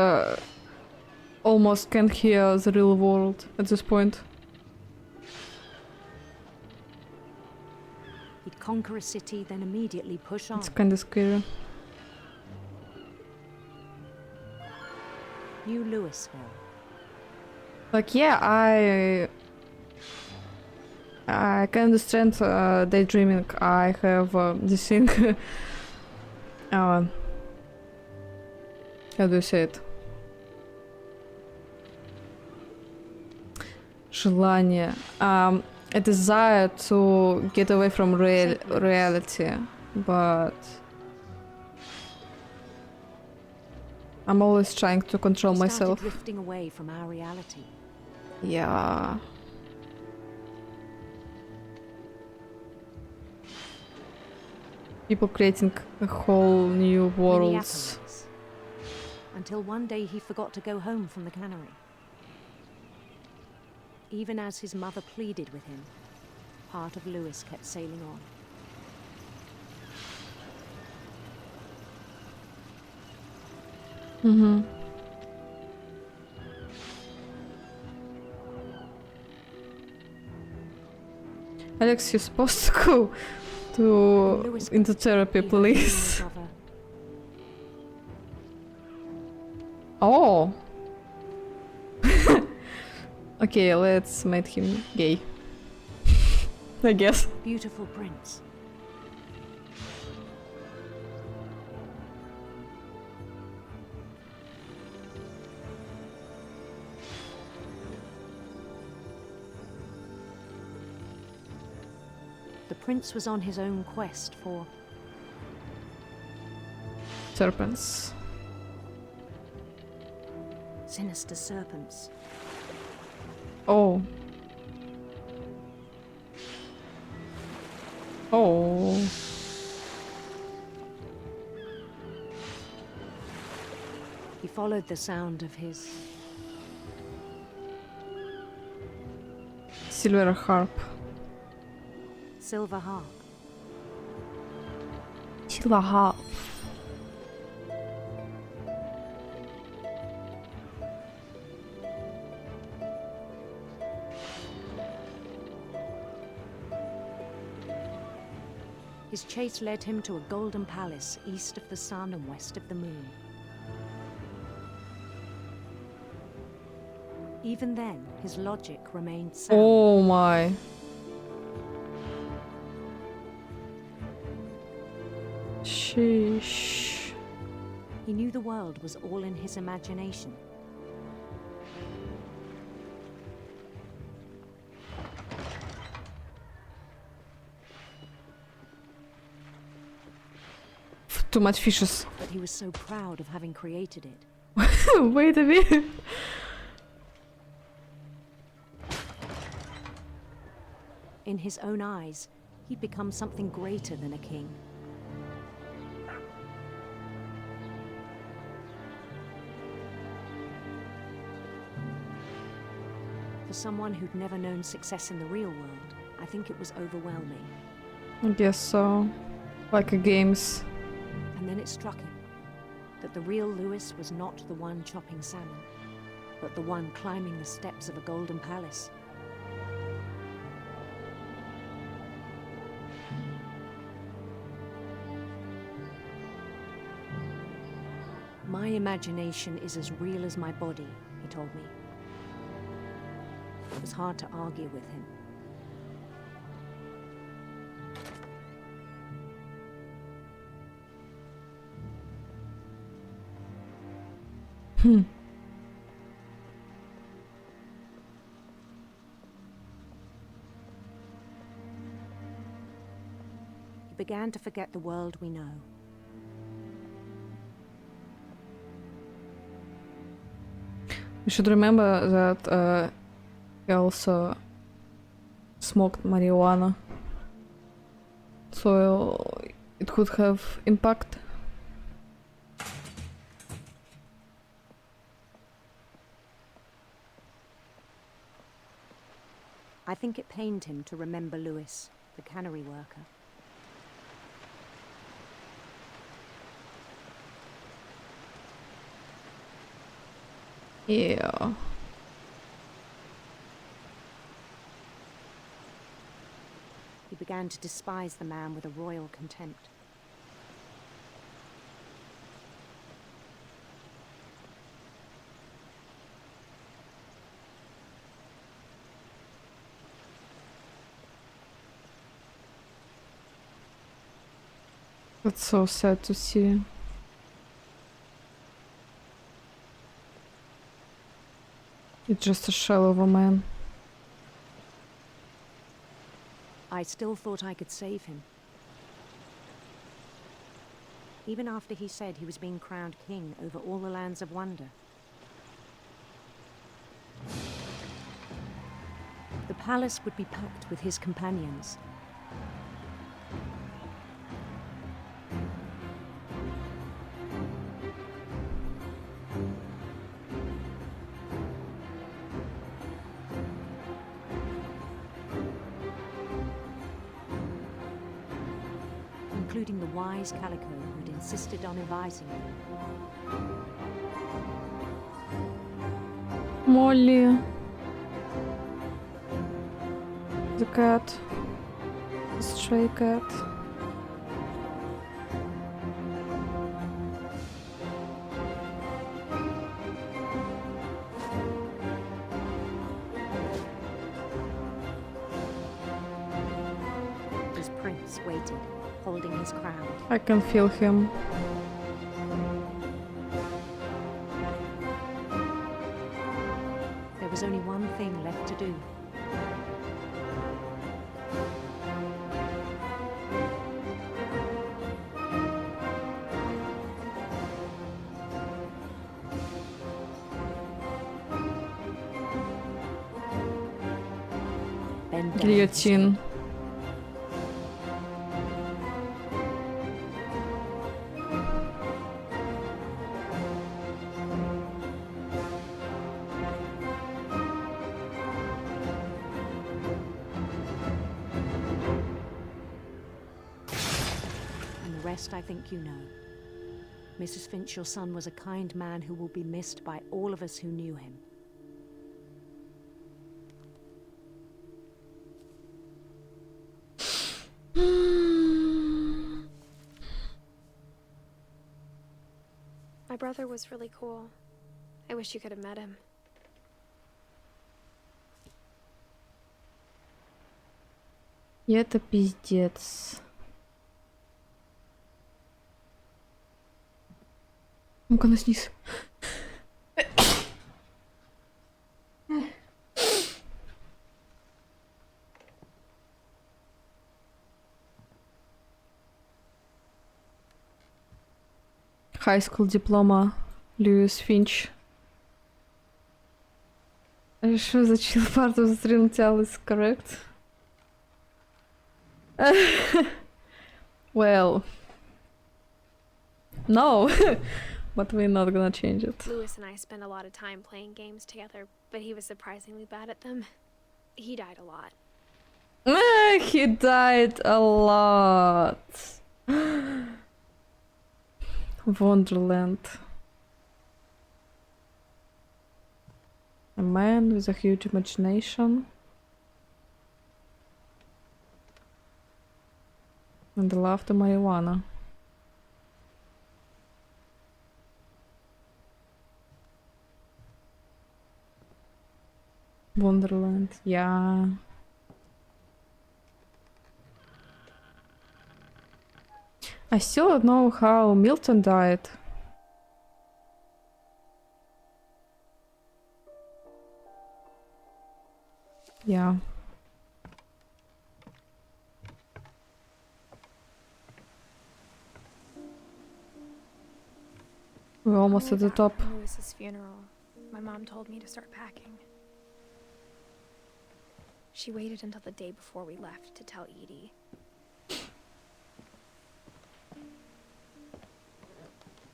almost can't hear the real world at this point. He'd conquer a city, then immediately push on. It's kinda scary. New Louisville. Like, yeah, I can understand daydreaming. I have this thing. How do you say it? Желание. A desire to get away from reality, but I'm always trying to control We started myself. drifting away from our reality. Yeah. People creating a whole new worlds. Minneapolis. Until one day he forgot to go home from the cannery. Even as his mother pleaded with him, part of Lewis kept sailing on. Mm-hmm. Alex, you're supposed to go into therapy, please. Oh. Okay, let's make him gay. I guess. Beautiful prince. The prince was on his own quest for serpents. Sinister serpents. Oh. Oh. He followed the sound of his silver harp. Silver harp. Silver harp. His chase led him to a golden palace east of the sun and west of the moon. Even then, his logic remained sound. Oh my. Sheesh. He knew the world was all in his imagination. Too much fishes. But he was so proud of having created it. Wait a minute. In his own eyes, he'd become something greater than a king. For someone who'd never known success in the real world, I think it was overwhelming. I guess so. Like a games. And then it struck him that the real Lewis was not the one chopping salmon, but the one climbing the steps of a golden palace. My imagination is as real as my body, he told me. It was hard to argue with him. He began to forget the world we know. You should remember that he also smoked marijuana, so it could have impact. I think it pained him to remember Lewis, the cannery worker. Yeah. He began to despise the man with a royal contempt. That's so sad to see. It's just a shell of a man. I still thought I could save him. Even after he said he was being crowned king over all the lands of wonder. The palace would be packed with his companions. Including the wise Calico who'd insisted on advising him. Molly. The cat. The stray cat. His prince waited, holding his crown. I can feel him. There was only one thing left to do. Bend down. Guillotine. I think you know. Mrs. Finch, your son was a kind man who will be missed by all of us who knew him. My brother was really cool. I wish you could have met him. И это пиздец. Ну-ка, на снизу. High school diploma. Lewis Finch. Sure, the chill part of the stream tell is correct. Well, no, but we're not gonna change it. Lewis and I spent a lot of time playing games together, but he was surprisingly bad at them. He died a lot. He died a lot. Wonderland. A man with a huge imagination. And the love to marijuana. Wonderland, yeah. I still don't know how Milton died. Yeah. We're almost at the top. From Lewis's funeral, my mom told me to start packing. She waited until the day before we left to tell Edie.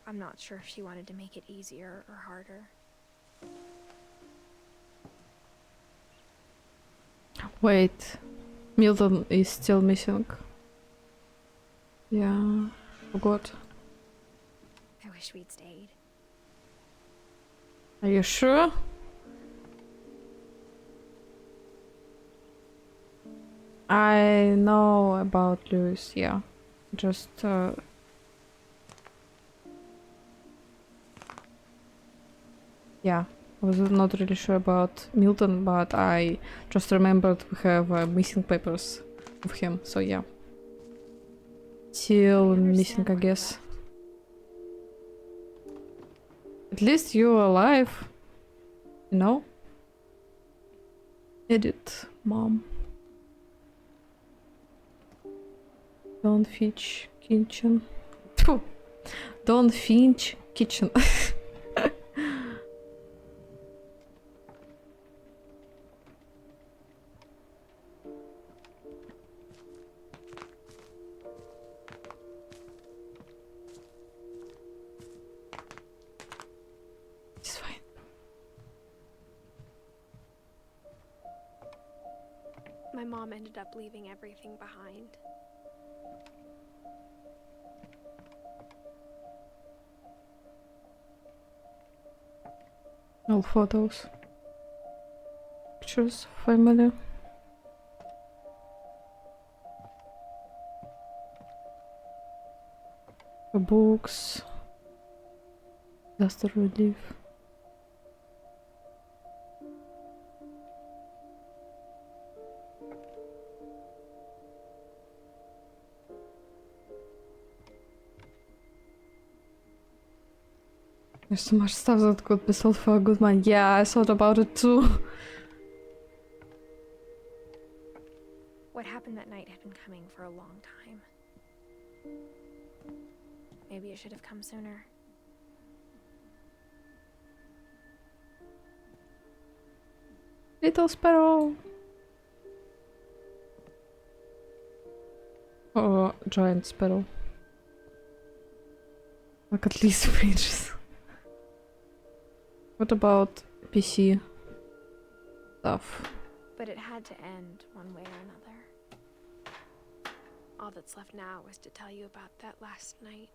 I'm not sure if she wanted to make it easier or harder. Wait, Milton is still missing. Yeah, forgot. I wish we'd stayed. Are you sure? I know about Lewis, yeah. Just yeah, I was not really sure about Milton, but I just remembered we have missing papers of him, so yeah. Still missing, I guess. At least you're alive, you know? Edith, mom. Don Finch kitchen. Phew. Don Finch kitchen. It's fine. My mom ended up leaving everything behind. All photos. Pictures, family. Books. Disaster relief. There's so much stuff that could be sold for a good money. Yeah, I thought about it too. What happened that night had been coming for a long time. Maybe it should have come sooner. Little sparrow. Or giant sparrow. Like at least 3 inches. What about PC stuff? But it had to end one way or another. All that's left now is to tell you about that last night.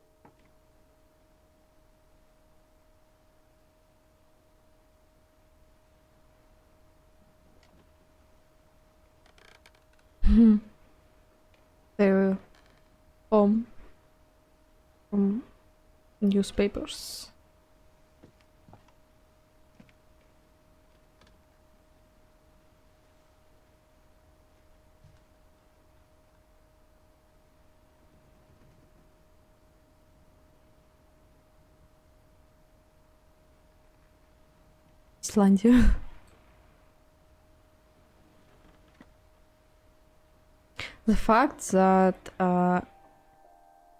They were home from newspapers. Icelandia. The fact that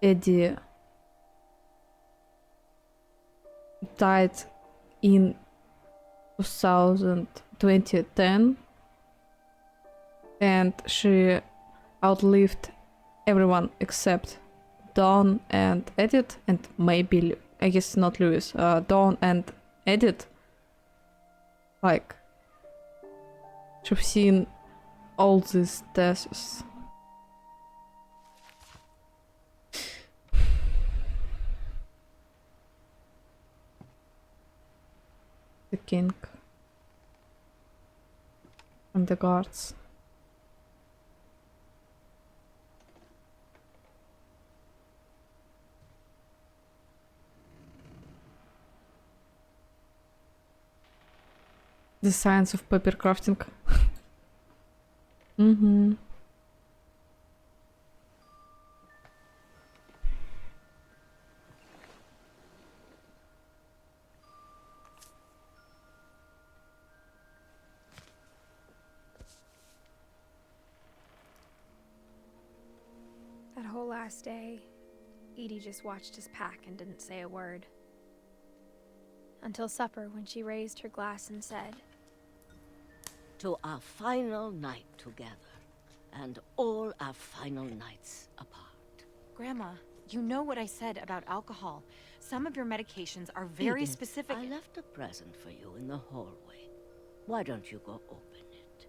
Eddie died in 2010 and she outlived everyone except Dawn and Edith and maybe, I guess not Lewis, Dawn and Edith. Like, she've seen all these deaths. The king and the guards. The science of paper crafting. Mm-hmm. That whole last day, Edie just watched us pack and didn't say a word. Until supper, when she raised her glass and said, "To our final night together, and all our final nights apart." Grandma, you know what I said about alcohol. Some of your medications are very Edith, specific. I left a present for you in the hallway. Why don't you go open it?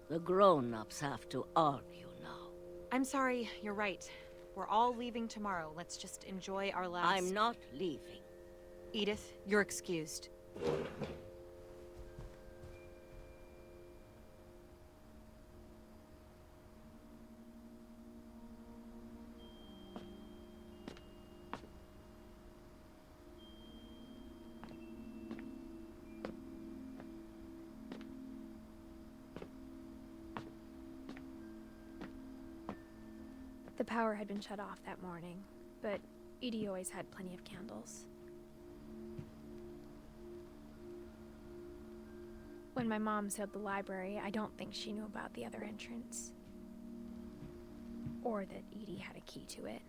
The grown-ups have to argue now. I'm sorry, you're right. We're all leaving tomorrow. Let's just enjoy our last... I'm not leaving. Edith, you're excused. the power had been shut off that morning, but Edie always had plenty of candles. When my mom sailed the library, I don't think she knew about the other entrance. Or that Edie had a key to it.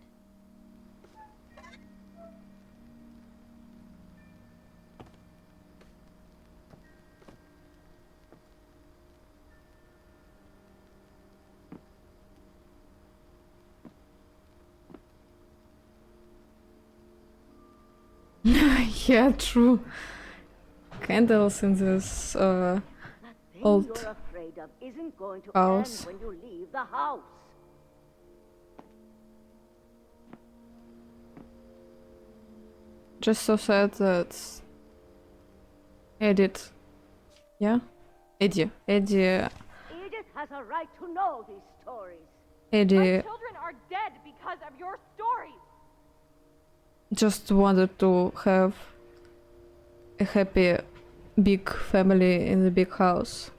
Yeah, true. Candles in this old You're afraid of isn't going to house. end when you leave the house. Just so sad that Edith, yeah, Eddie, Edith has a right to know these stories. Eddie My children are dead because of your stories. just wanted to have a happy big family in the big house.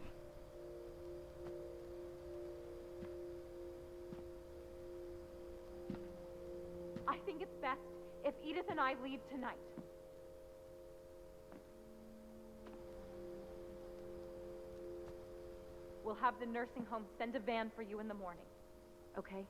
I think it's best if Edith and I leave tonight. We'll have the nursing home send a van for you in the morning, okay?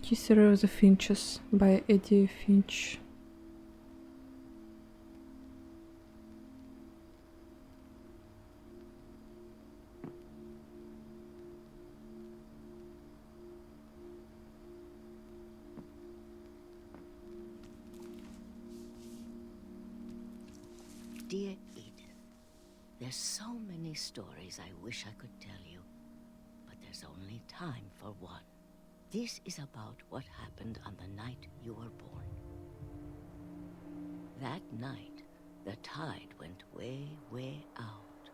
History of the Finches by Edith Finch. Dear Edith, there's so many stories I wish I could tell you, but there's only time for one. This is about what happened on the night you were born. That night, the tide went way, way out.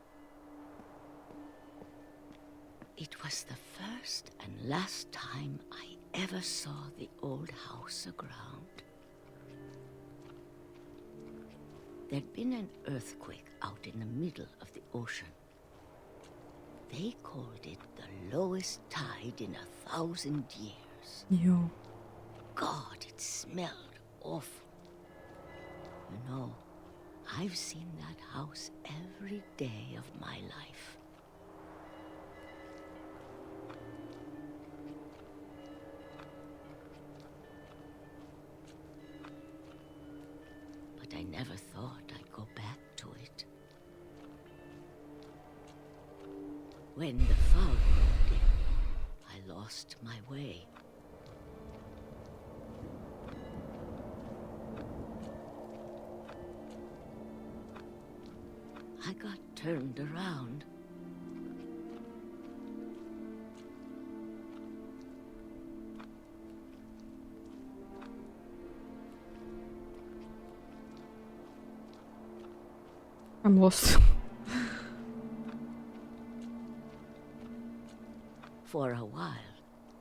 It was the first and last time I ever saw the old house aground. There'd been an earthquake out in the middle of the ocean. They called it the lowest tide in 1,000 years. Yo. God, it smelled awful. You know, I've seen that house every day of my life. But I never thought I'd go back to it. When the fog moved in, I lost my way. I got turned around. I'm lost. For a while,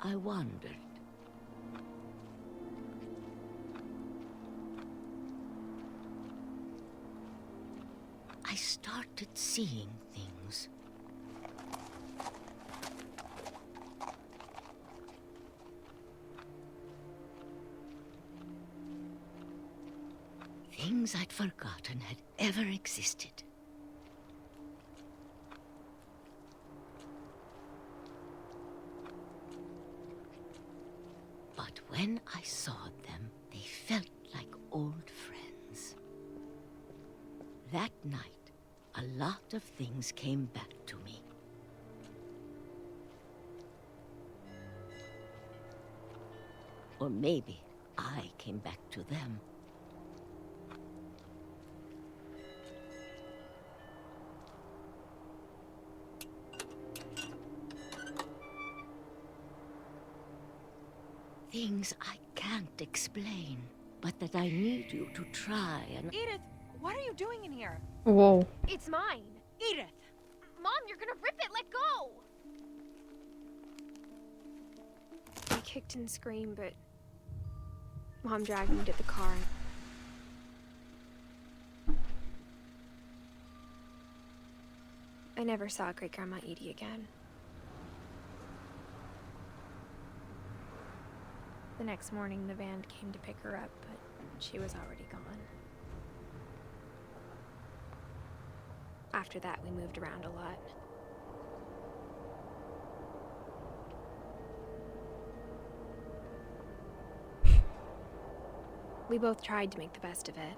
I wondered. I started seeing things. Things I'd forgotten had ever existed. But when I saw them, they felt like old friends. That night, a lot of things came back to me. Or maybe I came back to them. Things I can't explain, but that I need you to try and... Edith, what are you doing in here? Whoa. It's mine. Edith! Mom, you're gonna rip it. Let go! I kicked and screamed, but Mom dragged me to the car. I never saw Great-Grandma Edie again. The next morning, the van came to pick her up, but she was already gone. After that, we moved around a lot. We both tried to make the best of it.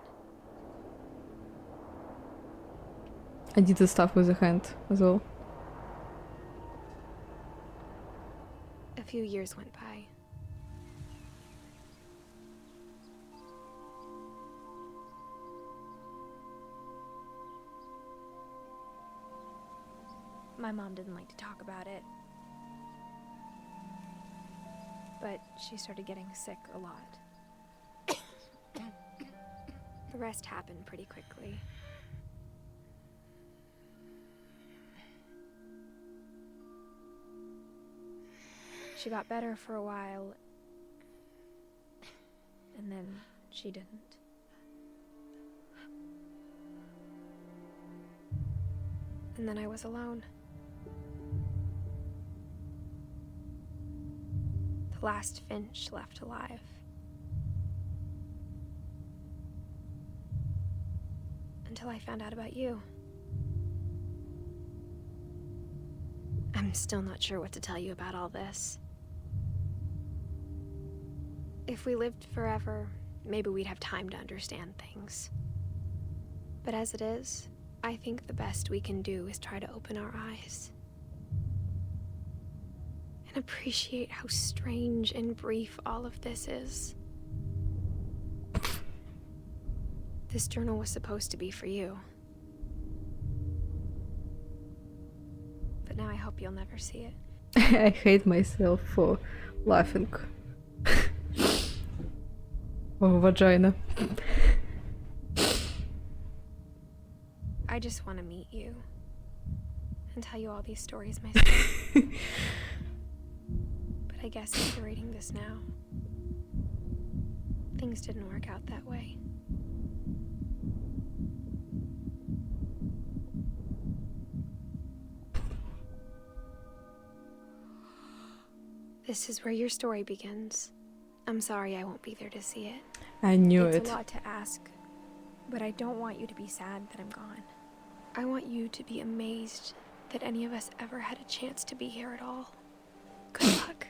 I did the stuff with the hand as well. A few years went by. My mom didn't like to talk about it. But she started getting sick a lot. The rest happened pretty quickly. She got better for a while, and then she didn't. And then I was alone. The last Finch left alive. Until I found out about you. I'm still not sure what to tell you about all this. If we lived forever, maybe we'd have time to understand things. But as it is, I think the best we can do is try to open our eyes. And appreciate how strange and brief all of this is. This journal was supposed to be for you. But now I hope you'll never see it. I hate myself for laughing. Oh, vagina. I just want to meet you. And tell you all these stories myself. But I guess if you're reading this now, things didn't work out that way. This is where your story begins. I'm sorry I won't be there to see it. I knew It's it. a lot to ask, but I don't want you to be sad that I'm gone. I want you to be amazed that any of us ever had a chance to be here at all. Good luck.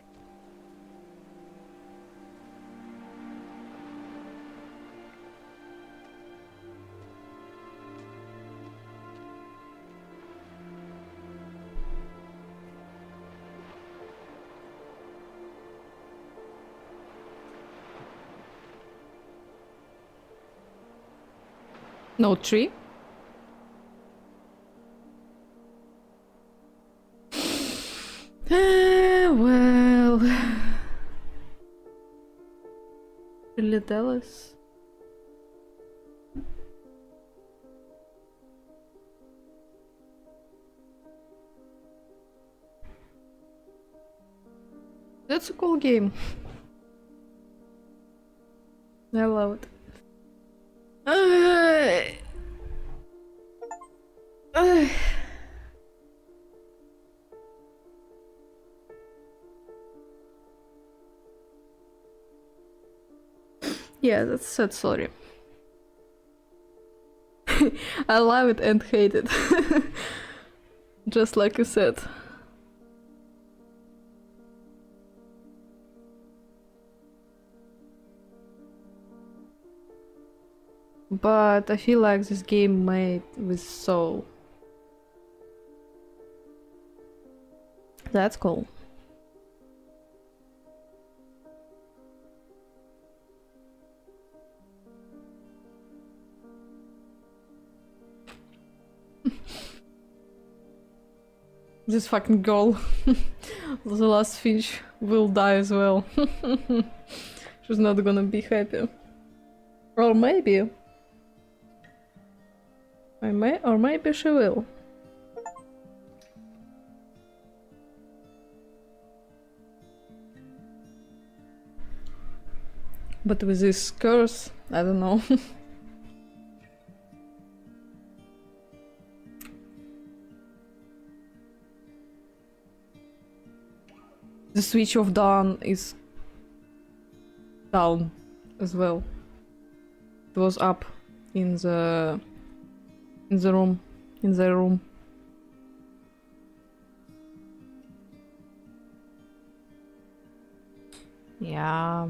No tree? Well... Will you tell us? That's a cool game. I love it. Yeah, that's a sad story. I love it and hate it. Just like you said. But I feel like this game made with soul. That's cool. This fucking girl, the last Finch, will die as well. She's not gonna be happy. Or maybe. Or maybe she will. But with this curse, I don't know. The switch of dawn is down as well. It was up in the room. Yeah.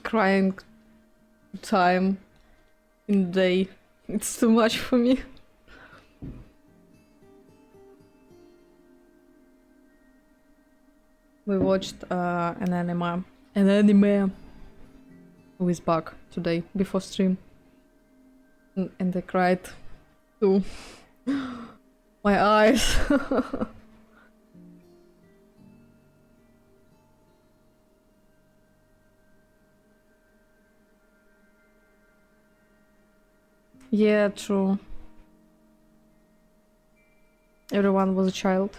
Crying time in the day. It's too much for me. We watched an anime who is back today before stream, and I cried too. My eyes. Yeah, true. Everyone was a child.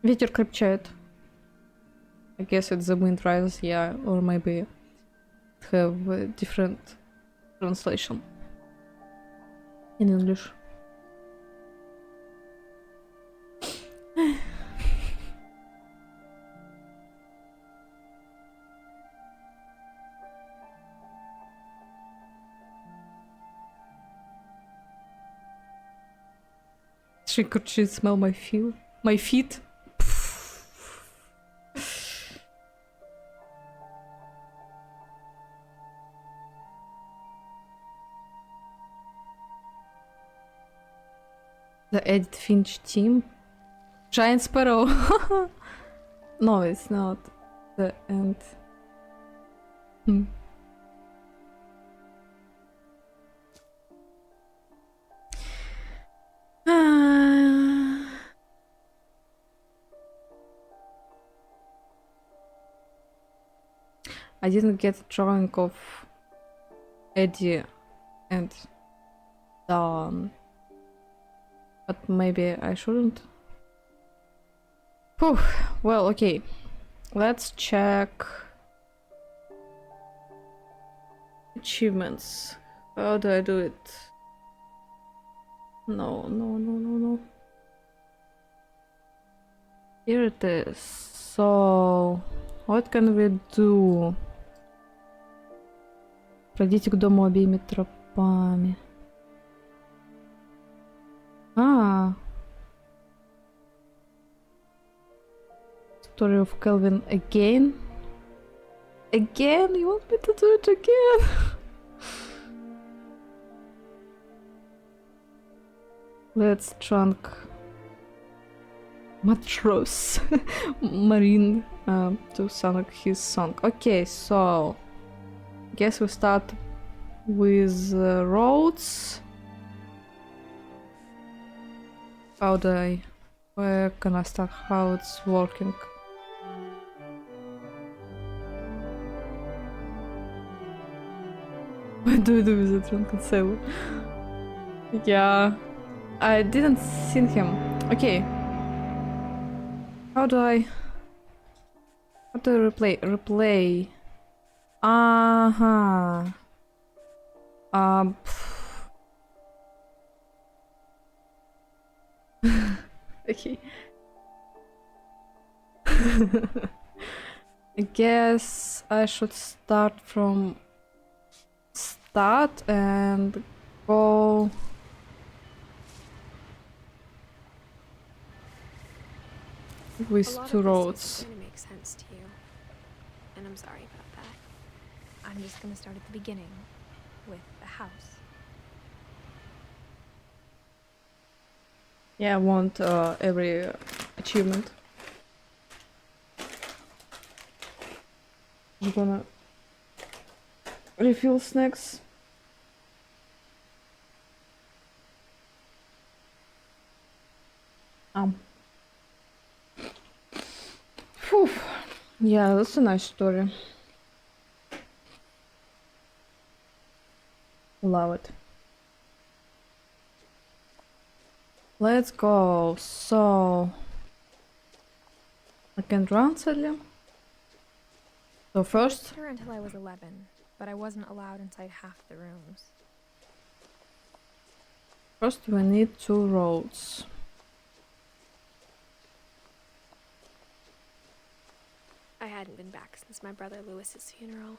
Ветер крепчает. I guess it's the wind rises, yeah, or maybe it have a different translation in English. Could she smell my feet? My feet? The Edith Finch team? Giant Sparrow! No, it's not. The end. I didn't get a drawing of Eddie and Dawn, but maybe I shouldn't. Whew. Well, okay. Let's check achievements. How do I do it? No. Here it is. So, what can we do? Пройдите к дому обеими тропами. Story of Kelvin again? Again? You want me to do it again? Let's trunk Matros Marine to sing his song. Okay, so guess we start with roads. Where can I start? How it's working? What do we do with the drunken sailor? Yeah, I didn't see him. Okay. How do I replay? Replay. Okay. I guess I should start from start and go with 2 roads. Going to make sense to you, and I'm sorry about that. I'm just going to start at the beginning with the house. Yeah, I want every achievement. I'm gonna refill snacks. Phew. Yeah, that's a nice story. Love it. Let's go. So I can run suddenly. So first. I lived here until I was 11, but I wasn't allowed inside half the rooms. First, we need 2 roads. I hadn't been back since my brother Lewis's funeral.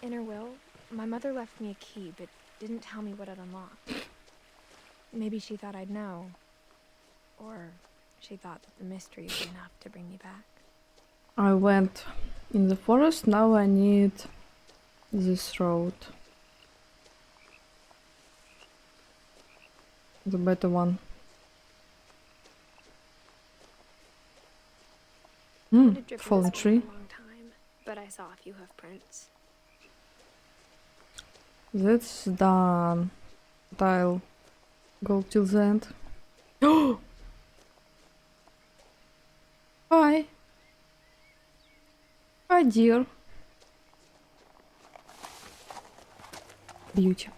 In her will, my mother left me a key, but didn't tell me what it unlocked. Maybe she thought I'd know. Or she thought that the mystery would be enough to bring me back. I went in the forest, now I need this road. The better one. Fallen tree. For a long time, but I saw a few hoof prints. That's done. I'll go till the end. Hi. Hi, dear. Beauty.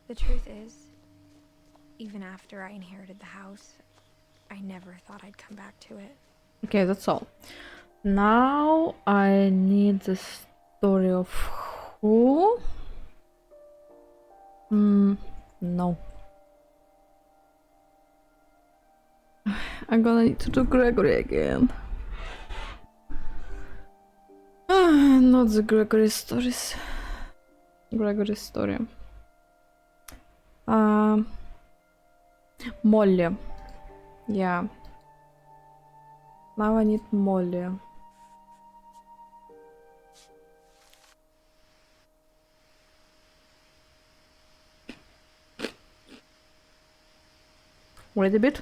The truth is, even after I inherited the house, I never thought I'd come back to it. Okay, that's all. Now I need the story of who? No. I'm gonna need to do Gregory again. Not the Gregory stories. Gregory's story. Molly. Yeah. Now I need Molly. Wait a bit.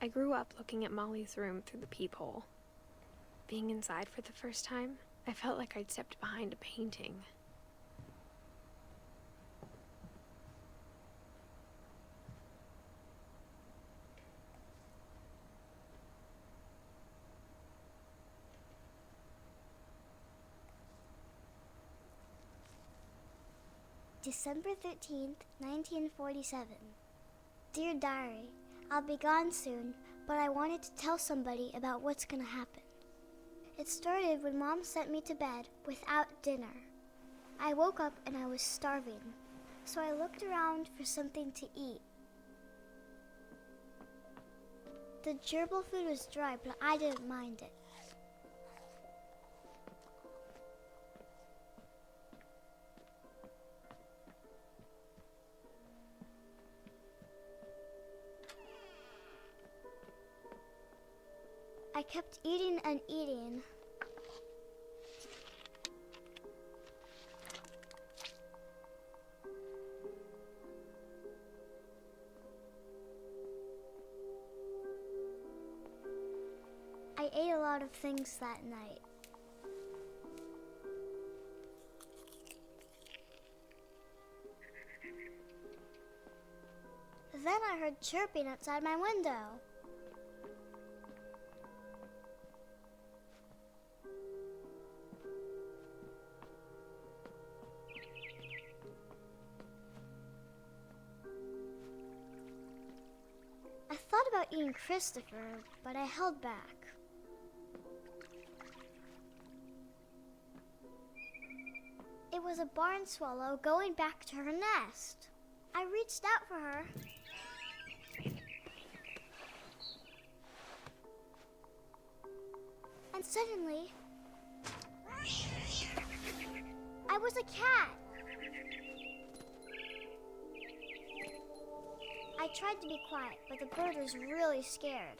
I grew up looking at Molly's room through the peephole. Being inside for the first time, I felt like I'd stepped behind a painting. December 13th, 1947. Dear Diary, I'll be gone soon, but I wanted to tell somebody about what's gonna happen. It started when Mom sent me to bed without dinner. I woke up and I was starving, so I looked around for something to eat. The gerbil food was dry, but I didn't mind it. I kept eating and eating. I ate a lot of things that night. Then I heard chirping outside my window. I thought about eating Christopher, but I held back. It was a barn swallow going back to her nest. I reached out for her. And suddenly, I was a cat. I tried to be quiet, but the bird was really scared.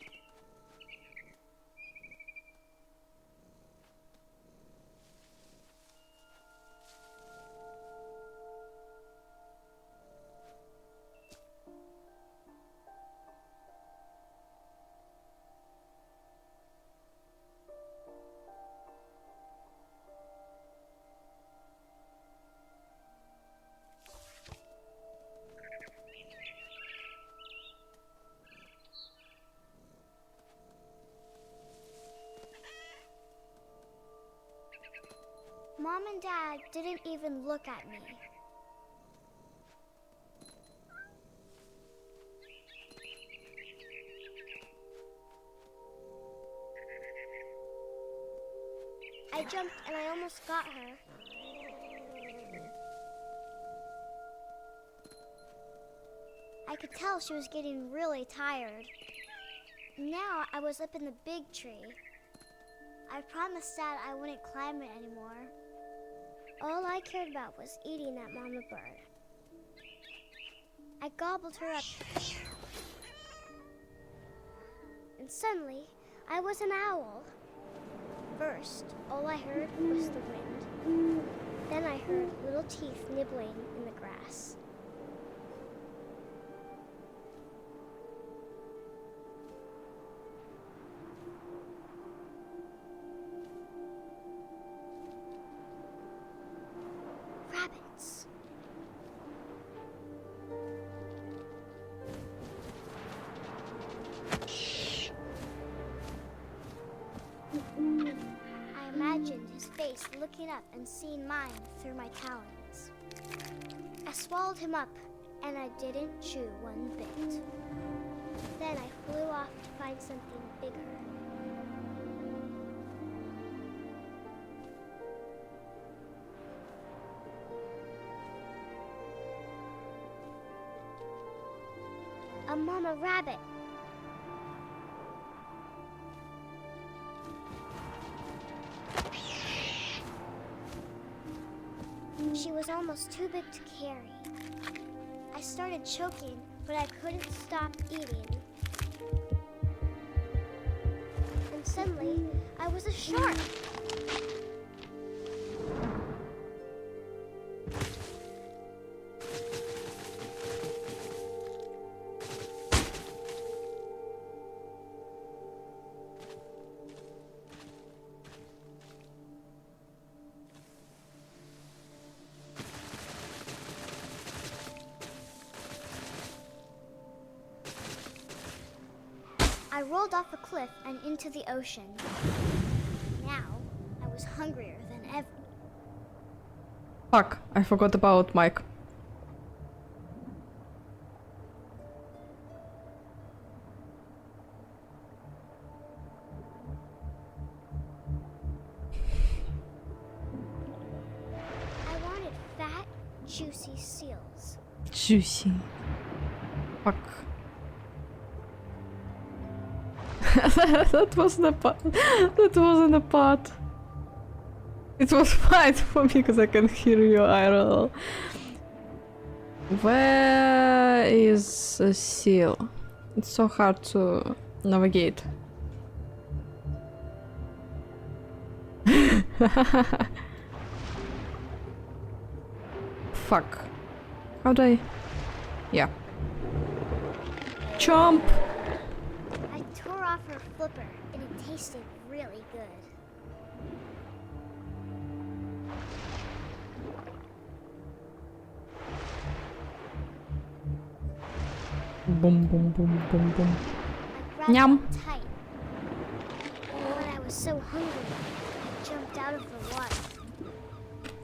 Mom and Dad didn't even look at me. I jumped and I almost got her. I could tell she was getting really tired. Now I was up in the big tree. I promised Dad I wouldn't climb it anymore. All I cared about was eating that mama bird. I gobbled her up. And suddenly, I was an owl. First, all I heard was the wind. Then I heard little teeth nibbling in the grass. Rabbits. I imagined his face looking up and seeing mine through my talons. I swallowed him up, and I didn't chew one bit. Then I flew off to find something bigger. A mama rabbit. She was almost too big to carry. I started choking, but I couldn't stop eating. And suddenly, I was a shark. I rolled off a cliff and into the ocean. Now, I was hungrier than ever. Fuck, I forgot about Mike. juicy seals. Juicy. Fuck. That wasn't a part. That wasn't a part. It was fine for me because I can hear you IRL. Where is a seal? It's so hard to navigate. Fuck. How do I... Yeah. Chomp! I tore off her flipper, and it tasted really good. Boom, boom, boom, boom, boom. I grabbed Nyam. it tight. When I was so hungry, I jumped out of the water.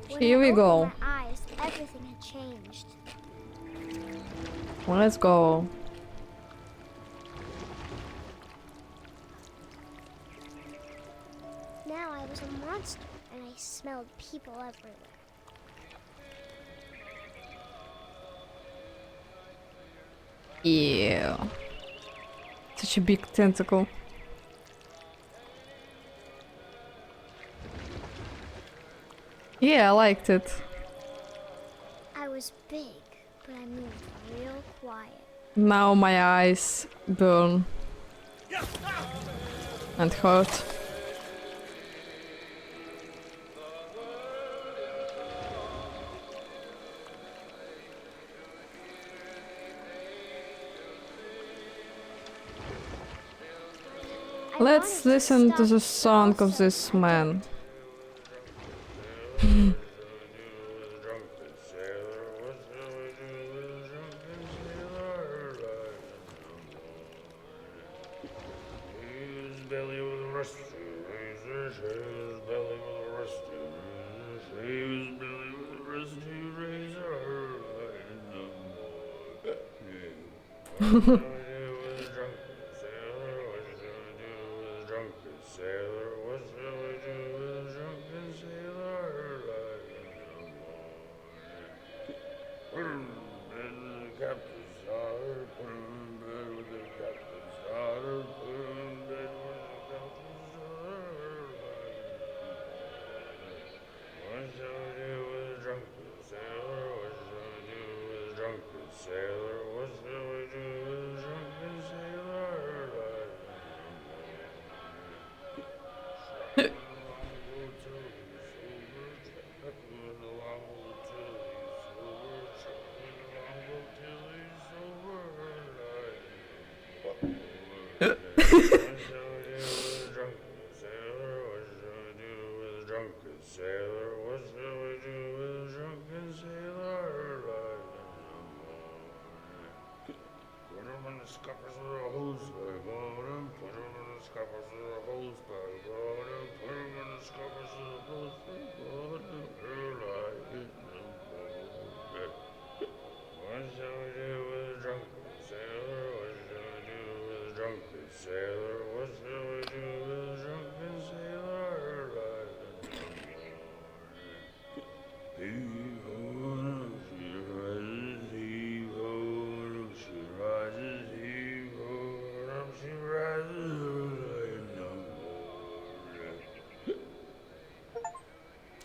When Here I we opened go. my eyes, everything had changed. Well, let's go. Now I was a monster, and I smelled people everywhere. Yeah. Such a big tentacle. Yeah, I liked it. I was big, but I moved real quiet. Now my eyes burn and hurt. Let's listen to the song of this man.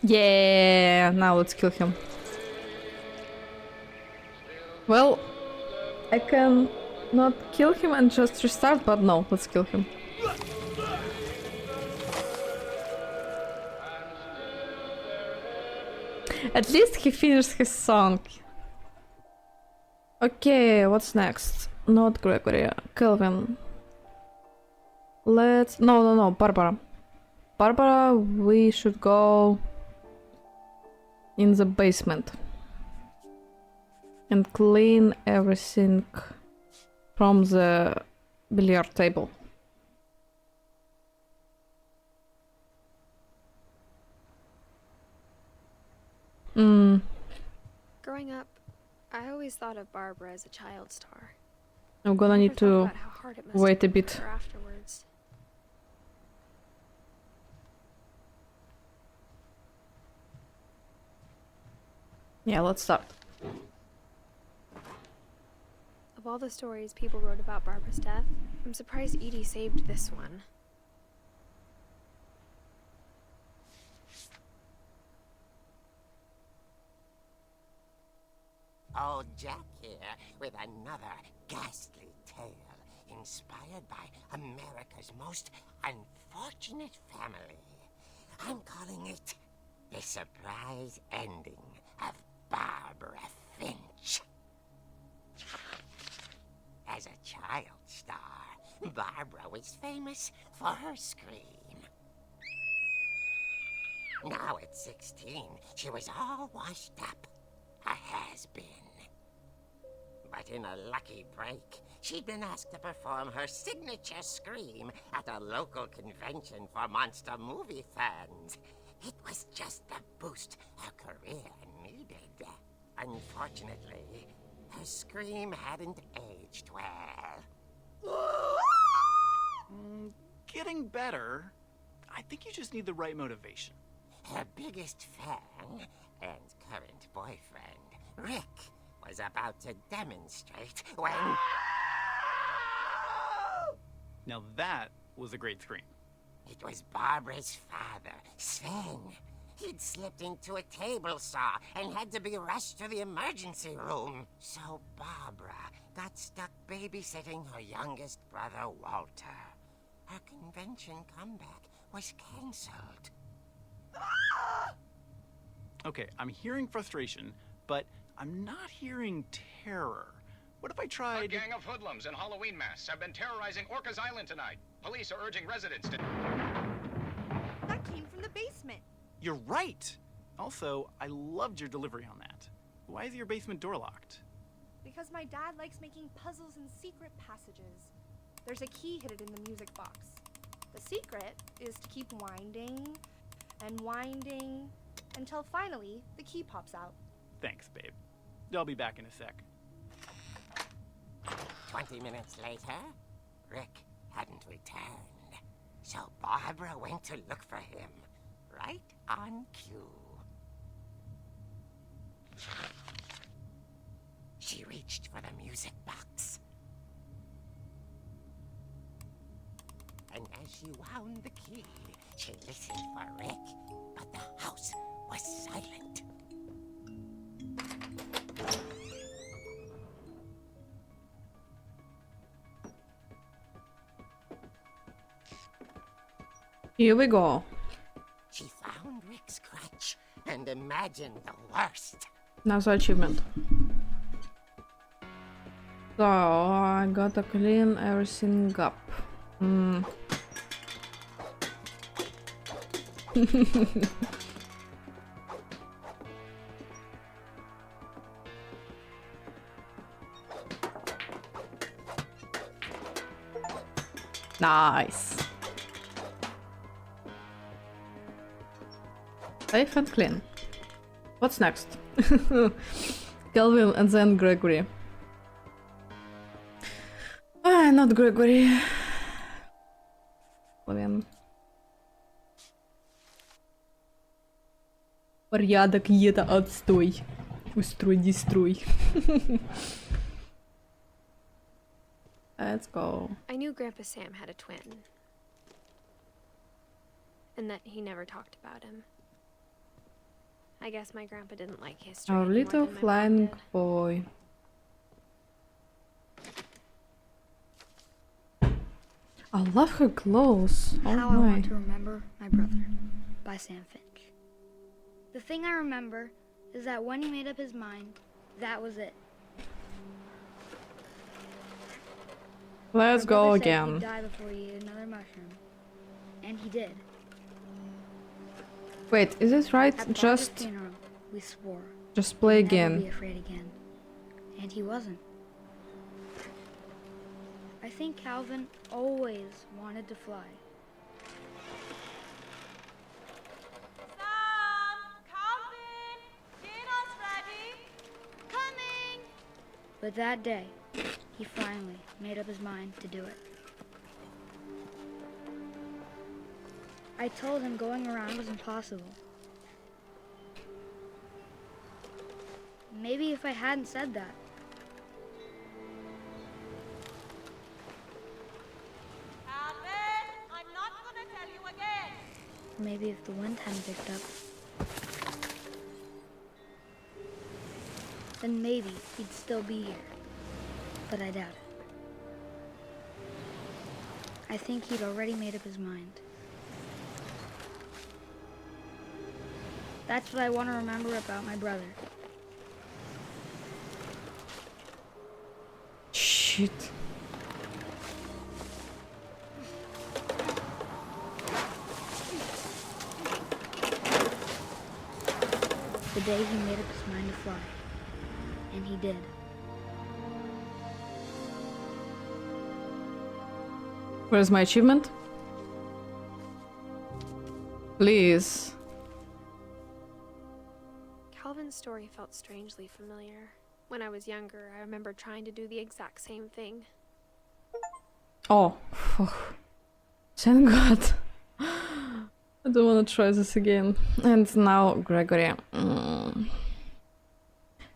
Yeah, now let's kill him. Well, I can not kill him and just restart, but no, let's kill him. At least he finished his song. Okay, what's next? Not Gregory, Kelvin. Let's... No, Barbara. Barbara, we should go in the basement and clean everything from the billiard table. Growing up, I always thought of Barbara as a child star. I'm gonna need to wait a bit. Afterwards. Yeah, let's start. Of all the stories people wrote about Barbara's death, I'm surprised Edie saved this one. Old Jack here with another ghastly tale inspired by America's most unfortunate family. I'm calling it The Surprise Ending of Barbara Finch. As a child star, Barbara was famous for her scream. Now at 16, she was all washed up, a has-been. But in a lucky break, she'd been asked to perform her signature scream at a local convention for monster movie fans. It was just the boost her career needed. Unfortunately, her scream hadn't aged well. Getting better. I think you just need the right motivation. Her biggest fan and current boyfriend, Rick, was about to demonstrate when... Now that was a great scream. It was Barbara's father, Sven. He'd slipped into a table saw and had to be rushed to the emergency room. So Barbara got stuck babysitting her youngest brother, Walter. Her convention comeback was cancelled. Okay, I'm hearing frustration, but I'm not hearing terror. What if I tried... A gang of hoodlums in Halloween masks have been terrorizing Orcas Island tonight. Police are urging residents to... That came from the basement. You're right! Also, I loved your delivery on that. Why is your basement door locked? Because my dad likes making puzzles and secret passages. There's a key hidden in the music box. The secret is to keep winding and winding until finally the key pops out. Thanks, babe. I'll be back in a sec. 20 minutes later, Rick hadn't returned. So Barbara went to look for him, right on cue. She reached for the music box. And as she wound the key, she listened for Rick, but the house was silent. Here we go. She found Rick's crutch and imagined the worst. Now the achievement. So I gotta clean everything up. Nice. Safe and clean. What's next? Kelvin and then Gregory. Ah, not Gregory. Kelvin. Порядок и это отстой. Устрой-дестрой. Let's go. I knew Grandpa Sam had a twin. And that he never talked about him. I guess my grandpa didn't like history. Our little flying boy. I love her clothes. Oh How my. I Want to Remember My Brother by Sam Finch. The thing I remember is that when he made up his mind, that was it. Let's My go brother said again. He'd die before he ate another mushroom. And he did. Wait, is it right? At Barbara's Just funeral, we swore play we'd never be again. afraid again. And he wasn't. I think Calvin always wanted to fly. Calvin! Dinner's ready! Coming! But that day, he finally made up his mind to do it. I told him going around was impossible. Maybe if I hadn't said that, Maybe if the wind hadn't picked up, then maybe he'd still be here. But I doubt it. I think he'd already made up his mind. That's what I want to remember about my brother. Shit. The day he made up his mind to fly. And he did. Where's my achievement? Please. Calvin's story felt strangely familiar. When I was younger, I remember trying to do the exact same thing. Oh. Thank God. I don't want to try this again. And now Gregory.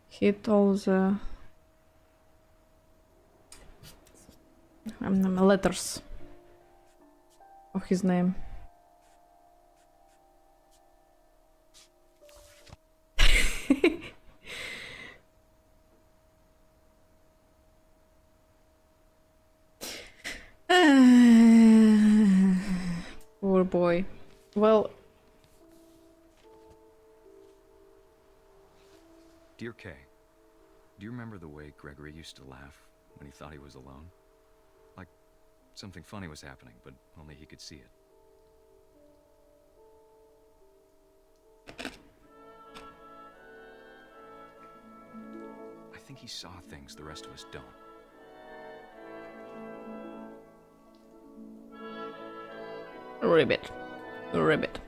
Hit all the letters of his name. Poor boy. Well, Dear Kay, do you remember the way Gregory used to laugh when he thought he was alone? Like something funny was happening, but only he could see it. I think he saw things the rest of us don't. Ribbit. Ribbit.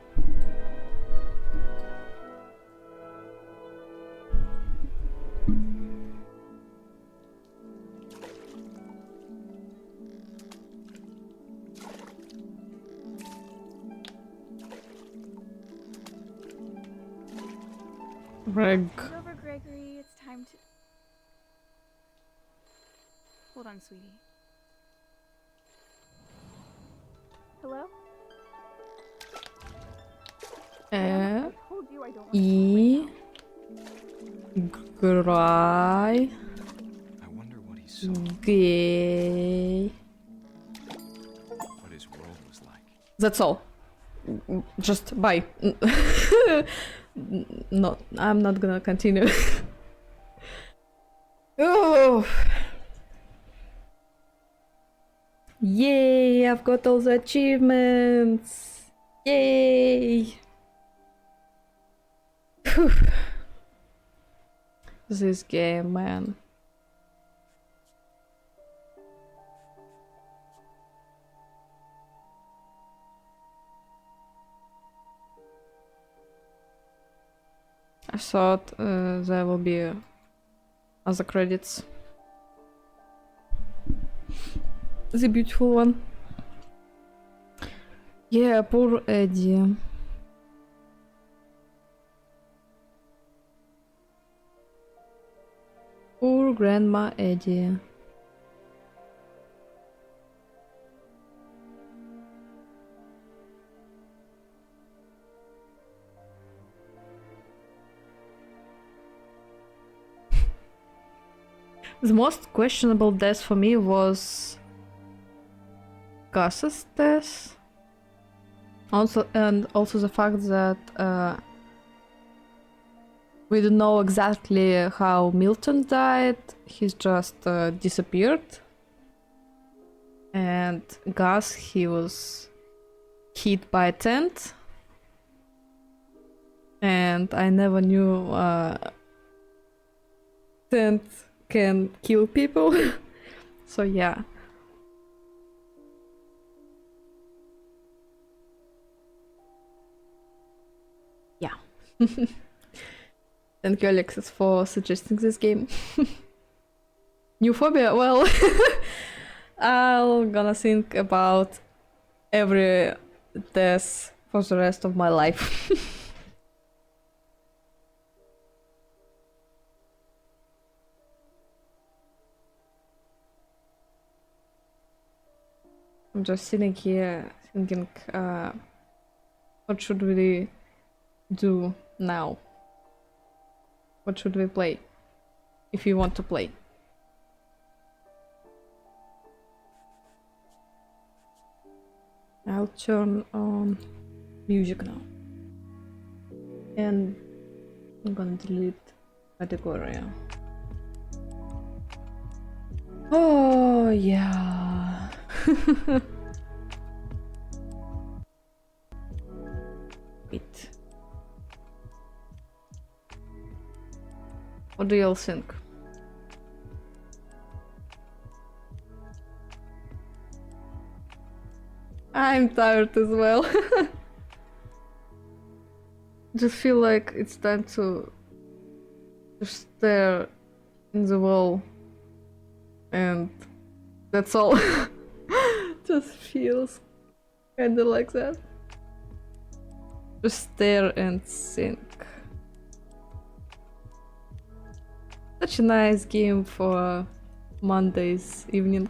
Greg. It's over, Gregory. It's time to... Hold on, sweetie. Hello? I told you I don't want E. Gray. I wonder what he saw. Gay. What his world was like. That's all. Just bye. No, I'm not gonna continue. Oh. Yay, I've got all the achievements. Yay. Phew. This game, man. I thought there will be other credits. The beautiful one. Yeah, poor Eddie. Poor Grandma Eddie. The most questionable death for me was Gus's death. Also the fact that we don't know exactly how Milton died. He's just disappeared. And Gus, he was hit by a tent. And I never knew tent can kill people. So yeah. Yeah. Thank you, Alexis, for suggesting this game. New phobia? Well, I'm gonna think about every death for the rest of my life. I'm just sitting here thinking What should we do now? What should we play? If you want to play. I'll turn on music now. And I'm gonna delete category. Oh yeah. Wait. What do you all think? I'm tired as well. Just feel like it's time to stare in the wall, and that's all. Just feels kinda like that. Just stare and think. Such a nice game for Monday's evening.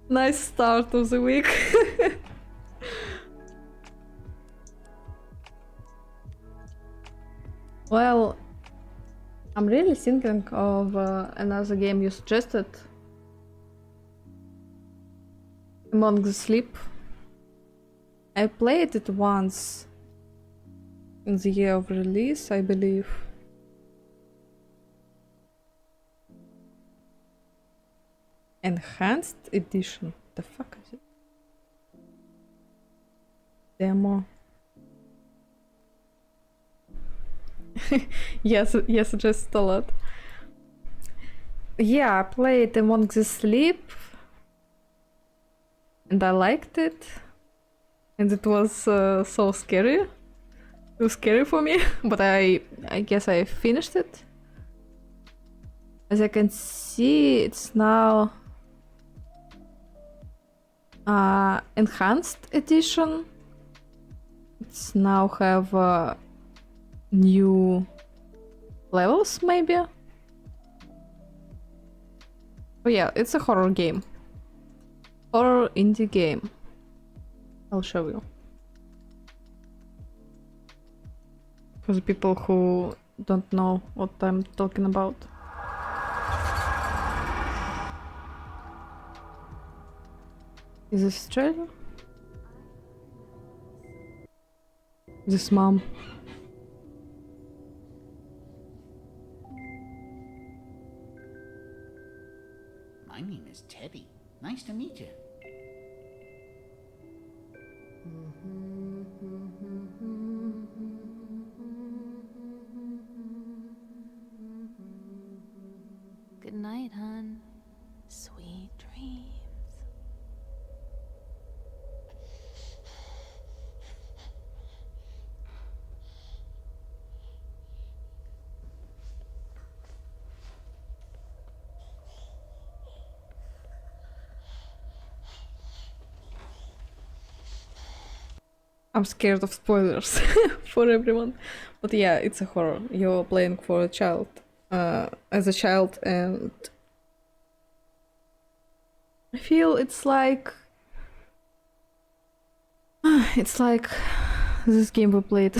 Nice start of the week. Well, I'm really thinking of another game you suggested. Among the Sleep. I played it once in the year of release, I believe. Enhanced edition. The fuck is it? Demo. Yes, suggested a lot. Yeah, I played Among the Sleep, and I liked it, and it was so scary. It was scary for me, but I guess I finished it. As I can see, it's now enhanced edition. It's now have new levels, maybe. Oh yeah, it's a horror game. Horror indie game. I'll show you. For the people who don't know what I'm talking about. Is this trailer? This mom. My name is Teddy. Nice to meet you. Good night, hon. Sweet dreams. I'm scared of spoilers for everyone. But yeah, it's a horror. You're playing for a child. As a child, and I feel it's like this game we played.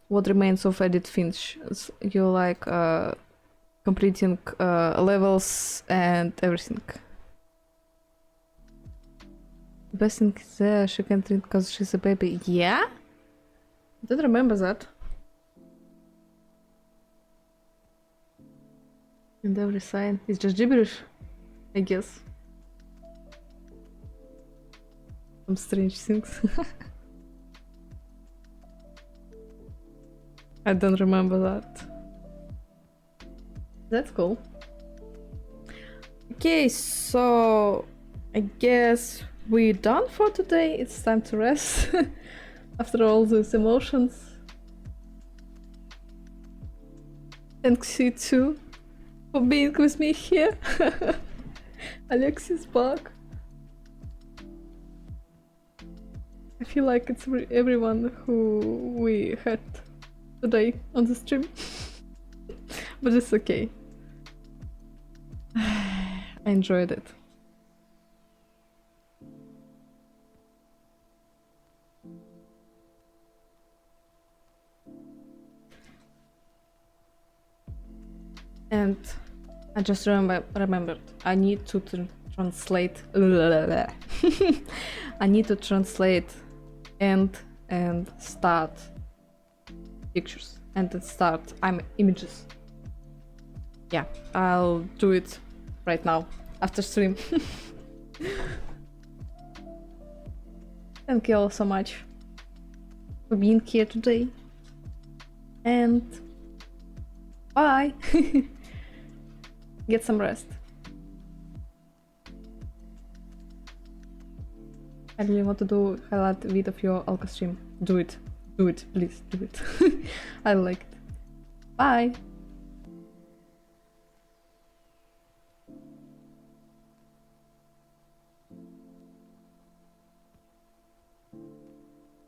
What Remains of Edith Finch. You're like completing levels and everything. The best thing is there, she can't drink because she's a baby. Yeah? I don't remember that. And every sign is just gibberish, I guess. Some strange things. I don't remember that. That's cool. Okay, so I guess we're done for today. It's time to rest after all those emotions. Thanks you too for being with me here. Alexis back. I feel like it's everyone who we had today on the stream. But it's okay. I enjoyed it. And I just remembered I need to translate. I need to translate end and start pictures and then start images. Yeah, I'll do it right now after stream. Thank you all so much for being here today. And bye. Get some rest. I really want to do highlight vid of your Alka stream. Do it. Do it, please. Do it. I like it. Bye.